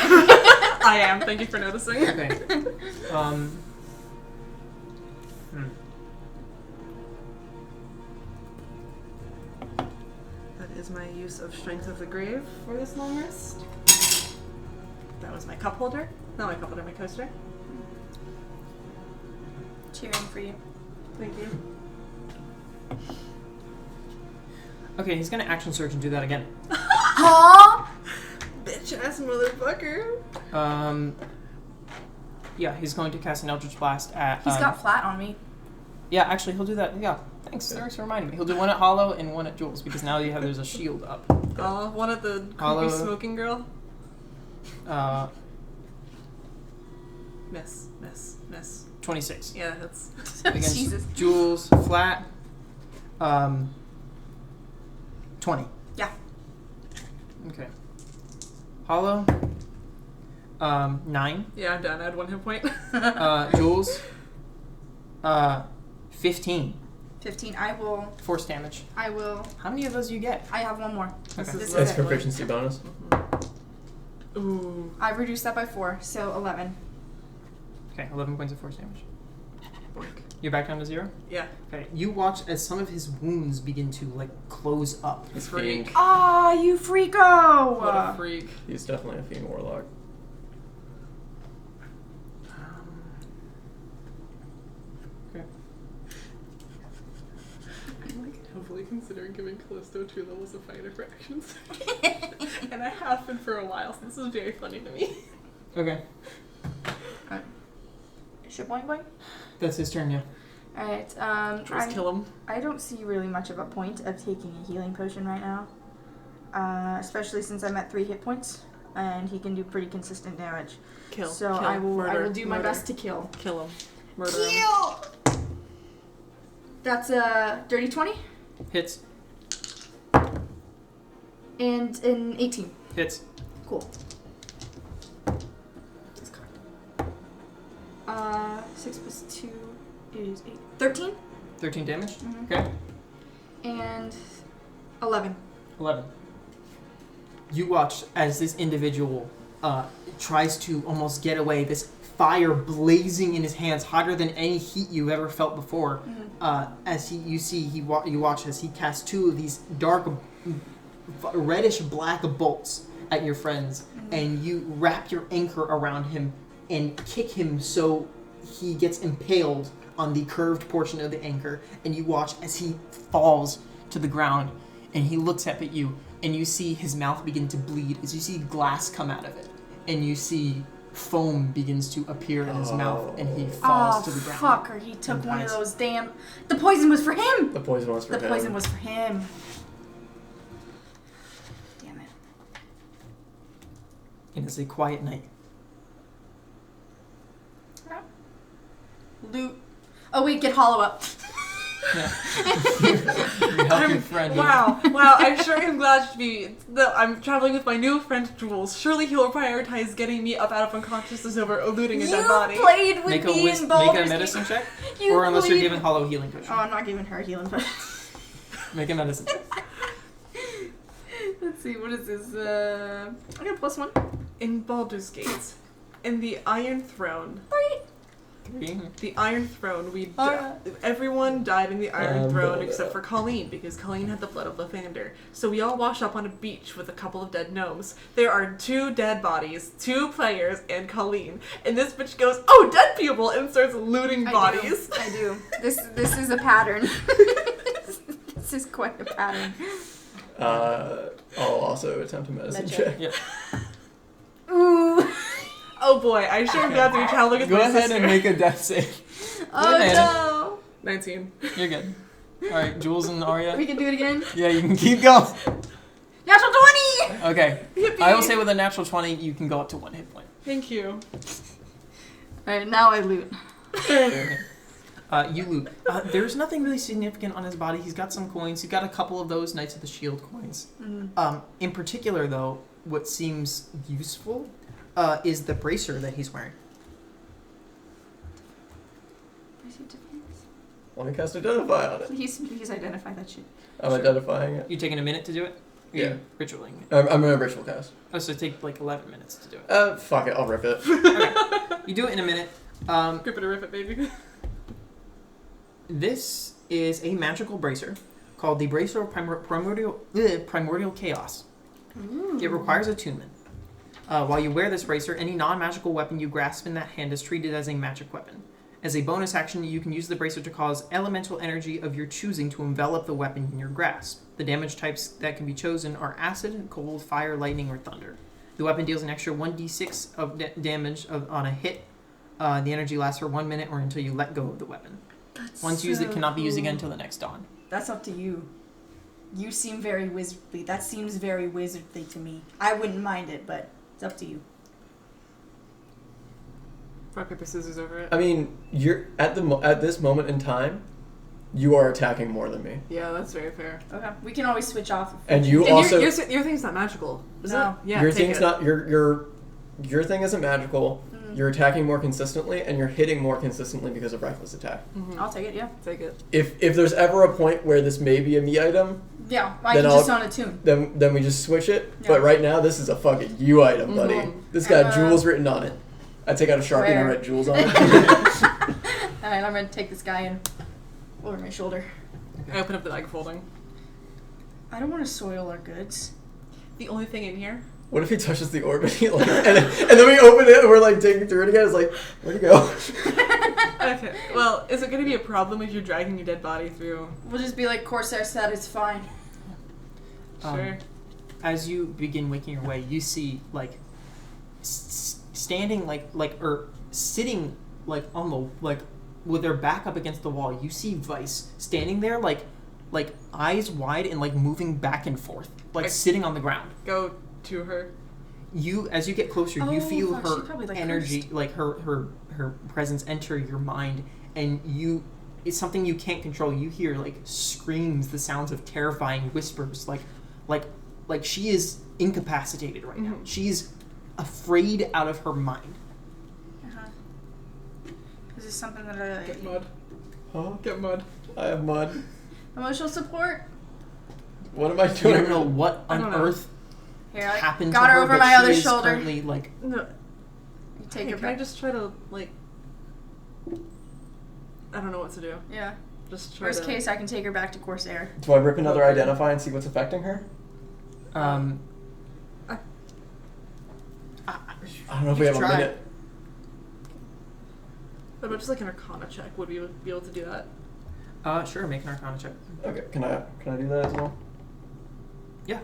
I am, thank you for noticing. Okay. That is my use of Strength of the Grave for this long rest. That was my cup holder. Not my cup holder, my coaster. Cheering for you. Thank you. Okay, he's gonna action surge and do that again. Huh? Bitch ass motherfucker. Yeah, he's going to cast an Eldritch Blast at. He's got flat on me. Yeah, actually, he'll do that. Yeah, thanks for reminding me. He'll do one at Hollow and one at Jules because now there's a shield up. One at the creepy Hollow. smoking girl. Miss. 26. Yeah, that's... Against Jesus. Jules, flat. 20. Yeah. Okay. Hollow. 9. Yeah, I'm done. I had 1 hit point. Jules. 15. 15. I will. Force damage. How many of those do you get? I have one more. Okay. This is That's it. proficiency bonus. Ooh. I reduced that by 4, so 11. Okay, 11 points of force damage. Boink. You're back down to 0? Yeah. Okay, you watch as some of his wounds begin to, close up. He's Freak. fiend. Ah, you freako! What a freak. He's definitely a fiend warlock. Okay. I'm heavily considering giving Callisto 2 levels of fighter for actions. And I have been for a while, so this is very funny to me. Okay. Should boing boing? That's his turn, yeah. Alright, Just kill him. I don't see really much of a point of taking a healing potion right now. Especially since I'm at 3 hit points, and he can do pretty consistent damage. Kill. So kill, I will murder, do my murder. best to kill. Kill him. Murder him. Kill! That's a dirty 20 Hits. and an 18. Hits. Cool. 6 plus 2 is 8. 13? 13 damage. Mhm. Okay. And 11. 11. You watch as this individual tries to almost get away, this fire blazing in his hands, hotter than any heat you've ever felt before. As you watch as he casts 2 of these dark, reddish black bolts at your friends, and you wrap your anchor around him and kick him so he gets impaled on the curved portion of the anchor, and you watch as he falls to the ground, and he looks up at you, and you see his mouth begin to bleed as you see glass come out of it, and you see foam begins to appear in his mouth, and he falls to the ground. Fucker, he took and one of dies. those damn... The poison was for him! The poison was for him. The poison was for him. Damn it. It is a quiet night. Loot. Oh wait, get Hollow up. You help your friend. Wow, I'm sure I'm glad to be. I'm traveling with my new friend Jules. Surely he'll prioritize getting me up out of unconsciousness over eluding a dead body. You played with Make me in make Baldur's a medicine check, You or unless you're played- giving Hollow healing potion. Oh, I'm not giving her a healing potion. Make a medicine check. Let's see, what is this? I got +1. In Baldur's Gate, in the Iron Throne. 3. The Iron Throne, Alright. everyone died in the Iron Throne blah, except blah. for Colleen, because Colleen had the blood of Lathander. So we all wash up on a beach with a couple of dead gnomes. There are 2 dead bodies, 2 players, and Colleen. And this bitch goes, "Oh, dead people!" and starts looting bodies. I do. This is a pattern. This is quite a pattern. I'll also attempt a medicine check. Yeah. Ooh. Oh boy, I sure am glad to be traveling with Go my ahead sister. and make a death save. Oh Good no. 19. You're good. Alright, Jules and Arya. We can do it again. Yeah, you can keep going. Natural 20! Okay. Yippee. I will say with a natural 20, you can go up to 1 hit point. Thank you. Alright, now I loot. Okay. You loot. There's nothing really significant on his body. He's got some coins. He's got a couple of those Knights of the Shield coins. In particular, though, what seems useful is the bracer that he's wearing. Let me cast Identify on it. Please identify that shit. I'm identifying it. You taking a minute to do it? Or Yeah. you ritualing it? I'm gonna ritual cast. Oh, so take like 11 minutes to do it. Fuck it, I'll rip it. Okay. You do it in a minute. Grip it or rip it, baby. This is a magical bracer called the Bracer of Primordial Chaos. Ooh. It requires attunement. While you wear this bracer, any non-magical weapon you grasp in that hand is treated as a magic weapon. As a bonus action, you can use the bracer to cause elemental energy of your choosing to envelop the weapon in your grasp. The damage types that can be chosen are acid, cold, fire, lightning, or thunder. The weapon deals an extra 1d6 of damage on a hit. The energy lasts for 1 minute or until you let go of the weapon. That's Once used, it cannot be used again until the next dawn. That's up to you. You seem very wizardly. That seems very wizardly to me. I wouldn't mind it, but it's up to you. Rock, paper, scissors over it. I mean, you're at this moment in time, you are attacking more than me, Yeah, that's very fair. Okay. We can always switch off. and you And also your thing's not magical, is No. it? Yeah, your take thing's it. not your thing isn't magical. You're attacking more consistently, and you're hitting more consistently because of reckless attack. Mhm. I'll take it, yeah. Take it. If there's ever a point where this may be a me item, Yeah, I Then can I'll- just on attune. then we just switch it. Yeah. But right now, this is a fucking you item, buddy. Mhm. This got jewels written on it. I take out a Sharpie and I Where? write jewels on it. Alright, I'm gonna take this guy in over my shoulder. I open up the bag folding. I don't want to soil our goods. The only thing in here. What if he touches the orb and, he, like, and then we open it and we're like digging through it again? It's like, where'd he go? Okay. Well, is it going to be a problem if you're dragging your dead body through? We'll just be like, Corsair said it's fine. Sure. As you begin making your way, you see like standing or sitting like on the with their back up against the wall. You see Vice standing there like eyes wide and like moving back and forth, like sitting on the ground. Go to her. You as you get closer, you Oh, feel fuck, she her probably, like, energy, cursed. like her presence enter your mind, and it's something you can't control. You hear like screams, the sounds of terrifying whispers, like she is incapacitated right now. Mhm. She's afraid out of her mind. Is this something that Get mud. Huh? Get mud. I have mud. emotional support? What am I You doing? don't know what I on don't know. earth Here, I happened got to her her, over but my she other is shoulder. currently like No. You take Hey, her can I back. just try to, like... I don't know what to do. Yeah. Just try Worst to... case, I can take her back to Corsair. Do I rip another Okay. identify and see what's affecting her? I I don't know if we You have a try. minute. What about just like an Arcana check? Would we be able to do that? sure, make an Arcana check. Okay, can I do that as well? Yeah.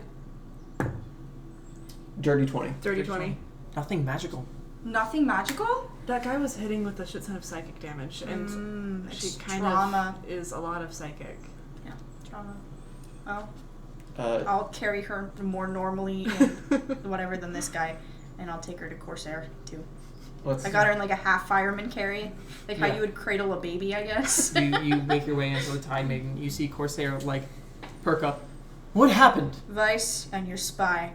Dirty 20. Dirty 20. Nothing magical. Nothing magical? That guy was hitting with a shit ton of psychic damage, and she It's kind trauma. of is a lot of psychic. Yeah, trauma. Well, Uh, I'll carry her more normally and whatever than this guy, and I'll take her to Corsair too. let's I got her in like a half fireman carry, like how Yeah. you would cradle a baby, I guess. you make your way into the tide maiden. You see Corsair like perk up. What happened? Vice and your spy,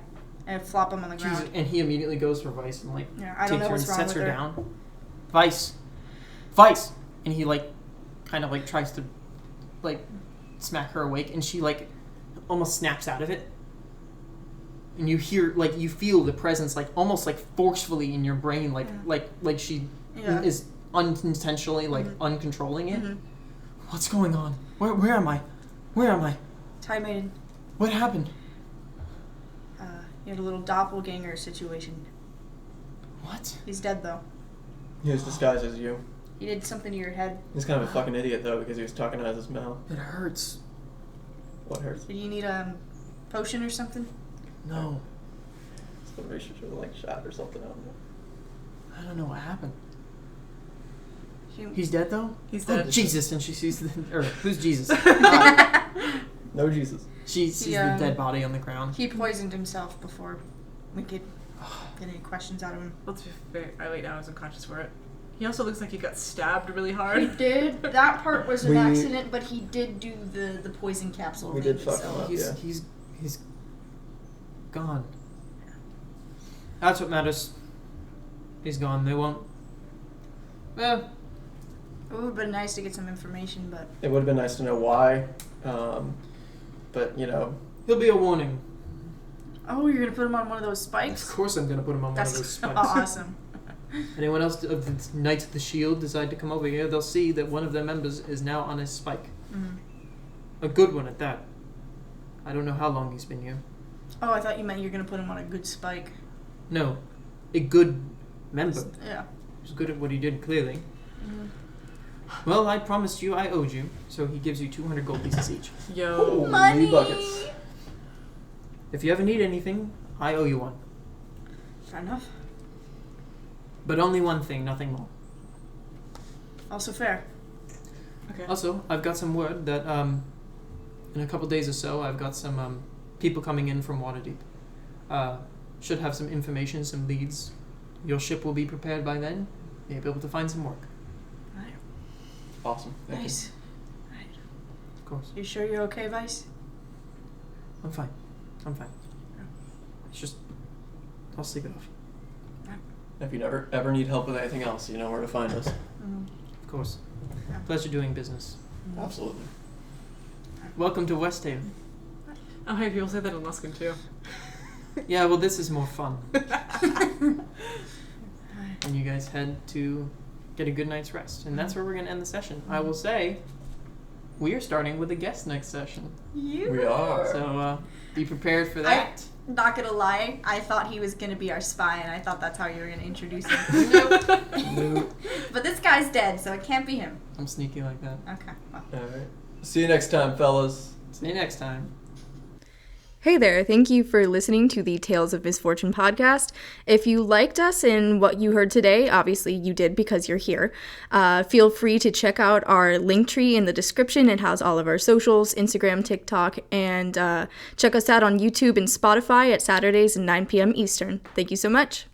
and flop him on the ground. Jesus. And he immediately goes for Vice and like Yeah, I don't know takes her and what's wrong sets with her her. down. Vice, and he like kind of like tries to like smack her awake, and she like almost snaps out of it. And you hear like you feel the presence like almost like forcefully in your brain, like like she Yeah. is unintentionally like uncontrolling it. Mhm. What's going on? Where am I? Where am I? Tide Maiden, What happened? you had a little doppelganger situation. What? He's dead though. He was disguised as you. He did something to your head. He's kind of a fucking idiot though because he was talking out of his mouth. It hurts. What hurts? Did you need a potion or something? No, Somebody should have like shot or something out of him. I don't know what happened. You- He's dead though? He's Oh, dead. Jesus, and she sees the... Or, who's Jesus? No Jesus. She sees the dead body on the ground. He poisoned himself before we could get any questions out of him. Let's be fair. I lay down. I was unconscious for it. He also looks like he got stabbed really He hard. did. That part was an We- accident, but he did do the poison capsule. We thing, did fuck so. him up. He's gone. That's what matters. He's gone. They won't. Well, It would have been nice to get some information, but It would have been nice to know why, but he'll be a warning. oh, you're gonna put him on one of those Of spikes? course, I'm gonna put him on one of That's those spikes. awesome. Anyone else of the Knights of the Shield decide to come over here, they'll see that one of their members is now on his spike. Mhm. A good one at that. I don't know how long he's been here. Oh, I thought you meant you're gonna put him on a good spike. No, a good member. Yeah. He's good at what he did, clearly. Mhm. Well, I promised you I owed you, so he gives you 200 gold pieces each. Yo. Holy Money! buckets. If you ever need anything, I owe you one. Fair enough. But only one thing, nothing more. Also fair. Okay. Also, I've got some word that in a couple days or so, I've got some people coming in from Waterdeep. Should have some information, some leads. Your ship will be prepared by then. You'll be able to find some work. Right. Awesome. Thank you. Nice. Right. Of course. You sure you're okay, Vice? I'm fine. It's just, I'll sleep it off. If you ever need help with anything else, you know where to find us. Mm. Of course. Yeah. Pleasure doing business. Absolutely. Welcome to Westhaven. Oh, hey, people say that in Luskin too. Yeah, well, this is more fun. And you guys head to get a good night's rest. And that's where we're going to end the session. I will say, we are starting with a guest next session. We are. So be prepared for that. Not gonna lie, I thought he was gonna be our spy, and I thought that's how you were gonna introduce him. No, But this guy's dead, so it can't be him. I'm sneaky like that. Okay. Well. All right. See you next time, fellas. See you next time. Hey there, thank you for listening to the Tales of Misfortune podcast. If you liked us and what you heard today, obviously you did because you're here, feel free to check out our link tree in the description. It has all of our socials, Instagram, TikTok, and check us out on YouTube and Spotify at Saturdays at 9 p.m. Eastern. Thank you so much.